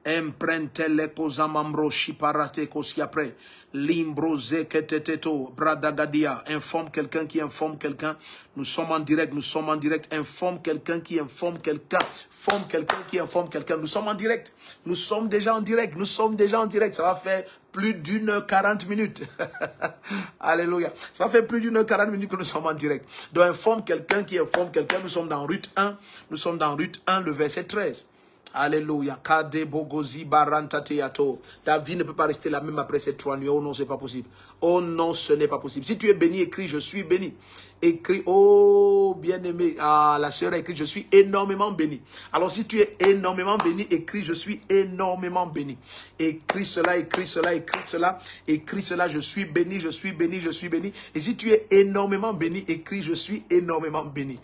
Emprentele kozamambro shiparate kosiapre. Limbrose keteteto bradagadia. Informe quelqu'un qui informe quelqu'un. Nous sommes en direct, nous sommes en direct. Informe quelqu'un qui informe quelqu'un. Forme quelqu'un qui informe quelqu'un. Nous sommes en direct. Nous sommes déjà en direct. Nous sommes déjà en direct. Ça va faire plus d'1h40 minutes. Alléluia. Ça va faire plus d'1h40 minutes que nous sommes en direct. Donc informe quelqu'un qui informe quelqu'un. Nous sommes dans Ruth 1. Nous sommes dans Ruth 1, le verset 13. Alléluia. Kade bogozi barantateato. Ta vie ne peut pas rester la même après ces 3 nuits. Oh non, c'est pas possible. Oh non, ce n'est pas possible. Si tu es béni, écris je suis béni. Écris, oh bien-aimé. Ah, la sœur a écrit je suis énormément béni. Alors si tu es énormément béni, écris je suis énormément béni. Écris cela, écris cela, écris cela. Écris cela, je suis béni, je suis béni, je suis béni. Et si tu es énormément béni, écris je suis énormément béni.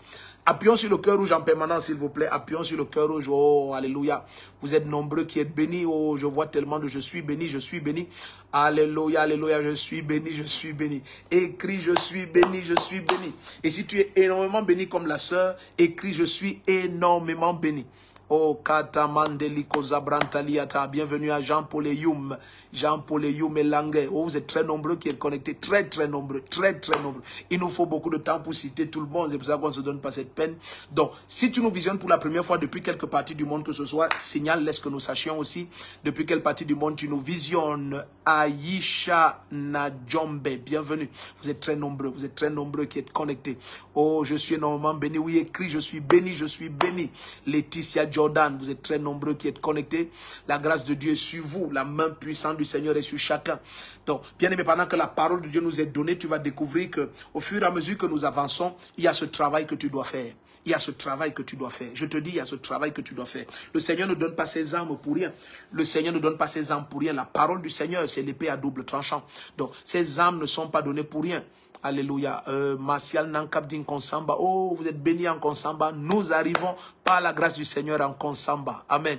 Appuyons sur le cœur rouge en permanence, s'il vous plaît. Appuyons sur le cœur rouge. Oh, alléluia. Vous êtes nombreux qui êtes bénis. Oh, je vois tellement de je suis béni, je suis béni. Alléluia, alléluia, je suis béni, je suis béni. Écris, je suis béni, je suis béni. Et si tu es énormément béni comme la sœur, écris, je suis énormément béni. Oh, Katamandeliko Zabrantaliata. Bienvenue à Jean-Paul Youm. Jean-Paul Youm et Langue. Oh, vous êtes très nombreux qui êtes connectés. Très, très nombreux. Très, très nombreux. Il nous faut beaucoup de temps pour citer tout le monde. C'est pour ça qu'on ne se donne pas cette peine. Donc, si tu nous visionnes pour la première fois depuis quelque partie du monde que ce soit, signale, laisse que nous sachions aussi depuis quelle partie du monde tu nous visionnes. Aïcha Nadjombe. Bienvenue. Vous êtes très nombreux. Vous êtes très nombreux qui êtes connectés. Oh, je suis énormément béni. Oui, écrit, je suis béni, je suis béni. Laetitia Jordan, vous êtes très nombreux qui êtes connectés. La grâce de Dieu est sur vous. La main puissante du Seigneur est sur chacun. Donc, bien aimé, pendant que la parole de Dieu nous est donnée, tu vas découvrir que au fur et à mesure que nous avançons, il y a ce travail que tu dois faire. Il y a ce travail que tu dois faire. Je te dis, il y a ce travail que tu dois faire. Le Seigneur ne donne pas ses armes pour rien. Le Seigneur ne donne pas ses armes pour rien. La parole du Seigneur, c'est l'épée à double tranchant. Donc, ces armes ne sont pas données pour rien. Alléluia. Martial Nankabdin Konsamba. Oh, vous êtes bénis en Konsamba. Nous arrivons par la grâce du Seigneur en Konsamba. Amen.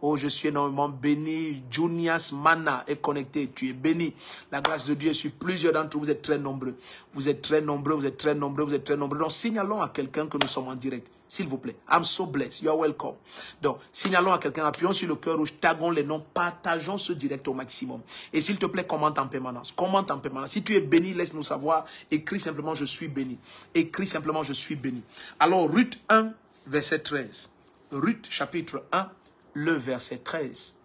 Oh, je suis énormément béni. Junias Mana est connecté. Tu es béni. La grâce de Dieu est sur plusieurs d'entre vous. Vous êtes très nombreux. Vous êtes très nombreux. Vous êtes très nombreux. Vous êtes très nombreux. Donc, signalons à quelqu'un que nous sommes en direct. S'il vous plaît. I'm so blessed. You are welcome. Donc, signalons à quelqu'un. Appuyons sur le cœur rouge. Taguons les noms. Partageons ce direct au maximum. Et s'il te plaît, commente en permanence. Commente en permanence. Si tu es béni, laisse-nous savoir. Écris simplement, je suis béni. Écris simplement, je suis béni. Alors, Ruth 1, verset 13. Ruth, chapitre 1, le verset 13.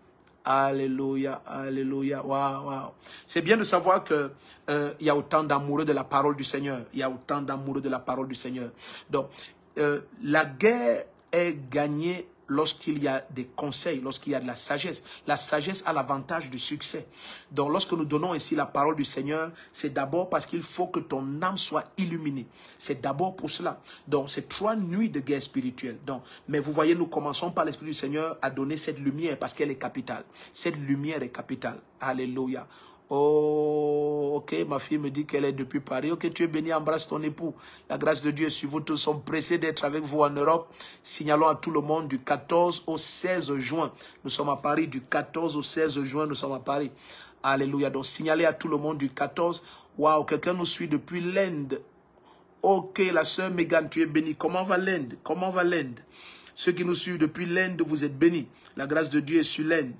Alléluia, alléluia, waouh, waouh. C'est bien de savoir que il y a autant d'amoureux de la parole du Seigneur. Il y a autant d'amoureux de la parole du Seigneur. Donc, la guerre est gagnée lorsqu'il y a des conseils, lorsqu'il y a de la sagesse. La sagesse a l'avantage du succès. Donc, lorsque nous donnons ici la parole du Seigneur, c'est d'abord parce qu'il faut que ton âme soit illuminée. C'est d'abord pour cela. Donc, c'est 3 nuits de guerre spirituelle. Donc, mais vous voyez, nous commençons par l'Esprit du Seigneur à donner cette lumière parce qu'elle est capitale. Cette lumière est capitale. Alléluia. Oh, ok, ma fille me dit qu'elle est depuis Paris. Ok, tu es béni, embrasse ton époux. La grâce de Dieu est sur vous tous. Nous sommes pressés d'être avec vous en Europe. Signalons à tout le monde du 14 au 16 juin. Nous sommes à Paris. Du 14 au 16 juin, nous sommes à Paris. Alléluia. Donc, signalez à tout le monde du 14. Waouh, quelqu'un nous suit depuis l'Inde. Ok, la sœur Mégane, tu es bénie. Comment va l'Inde? Comment va l'Inde? Ceux qui nous suivent depuis l'Inde, vous êtes bénis. La grâce de Dieu est sur l'Inde.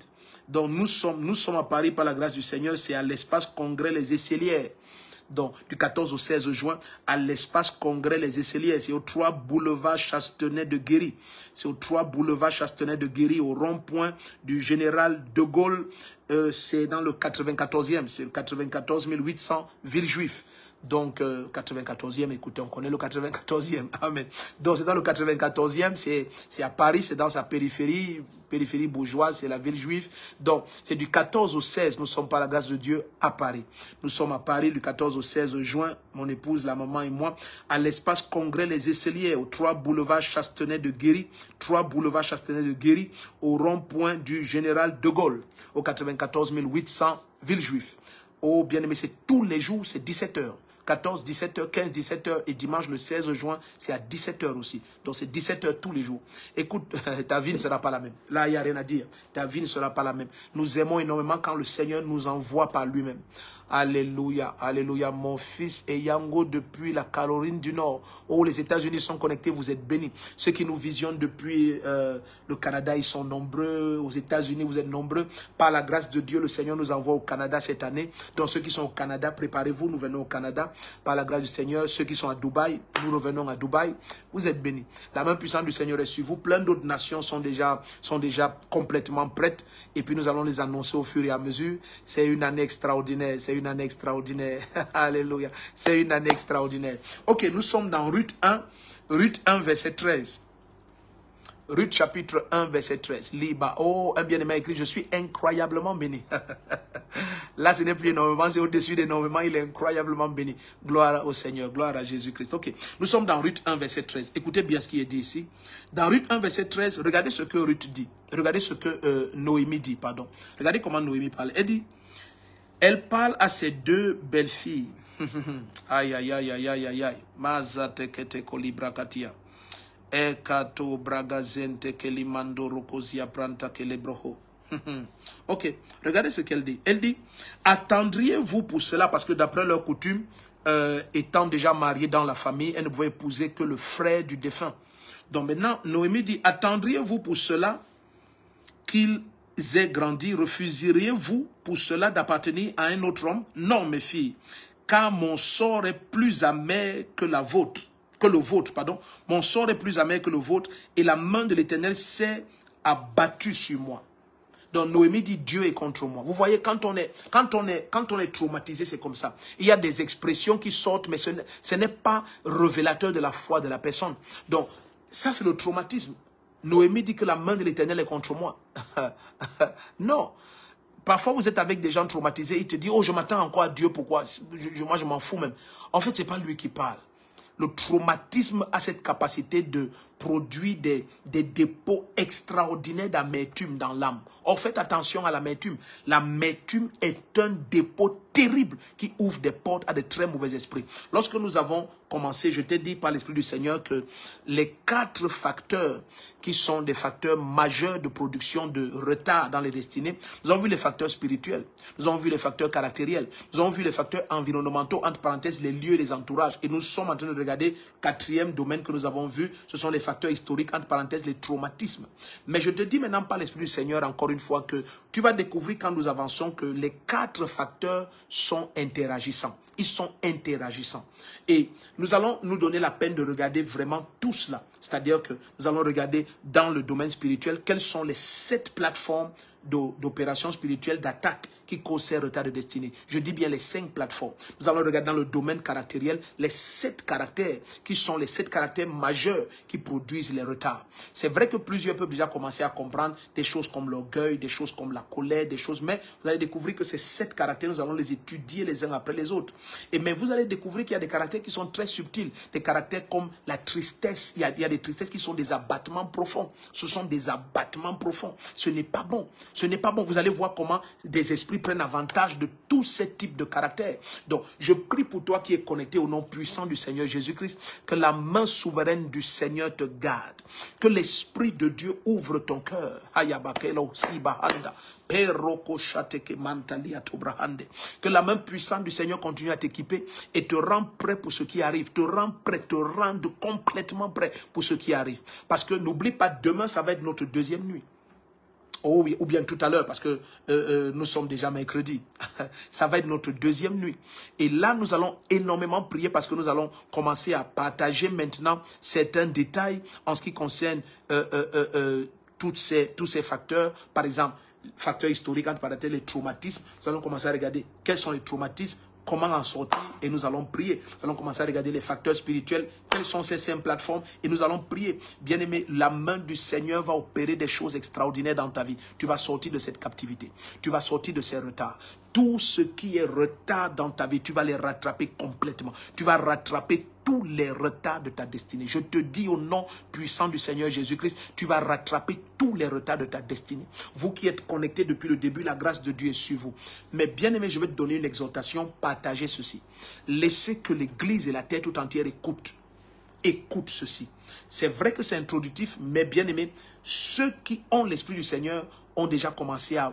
Donc nous sommes à Paris par la grâce du Seigneur, c'est à l'espace Congrès Les Esselières. Donc du 14 au 16 juin, à l'espace Congrès Les Esselières, c'est au 3 boulevard Chastenay de Guéry. C'est au 3 boulevard Chastenay de Guéry, au rond-point du général de Gaulle. C'est dans le 94e, c'est le 94 800 Villejuif. Donc, 94e, écoutez, on connaît le 94e, amen. Donc, c'est dans le 94e, c'est à Paris, c'est dans sa périphérie bourgeoise, c'est la ville juive. Donc, c'est du 14 au 16, nous sommes par la grâce de Dieu à Paris. Nous sommes à Paris du 14 au 16 juin, mon épouse, la maman et moi, à l'espace Congrès Les Esselières, au 3 boulevard Chastenay de Guéry, 3 boulevard Chastenay de Guéry, au rond-point du général de Gaulle, au 94 800 Villejuif. Oh, bien-aimé, c'est tous les jours, c'est 17h. 14, 17h, 15, 17h et dimanche le 16 juin, c'est à 17h aussi. Donc c'est 17h tous les jours. Écoute, ta vie ne sera pas la même. Là, il n'y a rien à dire. Ta vie ne sera pas la même. Nous aimons énormément quand le Seigneur nous envoie par lui-même. Alléluia, alléluia. Mon fils est Yango depuis la Caroline du Nord. Oh, les États-Unis sont connectés, vous êtes bénis. Ceux qui nous visionnent depuis le Canada, ils sont nombreux. Aux États-Unis, vous êtes nombreux. Par la grâce de Dieu, le Seigneur nous envoie au Canada cette année. Donc ceux qui sont au Canada, préparez-vous, nous venons au Canada. Par la grâce du Seigneur, ceux qui sont à Dubaï, nous revenons à Dubaï. Vous êtes bénis. La main puissante du Seigneur est sur vous. Plein d'autres nations sont déjà complètement prêtes. Et puis nous allons les annoncer au fur et à mesure. C'est une année extraordinaire. C'est une année extraordinaire. Alléluia. C'est une année extraordinaire. Ok, nous sommes dans Ruth 1. Ruth 1, verset 13. Ruth chapitre 1, verset 13. Liba. Oh, un bien-aimé écrit, je suis incroyablement béni. Là, ce n'est plus énormément, c'est au-dessus d'énormément, il est incroyablement béni. Gloire au Seigneur, gloire à Jésus-Christ. Ok, nous sommes dans Ruth 1, verset 13. Écoutez bien ce qui est dit ici. Dans Ruth 1, verset 13, regardez ce que Ruth dit. Regardez ce que Noémie dit, pardon. Regardez comment Noémie parle. Elle dit, elle parle à ses 2 belles-filles. Aïe, aïe, aïe, aïe, aïe, aïe, aïe. Mazate kete kolibrakatia. Ekato bragazente kelimando rokozia pranta kelebroho. Ok, regardez ce qu'elle dit. Elle dit, attendriez-vous pour cela, parce que d'après leur coutume, étant déjà mariée dans la famille, elle ne pouvait épouser que le frère du défunt. Donc maintenant, Noémie dit, attendriez-vous pour cela qu'ils aient grandi, refuseriez-vous pour cela d'appartenir à un autre homme? Non, mes filles, car mon sort est plus amer que la vôtre. Le vôtre, pardon. Mon sort est plus amer que le vôtre, et la main de l'Éternel s'est abattue sur moi. Donc Noémie dit, Dieu est contre moi. Vous voyez, quand on est traumatisé, c'est comme ça. Il y a des expressions qui sortent, mais ce n'est pas révélateur de la foi de la personne. Donc, ça c'est le traumatisme. Noémie dit que la main de l'Éternel est contre moi. Non. Parfois, vous êtes avec des gens traumatisés, ils te disent, oh, je m'attends encore à Dieu, pourquoi? Moi, je m'en fous même. En fait, ce n'est pas lui qui parle. Le traumatisme a cette capacité de produire des dépôts extraordinaires d'amertume dans l'âme. Or, faites attention à l'amertume. L'amertume est un dépôt terrible qui ouvre des portes à de très mauvais esprits. Lorsque nous avons commencé, je t'ai dit par l'Esprit du Seigneur que les 4 facteurs qui sont des facteurs majeurs de production de retard dans les destinées, nous avons vu les facteurs spirituels, nous avons vu les facteurs caractériels, nous avons vu les facteurs environnementaux, entre parenthèses, les lieux et les entourages. Et nous sommes en train de regarder 4e domaine que nous avons vu, ce sont les facteurs historiques, entre parenthèses, les traumatismes. Mais je te dis maintenant par l'Esprit du Seigneur, encore une fois, que tu vas découvrir quand nous avançons que les 4 facteurs sont interagissants. Ils sont interagissants. Et nous allons nous donner la peine de regarder vraiment tout cela. C'est-à-dire que nous allons regarder dans le domaine spirituel quelles sont les 7 plateformes d'opérations spirituelles, d'attaques qui causent ces retards de destinée. Je dis bien les 5 plateformes. Nous allons regarder dans le domaine caractériel les 7 caractères qui sont les 7 caractères majeurs qui produisent les retards. C'est vrai que plusieurs peuvent déjà commencer à comprendre des choses comme l'orgueil, des choses comme la colère, des choses, mais vous allez découvrir que ces 7 caractères, nous allons les étudier les uns après les autres. Mais vous allez découvrir qu'il y a des caractères qui sont très subtils, des caractères comme la tristesse. Il y a des tristesses qui sont des abattements profonds. Ce sont des abattements profonds. Ce n'est pas bon. Ce n'est pas bon. Vous allez voir comment des esprits prennent avantage de tous ces types de caractères. Donc, je prie pour toi qui es connecté au nom puissant du Seigneur Jésus-Christ, que la main souveraine du Seigneur te garde, que l'Esprit de Dieu ouvre ton cœur. Que la main puissante du Seigneur continue à t'équiper et te rend prêt pour ce qui arrive, te rend prêt, te rende complètement prêt pour ce qui arrive. Parce que n'oublie pas, demain ça va être notre 2e nuit. Oh oui, ou bien tout à l'heure, parce que nous sommes déjà mercredi. Ça va être notre 2e nuit. Et là, nous allons énormément prier parce que nous allons commencer à partager maintenant certains détails en ce qui concerne tous ces facteurs. Par exemple, facteurs historiques, quand on parle les traumatismes, nous allons commencer à regarder quels sont les traumatismes, comment en sortir, et nous allons prier. Nous allons commencer à regarder les facteurs spirituels, quelles sont ces 5 plateformes, et nous allons prier. Bien-aimé, la main du Seigneur va opérer des choses extraordinaires dans ta vie. Tu vas sortir de cette captivité. Tu vas sortir de ces retards. Tout ce qui est retard dans ta vie, tu vas les rattraper complètement. Tu vas rattraper tous les retards de ta destinée. Je te dis au nom puissant du Seigneur Jésus-Christ, tu vas rattraper tous les retards de ta destinée. Vous qui êtes connectés depuis le début, la grâce de Dieu est sur vous. Mais bien aimé, je vais te donner une exhortation, partagez ceci. Laissez que l'Église et la terre tout entière écoutent. Écoute ceci. C'est vrai que c'est introductif, mais bien aimé, ceux qui ont l'Esprit du Seigneur ont déjà commencé à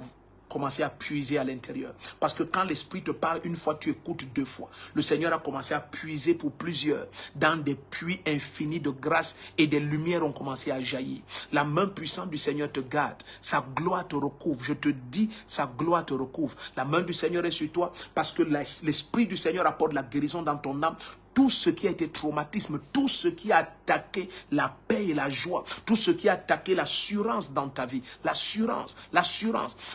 puiser à l'intérieur. Parce que quand l'Esprit te parle une fois, tu écoutes 2 fois. Le Seigneur a commencé à puiser pour plusieurs dans des puits infinis de grâce et des lumières ont commencé à jaillir. La main puissante du Seigneur te garde. Sa gloire te recouvre. Je te dis, sa gloire te recouvre. La main du Seigneur est sur toi parce que l'Esprit du Seigneur apporte la guérison dans ton âme. Tout ce qui a été traumatisme, tout ce qui a attaqué la paix et la joie, tout ce qui a attaqué l'assurance dans ta vie, l'assurance.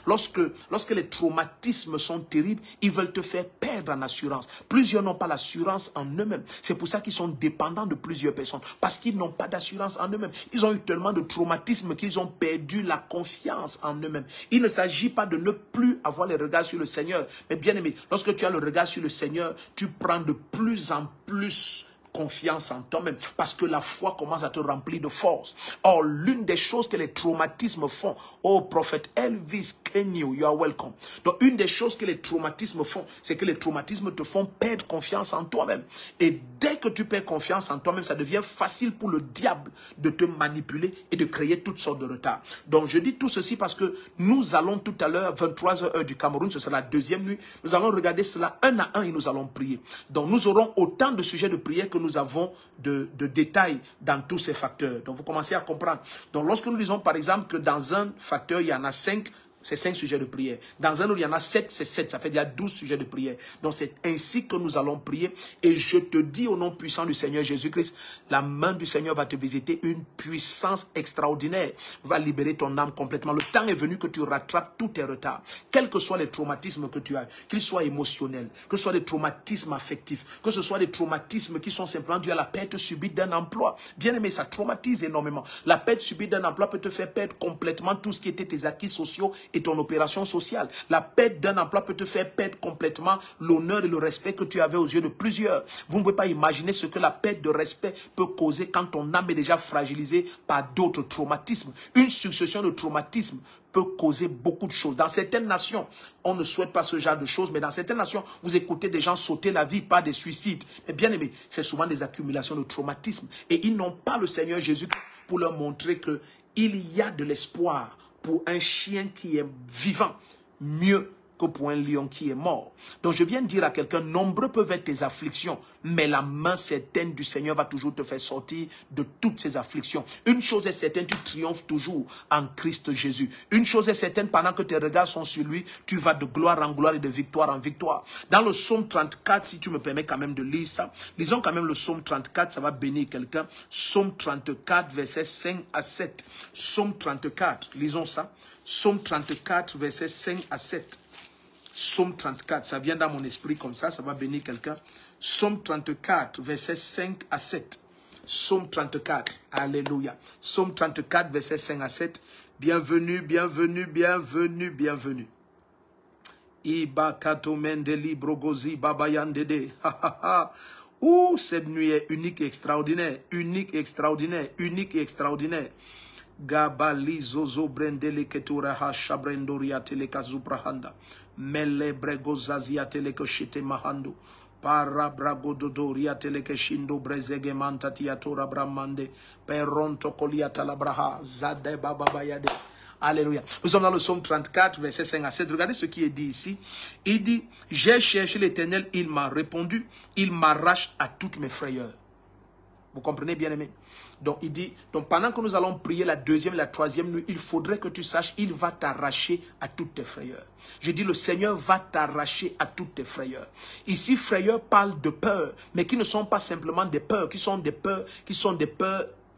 Lorsque les traumatismes sont terribles, ils veulent te faire perdre en assurance. Plusieurs n'ont pas l'assurance en eux-mêmes. C'est pour ça qu'ils sont dépendants de plusieurs personnes, parce qu'ils n'ont pas d'assurance en eux-mêmes. Ils ont eu tellement de traumatismes qu'ils ont perdu la confiance en eux-mêmes. Il ne s'agit pas de ne plus avoir les regards sur le Seigneur, mais bien aimé, lorsque tu as le regard sur le Seigneur, tu prends de plus en plus confiance en toi-même, parce que la foi commence à te remplir de force. Or, l'une des choses que les traumatismes font, oh prophète Elvis Kenyo, you are welcome. Donc, une des choses que les traumatismes font, c'est que les traumatismes te font perdre confiance en toi-même. Et dès que tu perds confiance en toi-même, ça devient facile pour le diable de te manipuler et de créer toutes sortes de retards. Donc, je dis tout ceci parce que nous allons tout à l'heure, 23h heure du Cameroun, ce sera la 2e nuit, nous allons regarder cela un à un et nous allons prier. Donc, nous aurons autant de sujets de prière que nous avons de détails dans tous ces facteurs. Donc, vous commencez à comprendre. Donc, lorsque nous disons, par exemple, que dans un facteur, il y en a 5, c'est 5 sujets de prière. Dans un autre, il y en a 7, c'est 7. Ça fait déjà 12 sujets de prière. Donc, c'est ainsi que nous allons prier. Et je te dis au nom puissant du Seigneur Jésus-Christ, la main du Seigneur va te visiter. Une puissance extraordinaire va libérer ton âme complètement. Le temps est venu que tu rattrapes tous tes retards. Quels que soient les traumatismes que tu as, qu'ils soient émotionnels, que ce soit des traumatismes affectifs, que ce soit des traumatismes qui sont simplement dus à la perte subite d'un emploi. Bien aimé, ça traumatise énormément. La perte subite d'un emploi peut te faire perdre complètement tout ce qui était tes acquis sociaux et ton opération sociale. La perte d'un emploi peut te faire perdre complètement l'honneur et le respect que tu avais aux yeux de plusieurs. Vous ne pouvez pas imaginer ce que la perte de respect peut causer quand ton âme est déjà fragilisée par d'autres traumatismes. Une succession de traumatismes peut causer beaucoup de choses. Dans certaines nations, on ne souhaite pas ce genre de choses, mais dans certaines nations, vous écoutez des gens sauter la vie par des suicides. Mais bien aimé, c'est souvent des accumulations de traumatismes. Et ils n'ont pas le Seigneur Jésus pour leur montrer qu'il y a de l'espoir pour un chien qui est vivant, mieux que pour un lion qui est mort. Donc je viens de dire à quelqu'un, nombreux peuvent être tes afflictions, mais la main certaine du Seigneur va toujours te faire sortir de toutes ces afflictions. Une chose est certaine, tu triomphes toujours en Christ Jésus. Une chose est certaine, pendant que tes regards sont sur lui, tu vas de gloire en gloire et de victoire en victoire. Dans le psaume 34, si tu me permets quand même de lire ça, lisons quand même le psaume 34, ça va bénir quelqu'un. Psaume 34, versets 5 à 7. Psaume 34, lisons ça. Psaume 34, versets 5 à 7. Psaume 34, ça vient dans mon esprit comme ça va bénir quelqu'un. Psaume 34, versets 5 à 7. Psaume 34, alléluia. Psaume 34, versets 5 à 7. Bienvenue, bienvenue, bienvenue, bienvenue. Iba kato mendeli brogozi babayandede. Ouh, cette nuit est unique et extraordinaire, unique et extraordinaire, unique et extraordinaire. Gabali zozo brendele ketura ha shabrendoria telekazuprahanda. Mele bregozazia telekoshite mahando. Para bragododoria telekeshindo brezege mantatia tora bramande. Peronto koliata labraha zade bababayade. Alléluia. Nous sommes dans le psaume 34, verset 5 à 7. Regardez ce qui est dit ici. Il dit, j'ai cherché l'Éternel, il m'a répondu, il m'arrache à toutes mes frayeurs. Vous comprenez, bien aimé? Donc il dit, donc pendant que nous allons prier la deuxième et la troisième nuit, il faudrait que tu saches, il va t'arracher à toutes tes frayeurs. Je dis, le Seigneur va t'arracher à toutes tes frayeurs. Ici, frayeurs parlent de peur, mais qui ne sont pas simplement des peurs, qui sont des peurs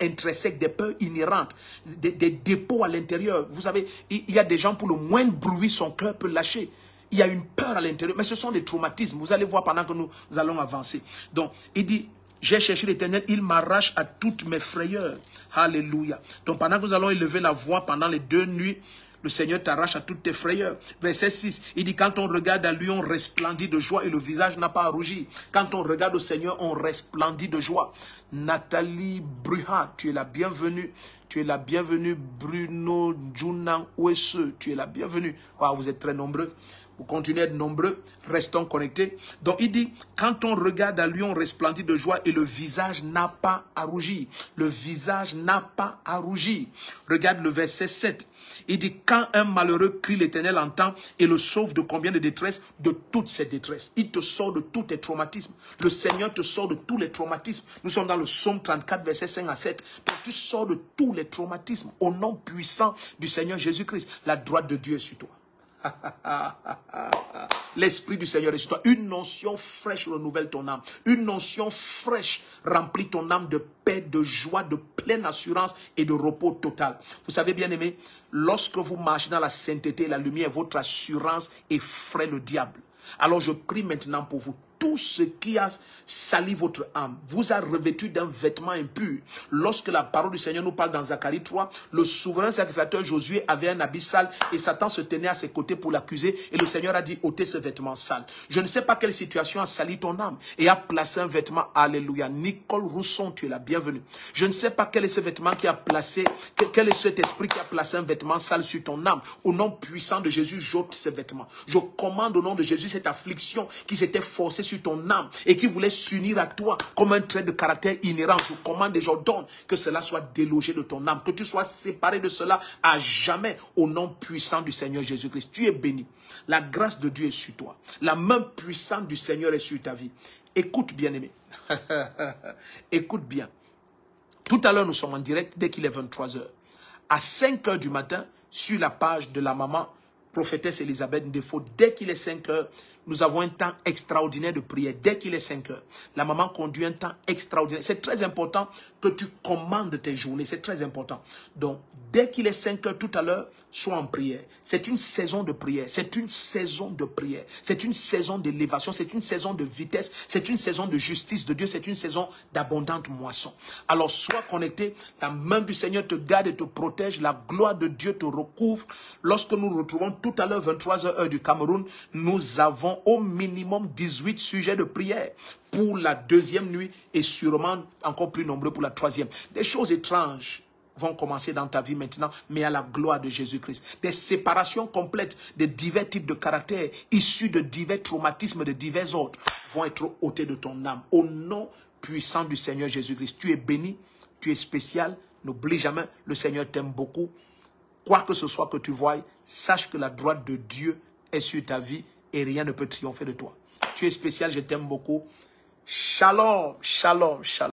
intrinsèques, des peurs inhérentes, des dépôts à l'intérieur. Vous savez, il y a des gens, pour le moindre bruit, son cœur peut lâcher. Il y a une peur à l'intérieur, mais ce sont des traumatismes. Vous allez voir pendant que nous allons avancer. Donc, il dit, j'ai cherché l'Éternel, il m'arrache à toutes mes frayeurs. Alléluia. Donc, pendant que nous allons élever la voix pendant les 2 nuits, le Seigneur t'arrache à toutes tes frayeurs. Verset 6, il dit, quand on regarde à lui, on resplendit de joie et le visage n'a pas à rougir. Quand on regarde au Seigneur, on resplendit de joie. Nathalie Bruhat, tu es la bienvenue. Tu es la bienvenue. Bruno Junan Ouesse, tu es la bienvenue. Wow, vous êtes très nombreux. Vous continuez à être nombreux, restons connectés. Donc il dit, quand on regarde à lui, on resplendit de joie et le visage n'a pas à rougir. Le visage n'a pas à rougir. Regarde le verset 7. Il dit, quand un malheureux crie, l'Éternel entend et le sauve de combien de détresse? De toutes ses détresses. Il te sort de tous tes traumatismes. Le Seigneur te sort de tous les traumatismes. Nous sommes dans le psaume 34, verset 5 à 7. Donc tu sors de tous les traumatismes au nom puissant du Seigneur Jésus-Christ. La droite de Dieu est sur toi. L'Esprit du Seigneur est sur toi. Une notion fraîche renouvelle ton âme. Une notion fraîche remplit ton âme de paix, de joie, de pleine assurance et de repos total. Vous savez, bien aimé, lorsque vous marchez dans la sainteté et la lumière, votre assurance effraie le diable. Alors je prie maintenant pour vous. Tout ce qui a sali votre âme vous a revêtu d'un vêtement impur. Lorsque la parole du Seigneur nous parle dans Zacharie 3, le souverain sacrificateur Josué avait un habit sale et Satan se tenait à ses côtés pour l'accuser et le Seigneur a dit ôtez ce vêtement sale. Je ne sais pas quelle situation a sali ton âme et a placé un vêtement, alléluia. Nicole Rousson, tu es la bienvenue. Je ne sais pas quel est ce vêtement qui a placé, quel est cet esprit qui a placé un vêtement sale sur ton âme. Au nom puissant de Jésus, j'ôte ce vêtement. Je commande au nom de Jésus cette affliction qui s'était forcée sur ton âme et qui voulait s'unir à toi comme un trait de caractère inhérent. Je commande et j'ordonne que cela soit délogé de ton âme, que tu sois séparé de cela à jamais au nom puissant du Seigneur Jésus-Christ. Tu es béni. La grâce de Dieu est sur toi. La main puissante du Seigneur est sur ta vie. Écoute, bien-aimé. Écoute bien. Tout à l'heure, nous sommes en direct dès qu'il est 23 h. À 5 h du matin, sur la page de la maman prophétesse Elisabeth Ndefo, dès qu'il est 5 h, nous avons un temps extraordinaire de prière. Dès qu'il est 5 h, la maman conduit un temps extraordinaire. C'est très important que tu commandes tes journées. C'est très important. Donc, dès qu'il est 5 h tout à l'heure, sois en prière. C'est une saison de prière. C'est une saison de prière. C'est une saison d'élévation. C'est une saison de vitesse. C'est une saison de justice de Dieu. C'est une saison d'abondante moisson. Alors, sois connecté. La main du Seigneur te garde et te protège. La gloire de Dieu te recouvre. Lorsque nous retrouvons tout à l'heure, 23 h heure du Cameroun, nous avons au minimum 18 sujets de prière pour la deuxième nuit et sûrement encore plus nombreux pour la troisième. Des choses étranges vont commencer dans ta vie maintenant, mais à la gloire de Jésus-Christ. Des séparations complètes de divers types de caractères, issus de divers traumatismes de divers ordres, vont être ôtés de ton âme. Au nom puissant du Seigneur Jésus-Christ, tu es béni, tu es spécial. N'oublie jamais, le Seigneur t'aime beaucoup. Quoi que ce soit que tu voies, sache que la droite de Dieu est sur ta vie et rien ne peut triompher de toi. Tu es spécial, je t'aime beaucoup. Shalom, shalom, shalom.